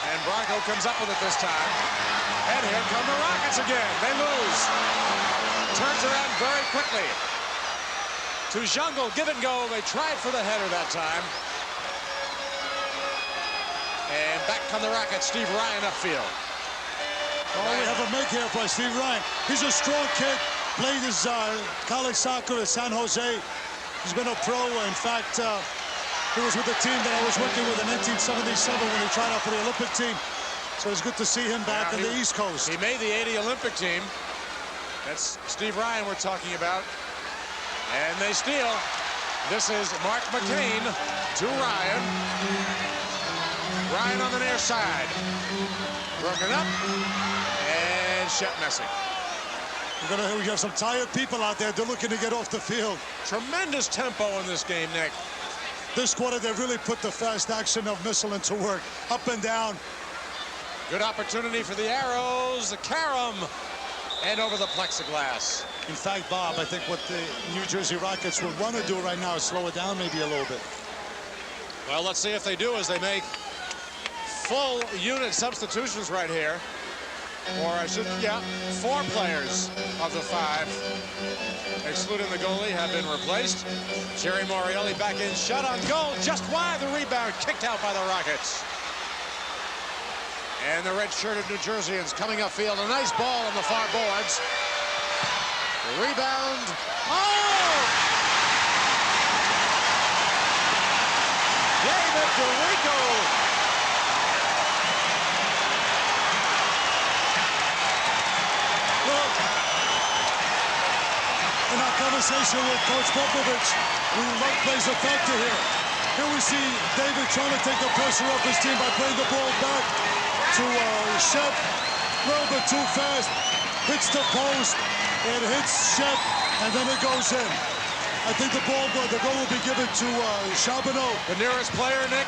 And Bronco comes up with it this time. And here come the Rockets again. They lose. Turns around very quickly. To Jungle, give and go. They tried for the header that time. And back come the Rockets. Steve Ryan upfield.
Oh, we have a make here by Steve Ryan. He's a strong kid. Played his college soccer at San Jose. He's been a pro. In fact, he was with the team that I was working with in 1977 when he tried out for the Olympic team. So it's good to see him back on the East Coast.
He made the '80 Olympic team. That's Steve Ryan we're talking about. And they steal. This is Mark McCain to Ryan. Ryan on the near side. Broken up. And Shep Messing.
We have some tired people out there. They're looking to get off the field.
Tremendous tempo in this game, Nick.
This quarter, they really put the fast action of MISL into work. Up and down.
Good opportunity for the Arrows. The carom. And over the plexiglass.
In fact, Bob, I think what the New Jersey Rockets would want to do right now is slow it down maybe a little bit.
Well, let's see if they do as they make full unit substitutions right here. or I should, yeah, 4 players of the 5, excluding the goalie, have been replaced. Jerry Morelli back in, shot on goal, just wide. The rebound kicked out by the Rockets. And the red-shirted New Jerseyans coming upfield. A nice ball on the far boards. The rebound. Oh! David DeRico.
Well, in our conversation with Coach Popovich, luck plays a factor here. Here we see David trying to take the pressure off his team by playing the ball back to Shep. A little bit too fast. Hits the post. It hits Shep, and then it goes in. I think the goal will be given to Charbonneau.
The nearest player, Nick?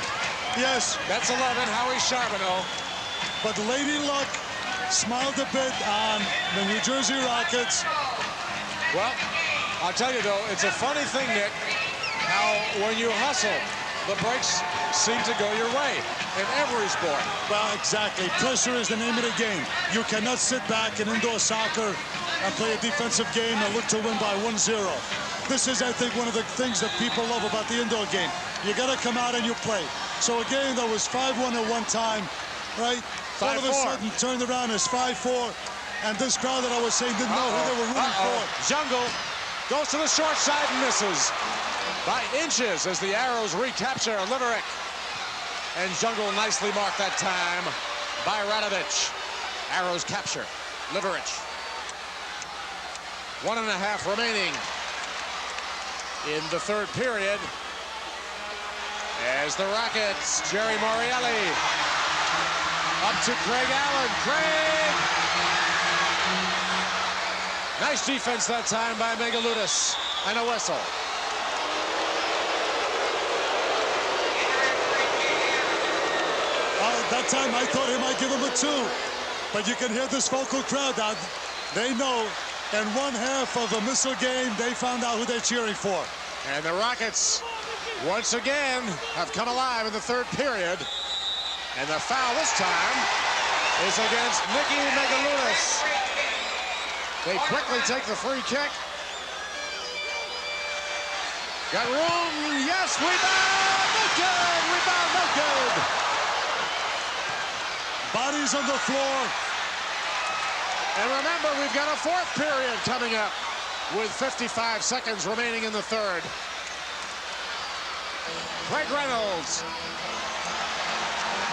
Yes.
That's 11, Howie Charbonneau.
But Lady Luck smiled a bit on the New Jersey Rockets.
Well, I'll tell you, though, it's a funny thing, Nick, how when you hustle, the breaks seem to go your way in every sport.
Well, exactly. Pressure is the name of the game. You cannot sit back in indoor soccer and play a defensive game and look to win by 1-0. This is, I think, one of the things that people love about the indoor game. You got to come out and you play. So a game that was 5-1 at one time, right?
5-4.
All of a sudden turned around as 5-4. And this crowd that I was saying didn't know who they were rooting for.
Jungle goes to the short side and misses by inches as the Arrows recapture Liverick. And Jungle nicely marked that time by Radovich. Arrows capture Liverick. 1.5 remaining in the third period as the Rockets, Jerry Morelli up to Craig Allen. Craig! Nice defense that time by Megaludis, and a whistle.
That time I thought he might give him a 2, but you can hear this vocal crowd out. They know in 1/2 of a MISL game, they found out who they're cheering for.
And the Rockets, once again, have come alive in the third period. And the foul this time is against Nicky Megaludis. They quickly take the free kick. Got room, yes, rebound, no good, rebound, no good.
Bodies on the floor.
And remember, we've got a 4th period coming up with 55 seconds remaining in the third. Craig Reynolds.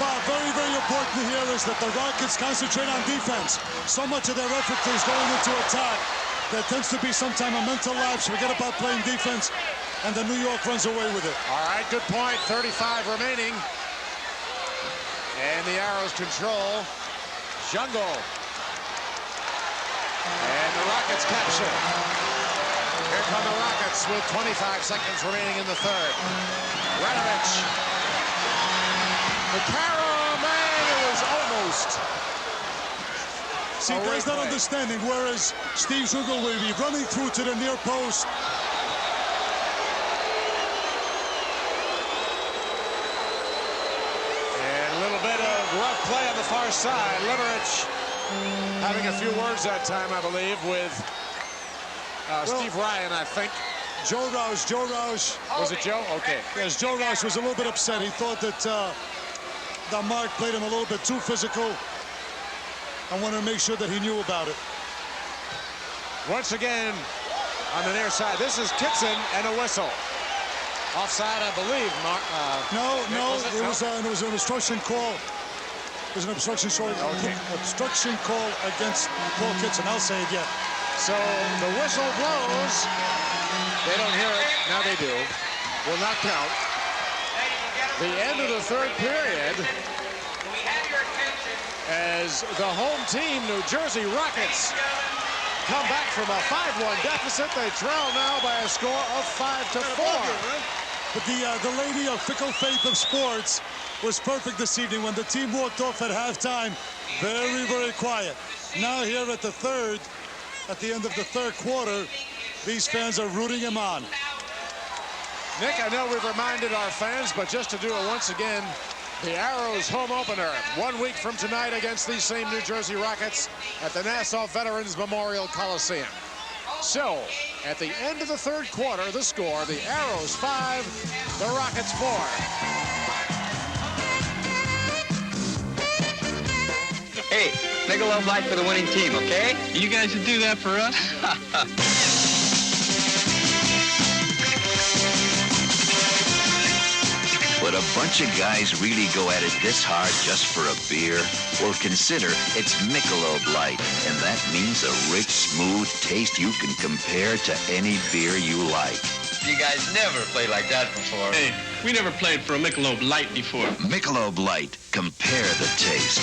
Bob, very, very important here is that the Rockets concentrate on defense. So much of their effort is going into attack. There tends to be sometimes a mental lapse. Forget about playing defense, and the New York runs away with it.
All right, good point. 35 remaining. And the Arrows control. Jungle. And the Rockets capture. Here come the Rockets with 25 seconds remaining in the third. Radovich. The Carroll, man, it was almost.
See, there's that understanding, whereas Steve Zugel will be running through to the near post.
And a little bit of rough play on the far side. Liverick having a few words that time, I believe, with Steve Ryan, I think.
Joe Roush.
Was it Joe? Okay.
Yes, Joe Roush was a little bit upset. He thought that Mark played him a little bit too physical. I wanted to make sure that he knew about it.
Once again, on the near side, this is Kitson and a whistle. Offside, I believe.
No, it was an obstruction call. It was an obstruction call against Paul Kitson. I'll say it yet.
So the whistle blows. They don't hear it. Now they do. Will not count. The end of the third period as the home team, New Jersey Rockets, come back from a 5-1 deficit. They trail now by a score of 5-4.
But the lady of fickle faith of sports was perfect this evening when the team walked off at halftime. Very, very quiet. Now here at the end of the third quarter, these fans are rooting him on.
Nick, I know we've reminded our fans, but just to do it once again, The Arrows home opener 1 week from tonight against these same New Jersey Rockets at the Nassau Veterans Memorial Coliseum. So, at the end of the third quarter, the score, the Arrows 5, the Rockets 4.
Hey, Michelob Light for the winning team, okay? You guys should do that for us.
Would a bunch of guys really go at it this hard just for a beer? Well, consider it's Michelob Light, and that means a rich, smooth taste you can compare to any beer you like.
You guys never played like that before.
Hey, we never played for a Michelob Light before.
Michelob Light. Compare the taste.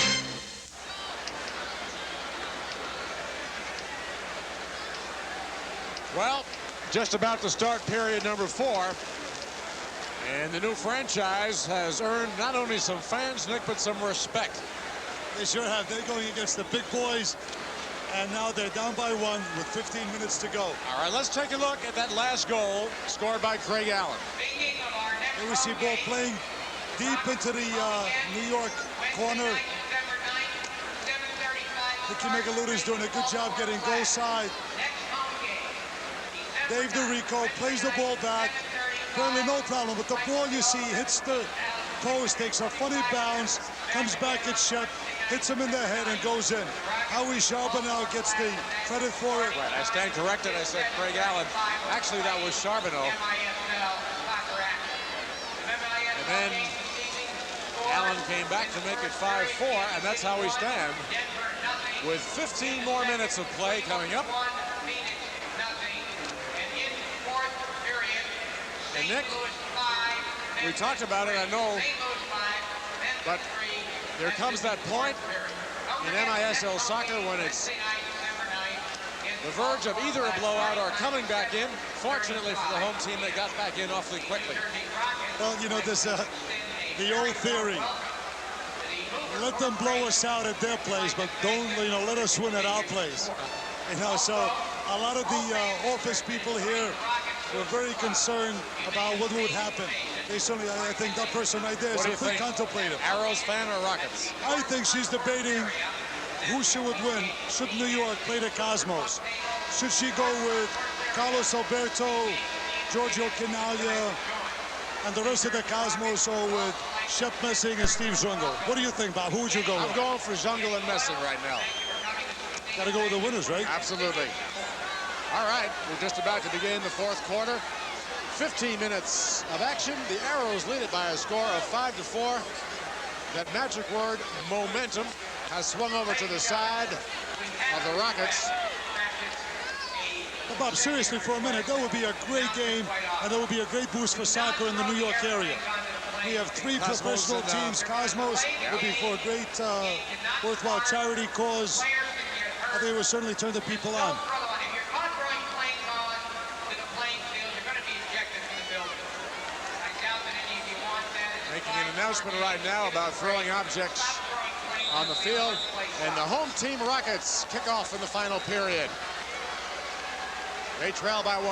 Well, just about to start period number 4. And the new franchise has earned not only some fans, Nick, but some respect.
They sure have. They're going against the big boys, and now they're down by 1 with 15 minutes to go.
All right, let's take a look at that last goal scored by Craig Allen.
Here we see ball playing deep into the New York corner. Nicky Megaluda's doing a good job getting goal side. Dave DeRico plays the ball back. Apparently no problem, but the ball you see hits the post, takes a funny bounce, comes back at Shep, hits him in the head and goes in. Howie Charbonneau gets the credit for it.
Right, I stand corrected. I said Craig Allen. Actually, that was Charbonneau. And then Allen came back to make it 5-4, and that's how we stand with 15 more minutes of play coming up. And Nick, we talked about it, I know, but there comes that point in MISL soccer when it's the verge of either a blowout or coming back in. Fortunately for the home team, they got back in awfully quickly.
Well, you know, this the old theory. Let them blow us out at their place, but don't, you know, let us win at our place. You know, so a lot of the office people here were very concerned about what would happen. They certainly, I think that person right there is a quick contemplative.
Arrows fan or Rockets?
I think she's debating who she would win. Should New York play the Cosmos? Should she go with Carlos Alberto, Giorgio Chinaglia, and the rest of the Cosmos, or with Shep Messing and Steve Zungel? What do you think, Bob? Who would you go with?
I'm going for Zungel and Messing right now.
Got to go with the winners, right?
Absolutely. All right, we're just about to begin the fourth quarter. 15 minutes of action. The Arrows lead it by a score of 5-4. That magic word, momentum, has swung over to the side of the Rockets.
But Bob, seriously, for a minute, that would be a great game, and that would be a great boost for soccer in the New York area. We have 3 professional teams. Cosmos would be for a great, worthwhile charity cause. I think it would certainly turn the people on.
Making an announcement right now about throwing objects on the field. And the home team Rockets kick off in the final period. They trail by 1.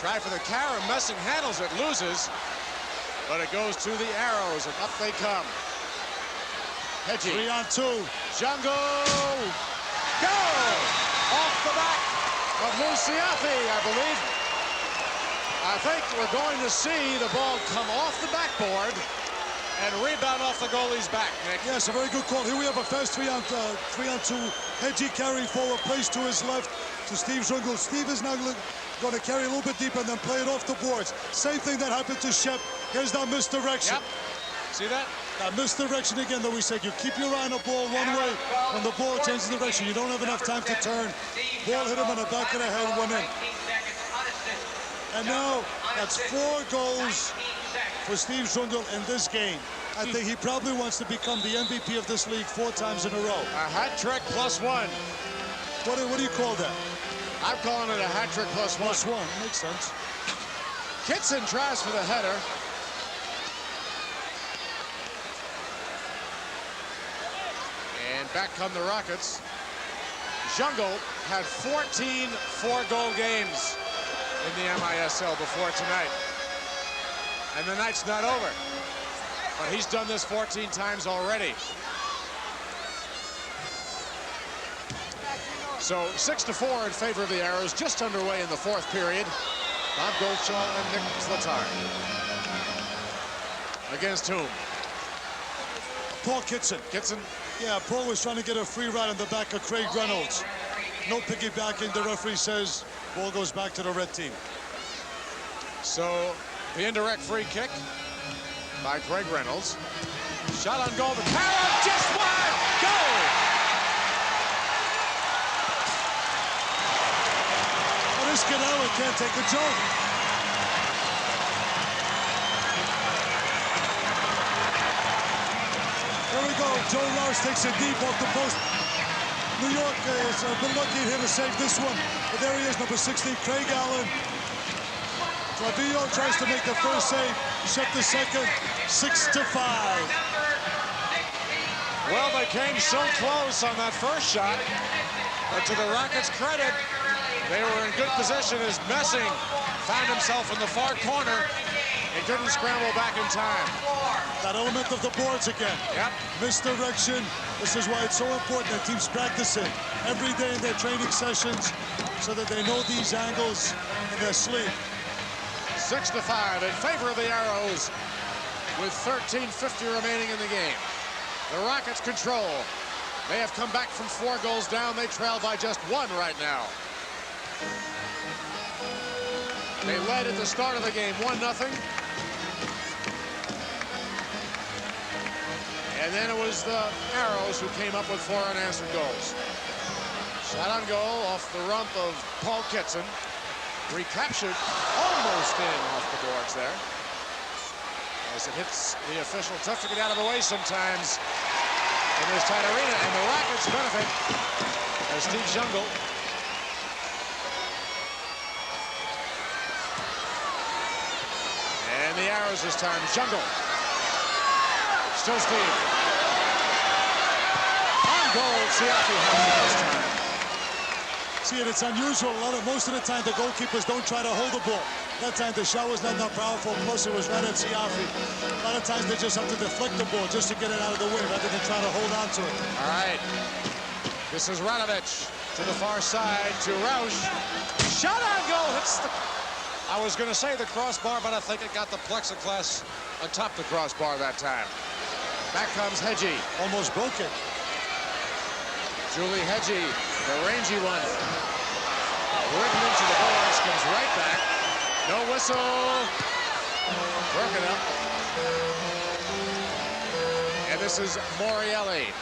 Try for the carry. Messing handles it, loses. But it goes to the Arrows, and up they come. Hedgie.
3-on-2.
Jungle. Go! Off the back of Luciafi, I believe. I think we're going to see the ball come off the backboard and rebound off the goalie's back, Nick.
Yes, a very good call. Here we have a fast 3-on-2. Hedgie carrying forward, plays to his left to Steve Zungel. Steve is now going to carry a little bit deeper and then play it off the boards. Same thing that happened to Shep. Here's that misdirection.
Yep. See that?
That misdirection again that we said. You keep your eye on the ball one way. When the ball changes direction, you don't have enough time to turn. Ball hit him in the back of the head, went in. And now that's 4 goals for Steve Zungel in this game. I think he probably wants to become the MVP of this league 4 times in a row.
A hat trick plus 1.
What do you call that?
I'm calling it a hat trick plus 1.
Plus 1, makes sense.
Kitson tries for the header. And back come the Rockets. Jungle had 14 4-goal games in the MISL before tonight. And the night's not over. But he's done this 14 times already. So 6-4 in favor of the Arrows, just underway in the fourth period. Bob Goldschall and Nick Zlatar. Against whom?
Paul Kitson.
Kitson?
Yeah, Paul was trying to get a free ride on the back of Craig Reynolds. No piggybacking. The referee says ball goes back to the red team.
So the indirect free kick by Craig Reynolds. Shot on goal to Carroll, just wide, goal!
Well, this Canelo can't take a joke. There we go. Joe Rouse takes it deep off the post. New York has been lucky here to save this one. But there he is, number 16, Craig Allen. Clavillo tries to make the first save, shut the second, 6-5.
Well, they came so close on that first shot, but to the Rockets' credit, they were in good position as Messing found himself in the far corner. He couldn't scramble back in time.
That element of the boards again.
Yep.
Misdirection. This is why it's so important that teams practice it every day in their training sessions so that they know these angles in their sleep.
6-5 in favor of the Arrows with 13:50 remaining in the game. The Rockets control. They have come back from 4 goals down. They trail by just 1 right now. They led at the start of the game 1-0. And then it was the Arrows who came up with 4 unanswered goals. Shot on goal off the rump of Paul Kitson. Recaptured almost in off the boards there. As it hits the official, tough to get out of the way sometimes in this tight arena, and the Rockets benefit as Steve Jungle and the Arrows this time. Jungle. Still Steve. On goal, Siafi has it this time.
See, it's unusual. Most of the time, the goalkeepers don't try to hold the ball. That time, the shot was not that powerful. Plus, it was right at Siafi. A lot of times, they just have to deflect the ball just to get it out of the way rather than try to hold on to it.
All right. This is Radovic to the far side to Roush. Shot on goal. Hits the... I was going to say the crossbar, but I think it got the plexiglass atop the crossbar that time. Back comes Hedgie.
Almost broke it.
Julie Hedgie, the rangy one. Written into the boards, comes right back. No whistle. Broken up. And this is Morielli.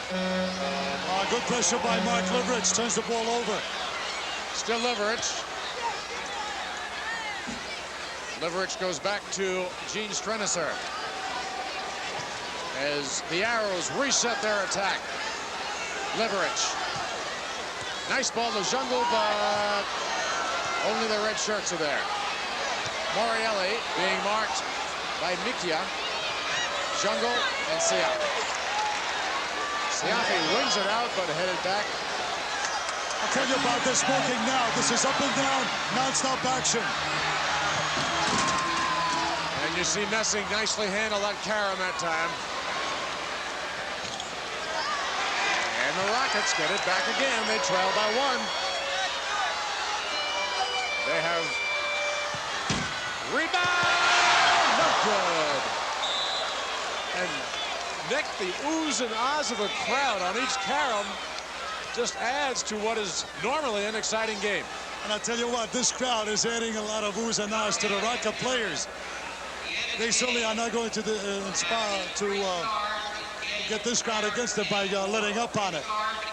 Good pressure by Mark Liverich. Turns the ball over.
Still Liverich. Liverich goes back to Gene Strenisser as the Arrows reset their attack. Liverich. Nice ball to Jungle, but only the red shirts are there. Morielli being marked by Mikia, Jungle, and Siafi. Siafi wings it out, but headed back.
I'll tell you about this smoking now. This is up and down, non-stop action.
And you see Messing nicely handle that carom that time. And the Rockets get it back again. They trail by 1. They have rebound. No good. And Nick, the oohs and ahs of the crowd on each carom just adds to what is normally an exciting game.
And I'll tell you what, this crowd is adding a lot of oohs and ahs to the Rocket players. They certainly are not going to inspire to get this crowd against them by letting up on it.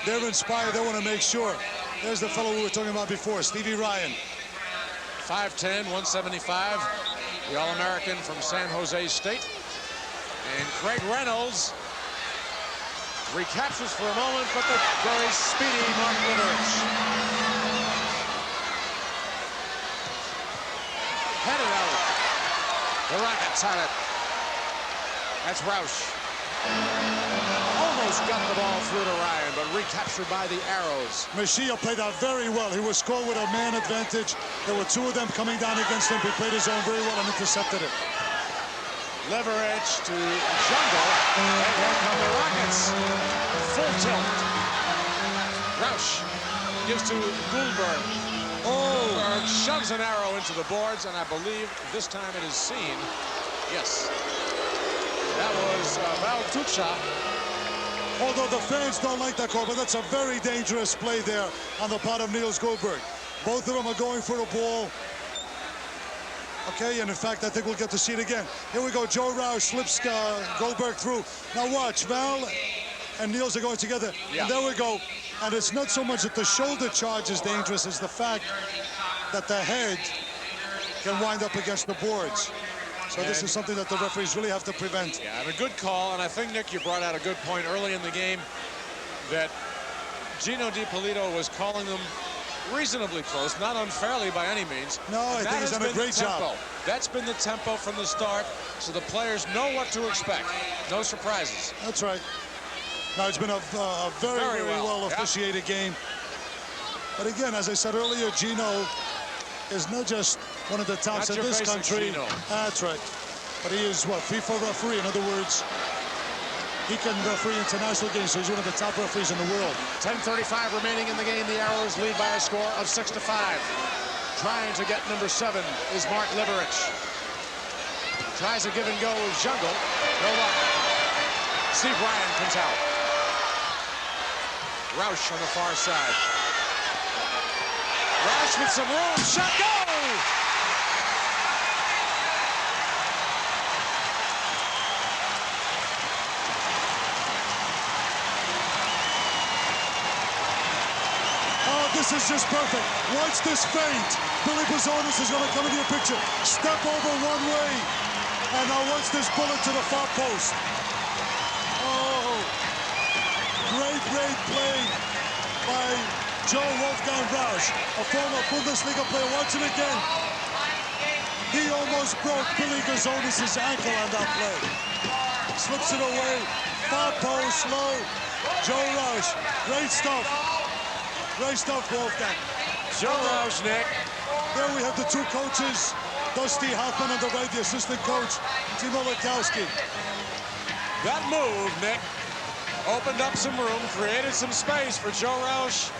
They're inspired. They want to make sure. There's the fellow we were talking about before, Stevie Ryan.
5'10", 175, the All-American from San Jose State. And Craig Reynolds recaptures for a moment, but the very speedy Mark Liverich. Headed out. The Rockets had it. That's Roush. Almost got the ball through to Ryan, but recaptured by the Arrows.
Mejia played out very well. He was scored with a man advantage. There were 2 of them coming down against him. He played his own very well and intercepted it.
Leverage to Jungle. And here come the Rockets. Full tilt. Roush gives to Goldberg. Goldberg shoves an arrow into the boards, and I believe this time it is seen. Yes. That was Valtucha.
Although the fans don't like that call, but that's a very dangerous play there on the part of Niels Goldberg. Both of them are going for the ball. Okay, and in fact, I think we'll get to see it again. Here we go. Joe Roush slips Goldberg through. Now watch, Val and Niels are going together. Yeah. And there we go. And it's not so much that the shoulder charge is dangerous as the fact that the head can wind up against the boards. So this is something that the referees really have to prevent.
Yeah, and a good call. And I think, Nick, you brought out a good point early in the game that Gino DiPolito was calling them reasonably close, not unfairly by any means.
No, I think he's done a great job.
That's been the tempo from the start, so the players know what to expect. No surprises.
That's right. Now, it's been a very well officiated game. But again, as I said earlier, Gino is not just one of the tops of this country. That's right. But he is, what, FIFA referee? In other words, he can referee international games, so he's one of the top referees in the world.
10:35 remaining in the game. The Arrows lead by a score of 6-5. Trying to get number 7 is Mark Leverich. Tries a give and go with Jungle. No luck. Steve Ryan comes out. Roush on the far side. Roush with some room. Shot, go!
This is just perfect. Watch this feint. Billy Bozonis is going to come into your picture. Step over one way. And now watch this bullet to the far post. Oh, great play by Joe Wolfgang Roush, a former Bundesliga player. Watch it again. He almost broke Billy Bozonis' ankle on that play. Slips it away. Far post, low. Joe Roush, great stuff. Great stuff, Wolfgang.
Joe Roush, Nick.
There we have the two coaches. Dusty Hoffman on the right, the assistant coach, Timo Lekowski.
That move, Nick, opened up some room, created some space for Joe Roush.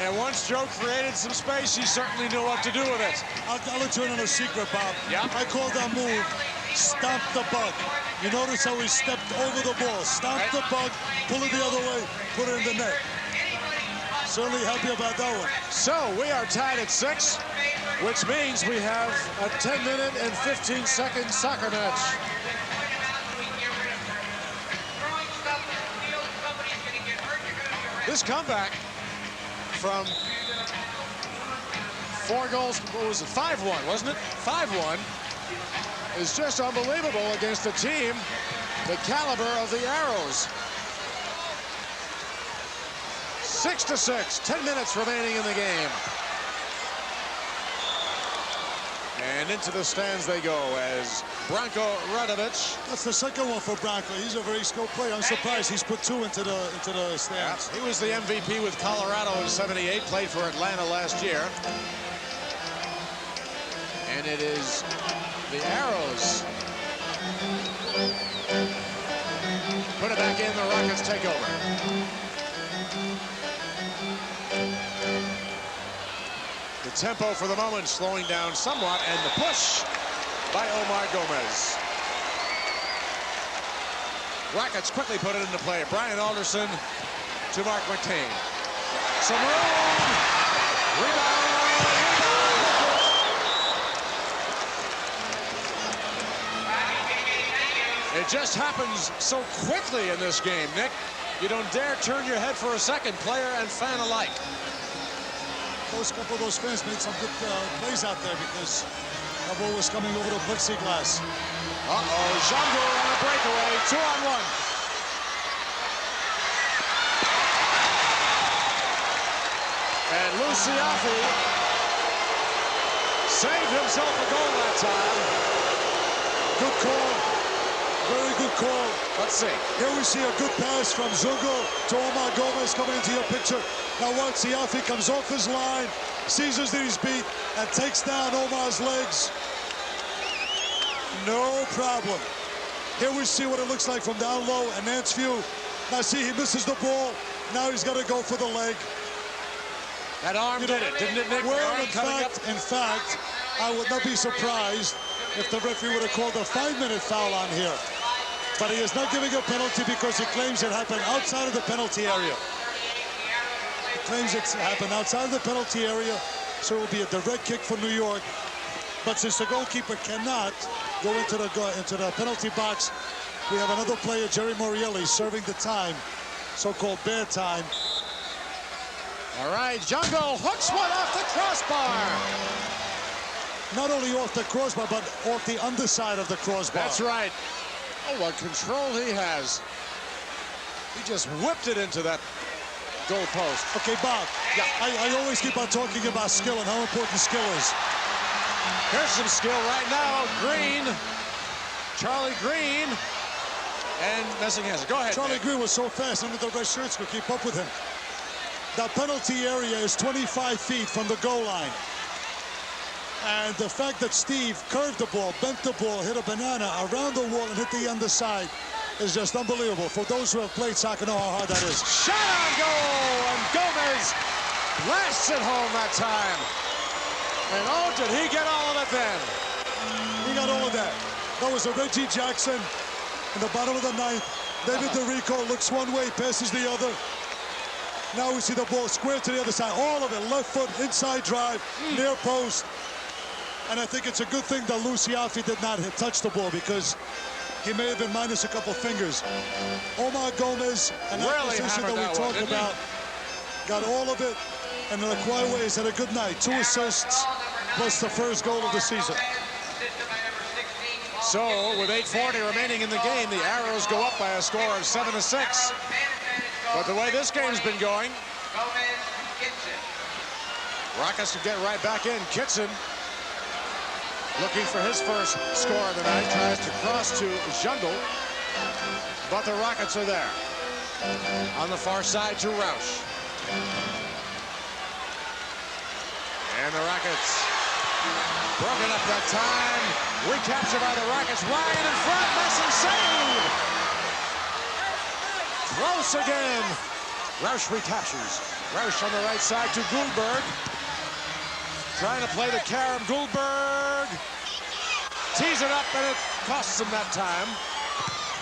And once Joe created some space, he certainly knew what to do with it.
I'll let you in on a secret, Bob.
Yeah.
I call that move, stomp the bug. You notice how he stepped over the ball. Stomp the bug, pull it the other way, put it in the net. Certainly happy about that one.
So we are tied at 6, which means we have a 10-minute and 15-second soccer match. This comeback from 4 goals, what was it, 5-1, wasn't it? 5-1 is just unbelievable against a team the caliber of the Arrows. 6-6, 10 minutes remaining in the game. And into the stands they go as Branko Radovic.
That's the second one for Branko. He's a very skilled player. I'm surprised he's put 2 into the stands.
He was the MVP with Colorado in '78, played for Atlanta last year. And it is the Arrows. Put it back in, the Rockets take over. The tempo for the moment slowing down somewhat, and the push by Omar Gomez. Rockets quickly put it into play. Brian Alderson to Mark McCain. Some room. Rebound. It just happens so quickly in this game, Nick. You don't dare turn your head for a second, player and fan alike.
A couple of those fans made some good plays out there because the ball was coming over the plexiglass.
Jungle on a breakaway, 2-on-1. And Luciafi saved himself a goal that time.
Good call. Very good call.
Let's see.
Here we see a good pass from Zungo to Omar Gomez coming into your picture. Now watch, Siafi comes off his line, seizes these beat, and takes down Omar's legs. No problem. Here we see what it looks like from down low, and Nance view. Now see, he misses the ball. Now he's got to go for the leg.
That arm did it, didn't it, Nick?
Well, in fact, I would not be surprised if the referee would have called a 5-minute foul on here. But he is not giving a penalty because he claims it happened outside of the penalty area. He claims it happened outside of the penalty area, so it will be a direct kick for New York. But since the goalkeeper cannot go into the penalty box, we have another player, Jerry Morielli, serving the time, so-called bear time.
All right, Jungle hooks one off the crossbar.
Not only off the crossbar, but off the underside of the crossbar.
That's right. Oh, what control he has. He just whipped it into that goal post.
Okay, Bob. Yeah. I always keep on talking about skill and how important skill is.
Here's some skill right now. Green. Charlie Green. And messing hands. Go ahead.
Charlie
Nick.
Green was so fast, none of the red shirts could keep up with him. The penalty area is 25 feet from the goal line. And the fact that Steve curved the ball, bent the ball, hit a banana around the wall and hit the underside is just unbelievable. For those who have played soccer know how hard that is.
Shot on goal, and Gomez blasts it home that time. And oh, did he get all of it then?
He got all of that. That was a Reggie Jackson in the bottom of the ninth. David DeRico looks one way, passes the other. Now we see the ball square to the other side. All of it, left foot, inside drive, near post. And I think it's a good thing that Luciafi did not touch the ball because he may have been minus a couple fingers. Omar Gomez, and that
really
position that we talked about, got all of it. And Laquai has had a good night. 2 assists, plus the first goal of the season.
So, with 8:40 remaining in the game, the Arrows go up by a score of 7-6. But the way this game's been going, Rockets to get right back in. Kitson looking for his first score of the night, tries to cross to Jungle, but the Rockets are there. On the far side to Roush. And the Rockets broken up that time. Recapture by the Rockets. Ryan in front, missing save. Close again. Roush recaptures. Roush on the right side to Goldberg. Trying to play the carom. Goldberg tees it up, and it costs him that time.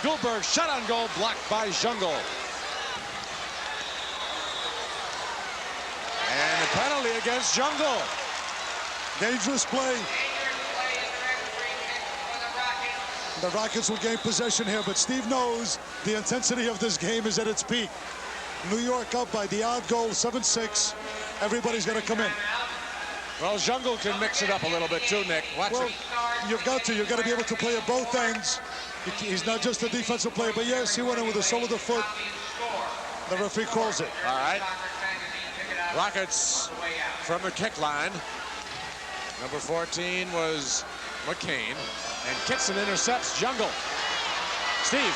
Goldberg shot on goal, blocked by Jungle. And the penalty against Jungle.
Dangerous play. The Rockets will gain possession here, but Steve knows the intensity of this game is at its peak. New York up by the odd goal, 7-6. Everybody's going to come in.
Well, Jungle can mix it up a little bit too, Nick. Watch it.
You've got to be able to play at both ends. He's not just a defensive player, but yes, he went in with the sole of the foot. The referee calls it.
All right. Rockets from the kick line. Number 14 was McCain. And Kitson intercepts Jungle. Steve.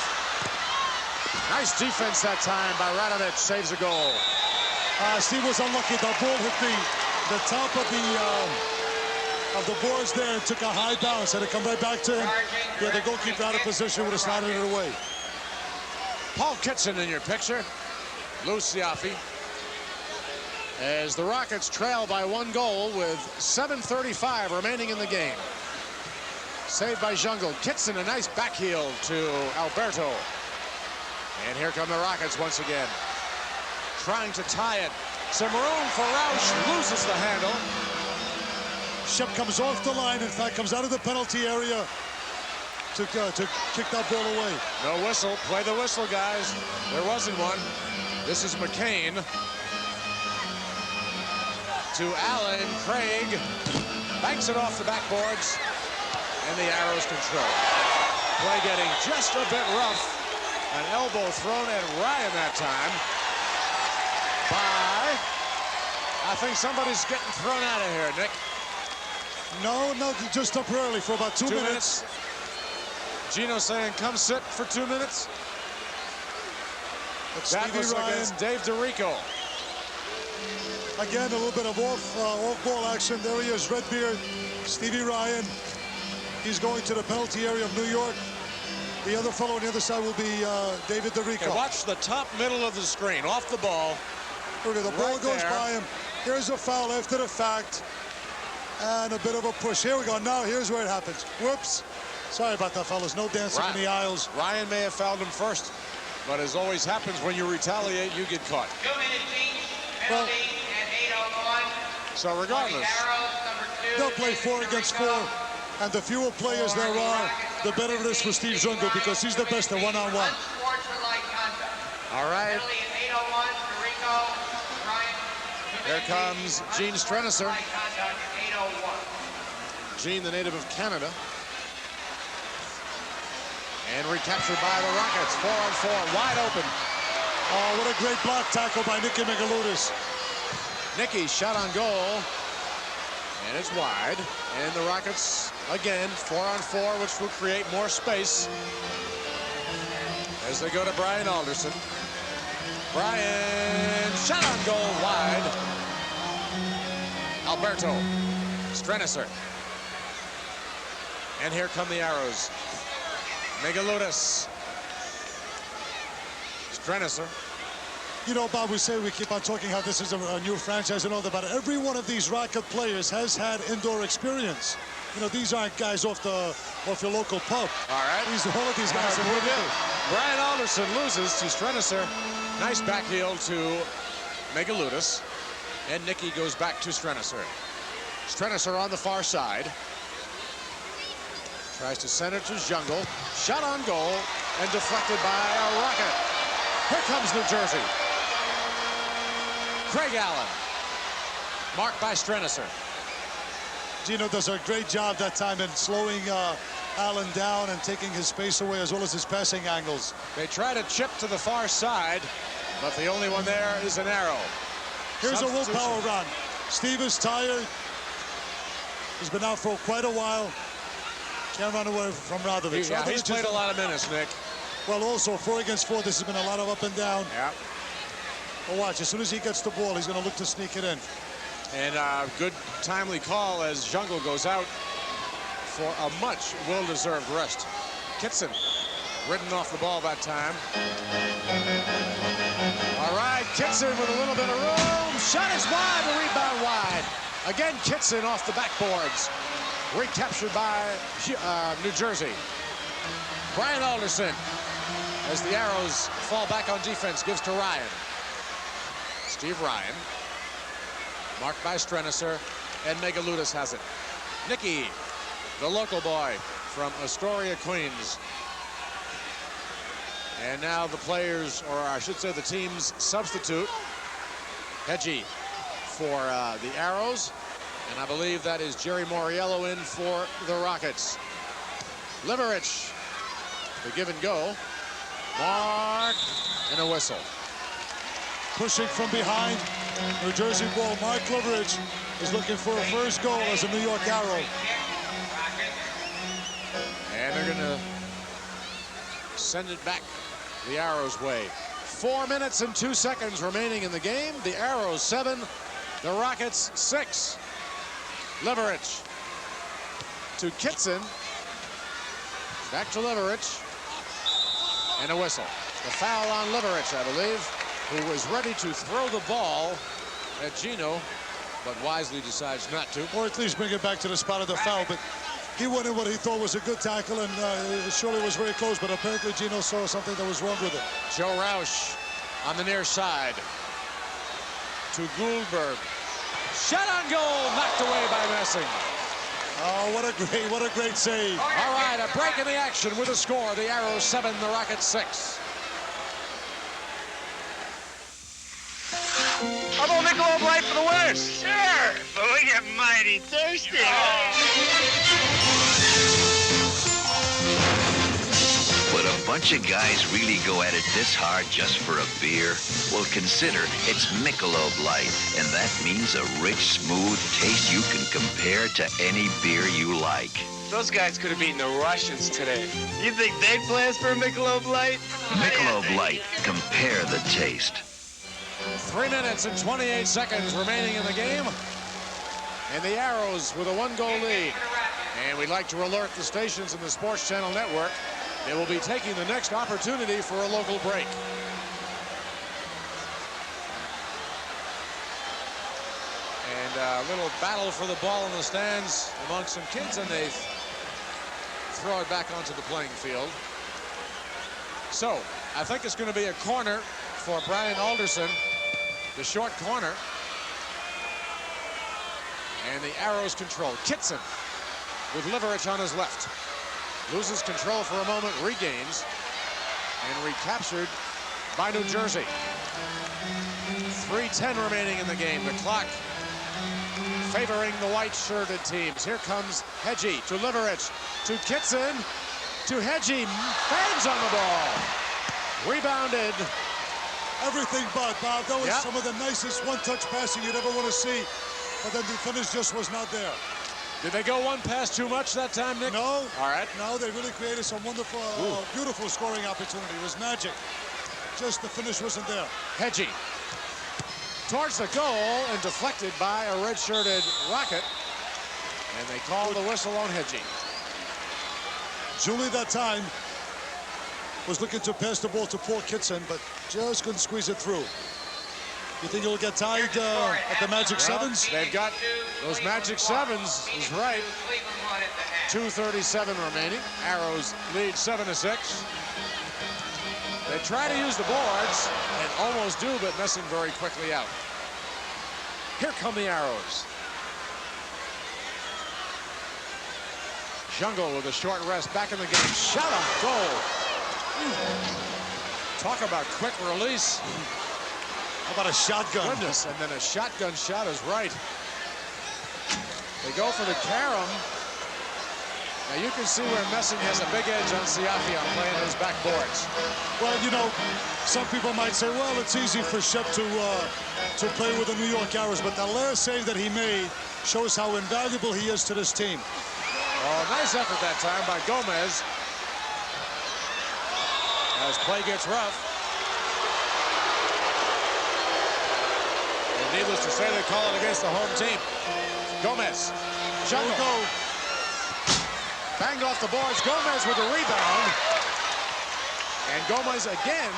Nice defense that time by Radovich. Saves a goal.
Steve was unlucky. The ball hit the top of the boards there and took a high bounce. Had to come right back to him. Yeah, the goalkeeper out of position would have slided it away.
Paul Kitson in your picture. Luciafi. As the Rockets trail by 1 goal with 7:35 remaining in the game. Saved by Jungle. Kitson, a nice back heel to Alberto. And here come the Rockets once again. Trying to tie it. Some room for Roush. Loses the handle.
Shep comes off the line. In fact, comes out of the penalty area to kick that ball away.
No whistle. Play the whistle, guys. There wasn't one. This is McCain. To Allen. Craig banks it off the backboards. And the Arrows control. Play getting just a bit rough. An elbow thrown at Ryan that time. I think somebody's getting thrown out of here, Nick.
No, just temporarily for about 2 minutes.
Gino saying, come sit for 2 minutes. That was against Dave DeRico.
Again, a little bit of off-ball action. There he is, Redbeard, Stevie Ryan. He's going to the penalty area of New York. The other fellow on the other side will be David DeRico.
Okay, watch the top middle of the screen, off the ball.
Look at the ball
Right
goes
there.
by him. Here's a foul after the fact. And a bit of a push. Here we go. Now here's where it happens. Whoops. Sorry about that, fellas. No dancing in the aisles.
Ryan may have fouled him first, but as always happens when you retaliate, you get caught.
2 minutes each, penalty at 8:01.
So regardless,
They'll play 4 against 4. And the fewer players there are, the better it is for Steve Jungle because he's the best at one-on-one.
all right.
Penalty at 8:01, DeRico, Ryan.
Here comes Gene Strenisser.
Contact at 8:01.
Gene, the native of Canada. And recaptured by the Rockets. 4-on-4, wide open.
Oh, what a great block tackle by Nicky Migaludis.
Nicky shot on goal. And it's wide. And the Rockets, again, 4-on-4, which will create more space. As they go to Brian Alderson. Brian, shot on goal, wide. Alberto, Strenisser. And here come the arrows. Migaludis. Strenisser.
You know, Bob, we keep on talking how this is a new franchise and all that, but every one of these Rocket players has had indoor experience. You know, these aren't guys off your local pub.
All right.
All of these guys are really good.
Brian Alderson loses to Strenisser. Nice back heel to Migaludis. And Nicky goes back to Strenisser. Strenisser on the far side. Tries to send it to Jungle. Shot on goal and deflected by a Rocket. Here comes New Jersey. Craig Allen. Marked by Strenisser.
Gino does a great job that time in slowing Allen down and taking his space away as well as his passing angles.
They try to chip to the far side, but the only one there is an arrow.
Here's a willpower run. Steve is tired. He's been out for quite a while. Can't run away from Radovic.
Yeah, he's played a lot of minutes, Nick.
Well, also 4 against 4. This has been a lot of up and down.
Yeah.
But watch, as soon as he gets the ball, he's going to look to sneak it in.
And good timely call as Jungle goes out for a much well-deserved rest. Kitson ridden off the ball that time. All right, Kitson with a little bit of room. Shot is wide, the rebound wide. Again, Kitson off the backboards. Recaptured by New Jersey. Brian Alderson, as the arrows fall back on defense, gives to Ryan. Steve Ryan, marked by Strenisser, and Migaludis has it. Nicky, the local boy from Astoria, Queens. And now the players, or I should say the team's substitute, Hedgie for the Arrows. And I believe that is Jerry Moriello in for the Rockets. Liverich, the give and go. Mark, and a whistle.
Pushing from behind, New Jersey ball. Mark Liverich is looking for a first goal as a New York Arrow.
And they're going to send it back the Arrows' way. 4 minutes and 2 seconds remaining in the game. The Arrows 7, the Rockets 6. Liverich to Kitson. Back to Liverich. And a whistle. The foul on Liverich, I believe, who was ready to throw the ball at Gino, but wisely decides not to.
Or at least bring it back to the spot of the foul. But he went in what he thought was a good tackle, and it surely was very close, but apparently Gino saw something that was wrong with it.
Joe Roush on the near side to Goldberg. Shot on goal, knocked away by Messing.
Oh, what a great save.
All right, a break in the action with a score. The Arrows 7, the Rockets 6.
How about Michelob Light for the winners? Sure, but we get mighty thirsty.
Would a bunch of guys really go at it this hard just for a beer? Well, consider it's Michelob Light, and that means a rich, smooth taste you can compare to any beer you like.
Those guys could have beaten the Russians today. You think they'd play us for a Michelob Light?
Michelob Light. Compare the taste.
3 minutes and 28 seconds remaining in the game. And the Arrows with a 1-goal lead. And we'd like to alert the stations in the Sports Channel Network. They will be taking the next opportunity for a local break. And a little battle for the ball in the stands among some kids, and they throw it back onto the playing field. So I think it's going to be a corner for Brian Alderson, the short corner. And the Arrows control. Kitson with Liverich on his left. Loses control for a moment, regains, and recaptured by New Jersey. 3:10 remaining in the game. The clock favoring the white-shirted teams. Here comes Hedgie to Liverich, to Kitson, to Hedgie. Fans on the ball. Rebounded.
Everything but, Bob. That was
Yep.
some of the nicest one-touch passing you'd ever want to see. But then the finish just was not there.
Did they go one pass too much that time, Nick?
No.
All right.
No, they really created some wonderful, beautiful scoring opportunity. It was magic. Just the finish wasn't there.
Hedgie towards the goal and deflected by a red-shirted Rocket. And they call the whistle on Hedgie.
Julie that time was looking to pass the ball to Paul Kitson, but just couldn't squeeze it through. You think it'll get tied at the Magic Sevens?
They've got those Magic Sevens, is right. 2:37 remaining. Arrows lead 7-6. They try to use the boards and almost do, but missing very quickly out. Here come the Arrows. Jungle with a short rest back in the game. Shot on goal. Talk about quick release.
How about a shotgun?
Goodness, and then a shotgun shot is right. They go for the carom. Now you can see where Messing has a big edge on Siafi on playing those backboards.
Well, you know, some people might say, well, it's easy for Shep to play with the New York Arrows, but the last save that he made shows how invaluable he is to this team.
Oh, nice effort that time by Gomez. As play gets rough. And needless to say, they call it against the home team. Gomez. Jungle. Banged off the boards. Gomez with the rebound. And Gomez again.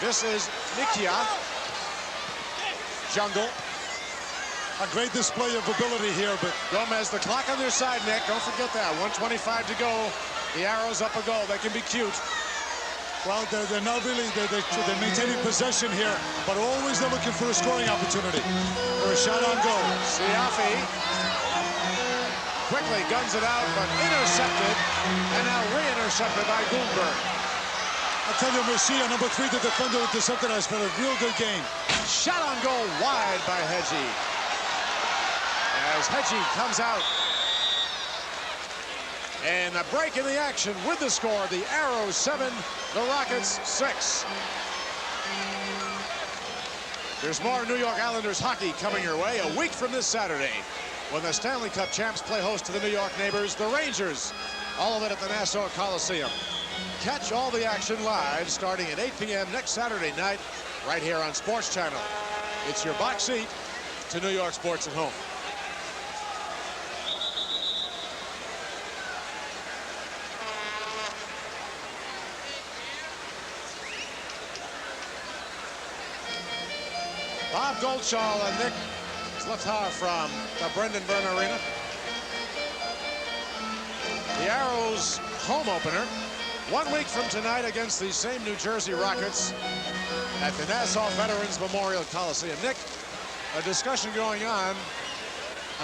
This is Nikia. Jungle.
A great display of ability here, but
Gomez, the clock on their side, Nick. Don't forget that. 1:25 to go. The Arrows up a goal. They can be cute.
Well, they're not really, they're maintaining possession here, but always they're looking for a scoring opportunity or a shot on goal.
Siafi quickly guns it out, but intercepted, and now re-intercepted by Goldberg.
I tell you, Murcia, number 3, the defender intercepted, has been a real good game.
Shot on goal wide by Hedgie. As Hedgie comes out. And a break in the action with the score. The Arrows 7, the Rockets 6. There's more New York Islanders hockey coming your way a week from this Saturday when the Stanley Cup champs play host to the New York neighbors, the Rangers. All of it at the Nassau Coliseum. Catch all the action live starting at 8 p.m. next Saturday night right here on Sports Channel. It's your box seat to New York sports at home. Bob Goldschall and Nick Zlatar from the Brendan Byrne Arena. The Arrows home opener 1 week from tonight against the same New Jersey Rockets at the Nassau Veterans Memorial Coliseum. Nick, a discussion going on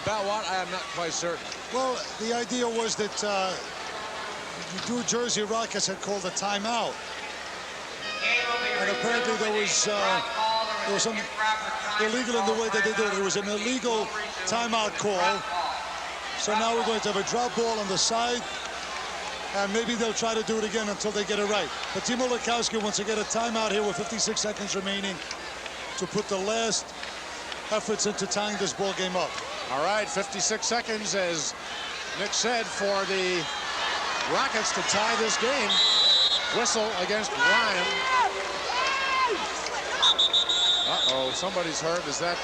about what I am not quite certain.
Well, the idea was that the New Jersey Rockets had called a timeout. And apparently there was something illegal in the way that they did it. It was an illegal timeout call. So now we're going to have a drop ball on the side, and maybe they'll try to do it again until they get it right. But Timo Lukowski wants to get a timeout here with 56 seconds remaining to put the last efforts into tying this ball game up.
All right, 56 seconds, as Nick said, for the Rockets to tie this game. Whistle against Ryan. Uh-oh, somebody's hurt. Is that...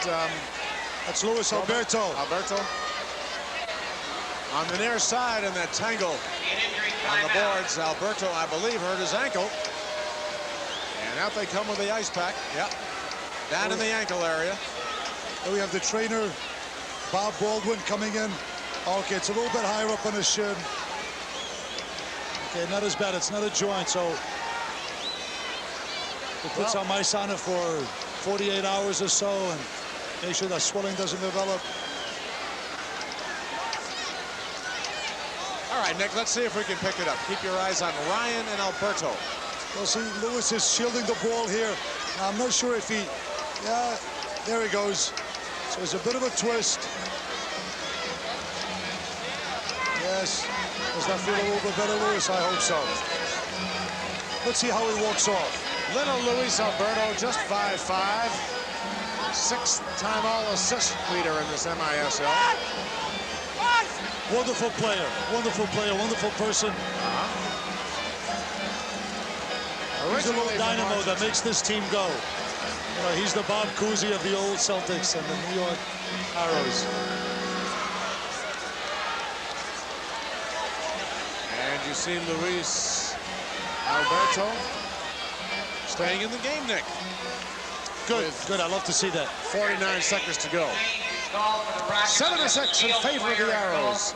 That's Luis Alberto.
Alberto? on the near side in that tangle on the boards. Alberto, I believe, hurt his ankle. And out they come with the ice pack. Yep. Down in the ankle area.
And we have the trainer, Bob Baldwin, coming in. Okay, it's a little bit higher up on his shin. Okay, not as bad. It's not a joint, so he puts on my sauna for 48 hours or so and make sure that swelling doesn't develop.
All right, Nick, let's see if we can pick it up. Keep your eyes on Ryan and Alberto.
Well, see, Lewis is shielding the ball here. Now, I'm not sure if he... Yeah, there he goes. So it's a bit of a twist. Yes. Does that feel a little bit better, Lewis? I hope so. Let's see how he walks off.
Little Luis Alberto, just 5'5". Sixth-time All-Assist leader in this MISL.
Wonderful player, wonderful person. He's a little dynamo that makes this team go. You know, he's the Bob Cousy of the old Celtics and the New York Arrows.
And you see Luis Alberto staying in the game, Nick.
Good, good. I love to see that.
49 seconds to go. 7-6 in favor of the Arrows.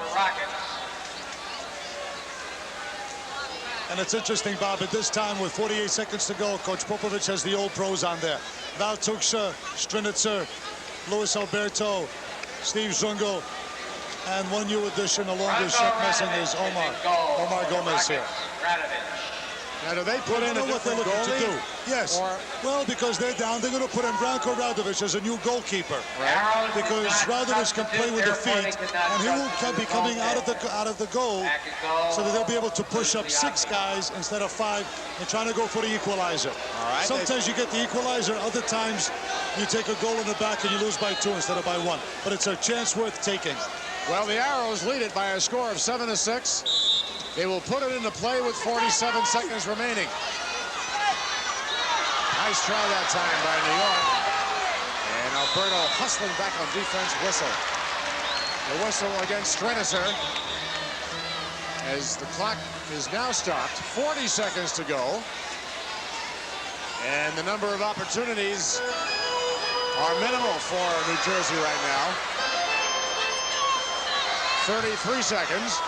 And it's interesting, Bob, at this time with 48 seconds to go, Coach Popovich has the old pros on there. Val Tuksha, Strinitzer, Luis Alberto, Steve Zungel, and one new addition along with Shep Messing is Omar Gomez here.
Now, do they put in a
what they're looking to do? Yes.
Or,
well, because they're down, they're going to put in Branko Radovic as a new goalkeeper. Right. Because Radovic can play with the feet, and he will be coming out of the goal, so that they'll be able to push up 6 guys instead of 5, and trying to go for the equalizer.
All right.
Sometimes you get the equalizer, other times you take a goal in the back and you lose by 2 instead of by 1. But it's a chance worth taking.
Well, the Arrows lead it by a score of 7-6. They will put it into play with 47 seconds remaining. Nice try that time by New York. And Alberto hustling back on defense, whistle. The whistle against Strinitzer as the clock is now stopped. 40 seconds to go. And the number of opportunities are minimal for New Jersey right now. 33 seconds.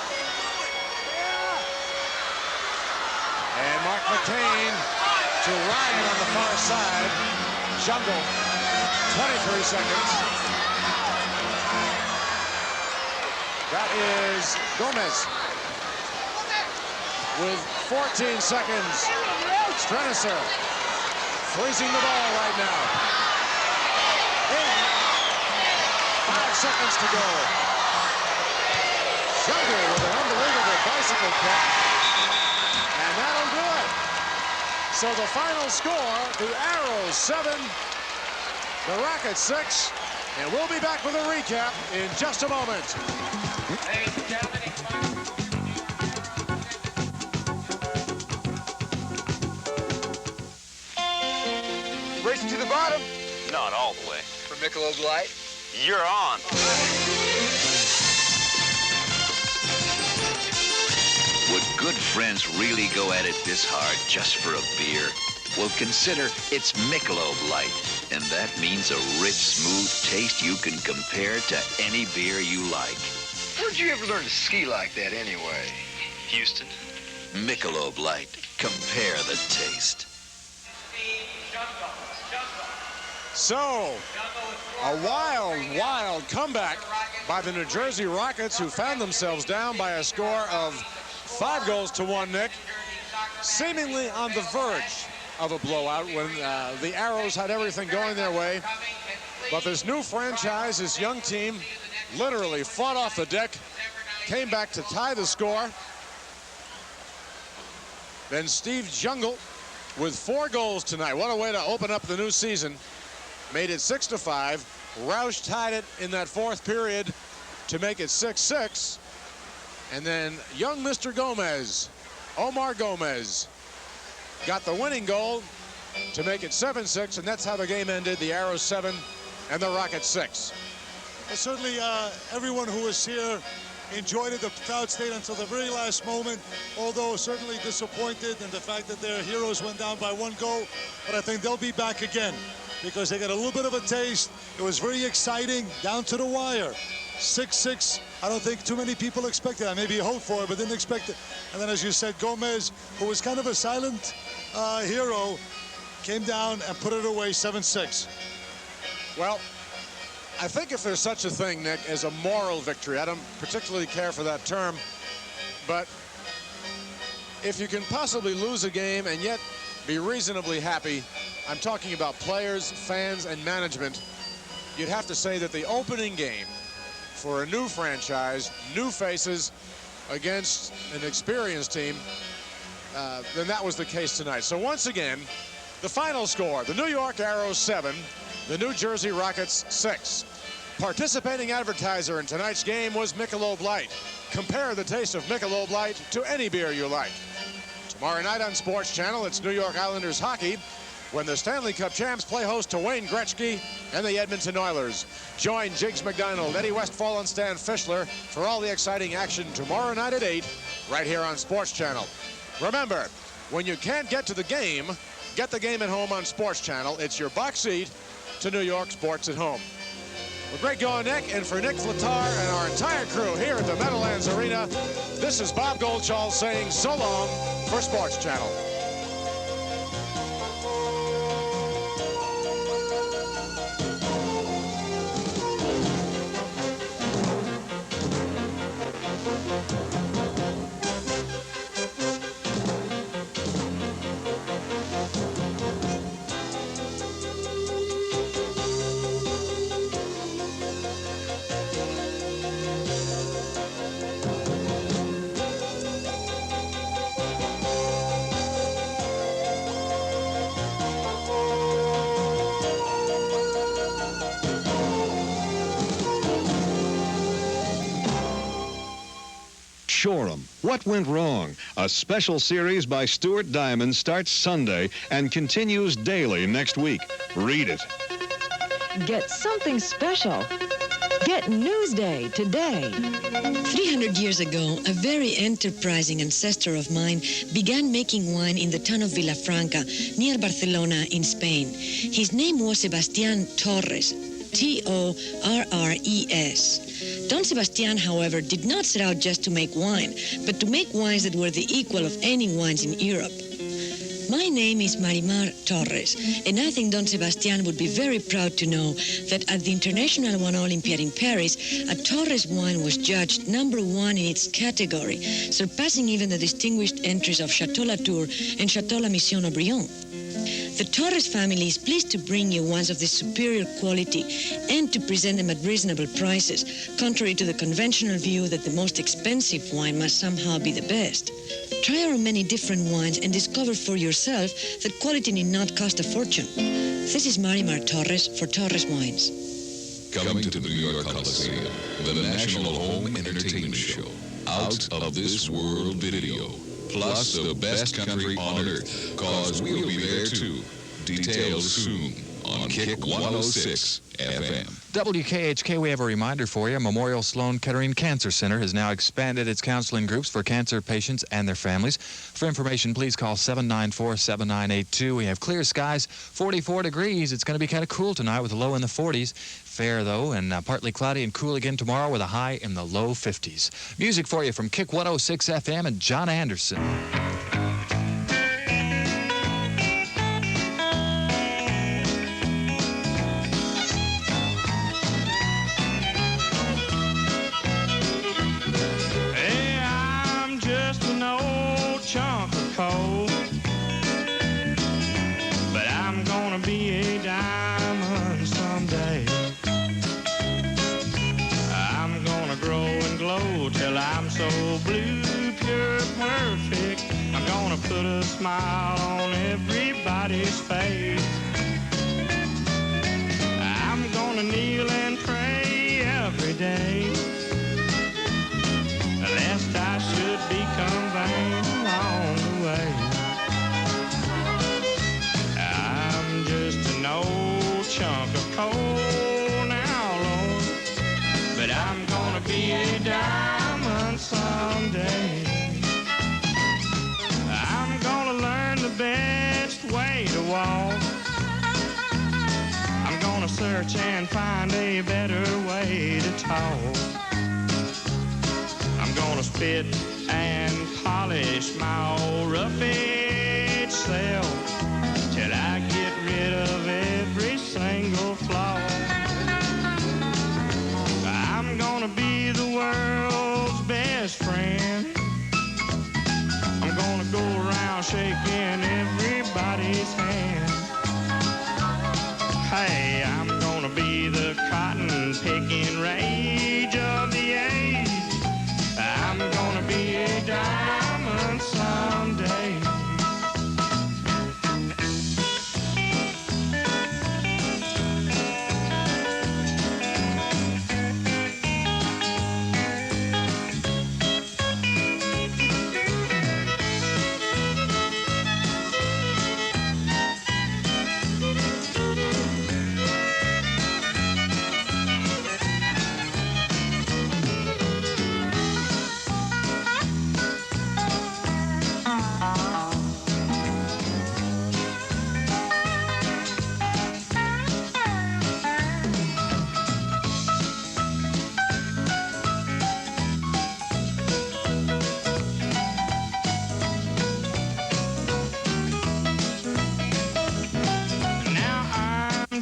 And Mark McCain to Ryan on the far side. Jungle, 23 seconds. That is Gomez with 14 seconds. Strinitzer freezing the ball right now. 5 seconds to go. Jungle with an unbelievable bicycle kick. And that'll do it. So the final score, the Arrows 7, the Rockets 6, and we'll be back with a recap in just a moment.
Ladies and gentlemen,
racing to the bottom?
Not all the way.
For Michelob Light?
You're on.
Would good friends really go at it this hard just for a beer? Well, consider it's Michelob Light, and that means a rich, smooth taste you can compare to any beer you like.
Where'd you ever learn to ski like that anyway?
Houston.
Michelob Light. Compare the taste.
So, a wild comeback by the New Jersey Rockets, who found themselves down by a score of 5-1, Nick, seemingly on the verge of a blowout when the Arrows had everything going their way. But this new franchise, this young team, literally fought off the deck, came back to tie the score. Then Steve Jungle with 4 goals tonight. What a way to open up the new season. Made it 6-5. Roush tied it in that 4th period to make it 6-6. And then young Mr. Gomez, Omar Gomez, got the winning goal to make it 7-6, and that's how the game ended. The Arrows 7 and the Rockets 6.
Well, certainly everyone who was here enjoyed it. The crowd stayed until the very last moment, although certainly disappointed in the fact that their heroes went down by 1 goal. But I think they'll be back again because they got a little bit of a taste. It was very exciting, down to the wire. 6-6. I don't think too many people expected that. Maybe hoped for it, but didn't expect it. And then, as you said, Gomez, who was kind of a silent hero, came down and put it away 7-6.
Well, I think if there's such a thing, Nick, as a moral victory, I don't particularly care for that term, but if you can possibly lose a game and yet be reasonably happy, I'm talking about players, fans, and management, you'd have to say that the opening game for a new franchise, new faces against an experienced team, then that was the case tonight. So once again, the final score, the New York Arrows 7, the New Jersey Rockets 6. Participating advertiser in tonight's game was Michelob Light. Compare the taste of Michelob Light to any beer you like. Tomorrow night on Sports Channel, it's New York Islanders hockey when the Stanley Cup champs play host to Wayne Gretzky and the Edmonton Oilers. Join Jiggs McDonald, Eddie Westfall, and Stan Fischler for all the exciting action tomorrow night at 8, right here on Sports Channel. Remember, when you can't get to the game, get the game at home on Sports Channel. It's your box seat to New York sports at home. Well, great going, Nick. And for Nick Flatar and our entire crew here at the Meadowlands Arena, this is Bob Goldschall saying so long for Sports Channel.
Shoreham, What Went Wrong? A special series by Stuart Diamond starts Sunday and continues daily next week. Read it.
Get something special. Get Newsday today.
300 years ago, a very enterprising ancestor of mine began making wine in the town of Vilafranca, near Barcelona in Spain. His name was Sebastián Torres, T-O-R-R-E-S. Don Sebastián, however, did not set out just to make wine, but to make wines that were the equal of any wines in Europe. My name is Marimar Torres, and I think Don Sebastián would be very proud to know that at the International Wine Olympiad in Paris, a Torres wine was judged #1 in its category, surpassing even the distinguished entries of Chateau Latour and Chateau La Mission Aubryon. The Torres family is pleased to bring you wines of this superior quality and to present them at reasonable prices, contrary to the conventional view that the most expensive wine must somehow be the best. Try our many different wines and discover for yourself that quality need not cost a fortune. This is Marimar Torres for Torres Wines.
Coming to the New York Coliseum, the National Home Entertainment Show. Out of This World Video. Plus the best country on earth, cause we'll be there too. Details soon on Kick 106 FM.
WKHK, we have a reminder for you. Memorial Sloan Kettering Cancer Center has now expanded its counseling groups for cancer patients and their families. For information, please call 794-7982. We have clear skies, 44 degrees. It's going to be kind of cool tonight with a low in the 40s. Fair, though, and partly cloudy and cool again tomorrow with a high in the low 50s. Music for you from Kick 106 FM and John Anderson.
Hey, I'm just an old chunk of coal, but I'm gonna be a diamond someday. Grow and glow till I'm so blue, pure, perfect. I'm gonna put a smile on everybody's face. I'm gonna kneel and pray every day, lest I should become vain along the way. I'm just an old chunk of coal now, Lord, but I'm gonna be a diamond diamond someday. I'm gonna learn the best way to walk. I'm gonna search and find a better way to talk. I'm gonna spit and polish my old rough-edged self till I get rid of every single flaw. I'm gonna be the world's best friend. I'm gonna go around shaking everybody's hand. Hey, I'm gonna be the cotton-picking rage of the age. I'm gonna be a diamond someday.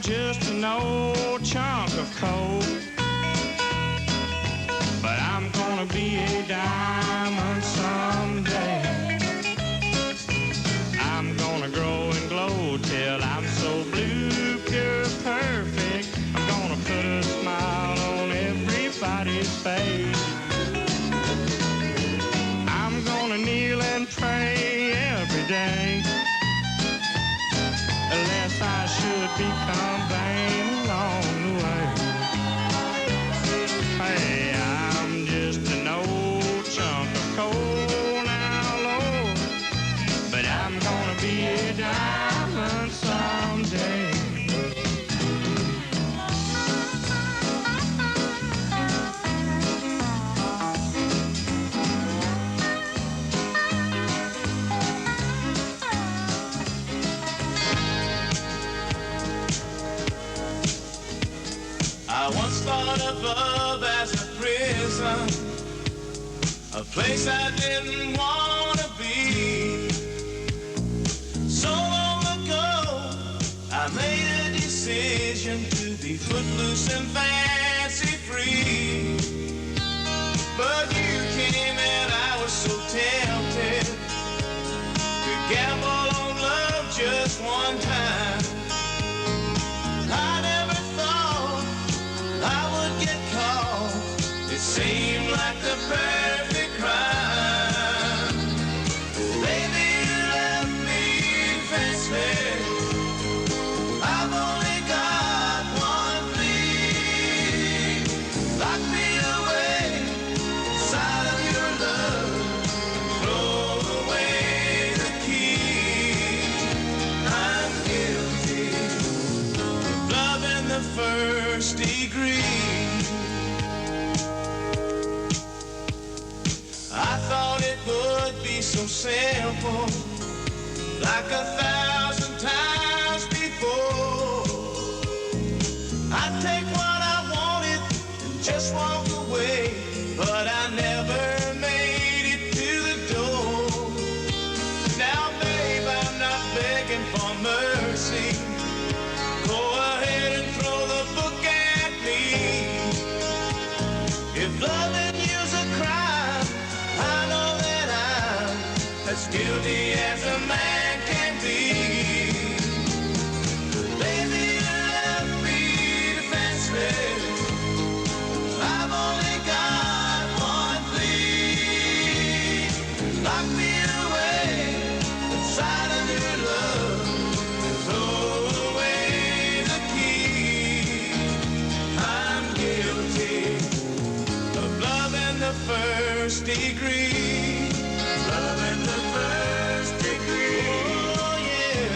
Just an old chunk of coal, but I'm gonna be a diamond someday. I'm gonna grow and glow till I'm so blue, pure, perfect. I'm gonna put a smile on everybody's face. I'm gonna kneel and pray every day, unless I should become vain along the way. Hey, I'm just an old chunk of coal now, Lord, but I'm gonna be a diamond someday.
I once thought of love as a prison, a place I didn't want to be. So long ago, I made a decision to be footloose and fancy free. But you came and I was so tempted to gamble on love just one time. I never thought I would get caught. It seemed like the perfect crime. Baby, you left me defenseless. I've only got one plea. Lock me away inside of your love. Throw away the key. I'm guilty of love in the first degree. I thought it would be so simple, like 1,000 times before. I'd take what I wanted and just walk away, but I never made it to the door. Now, babe, I'm not begging for mercy. Go ahead and throw the book at me. If loving you's a crime, I know that I'm as guilty as a man can be. Baby, you left me defenseless. I've only got one plea. Lock me away inside of your love and throw away the key. I'm guilty of love in the first degree. Love in the first degree. Oh yeah,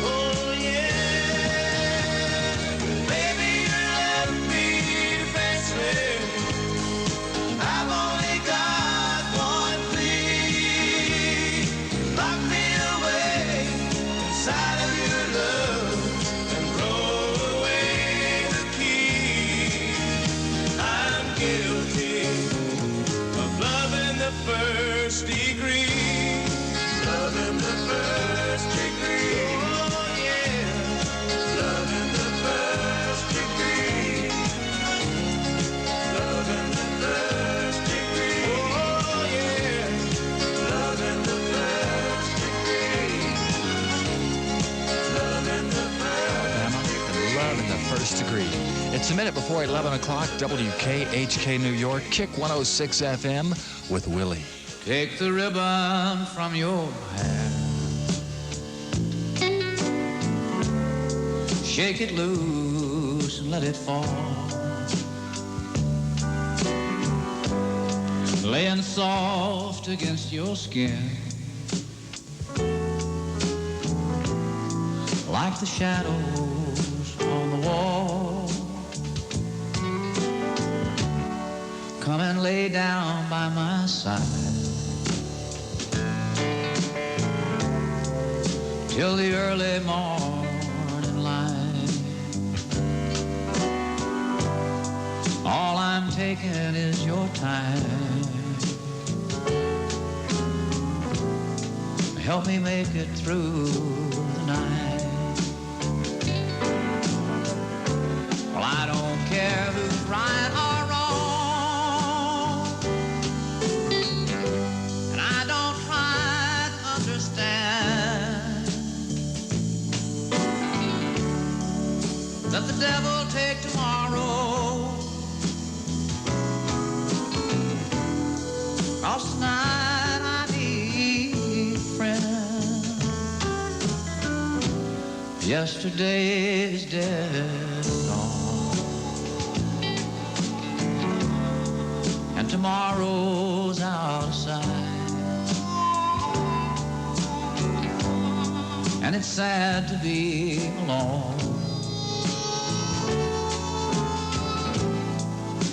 oh yeah. Baby, you left me defenseless. I've only guilty of loving the first degree. Loving the first degree. Oh, yeah. Loving the first degree. Loving the first degree. Oh, yeah. Loving the first degree. Loving the first degree.
Love in the First Degree. It's a minute before 11 o'clock, WKHK New York, Kick 106 FM with Willie.
Take the ribbon from your hair. Shake it loose and let it fall. Laying soft against your skin, like the shadows on the wall. Come and lay down by my side till the early morning light. All I'm taking is your time. Help me make it through the night. Well, I don't care who's right or wrong, and I don't try to understand. Let the devil take tomorrow, 'cause tonight I need a friend. Yesterday's dead and gone, and tomorrow's out of sight. And it's sad to be alone.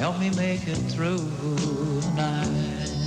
Help me make it through the night.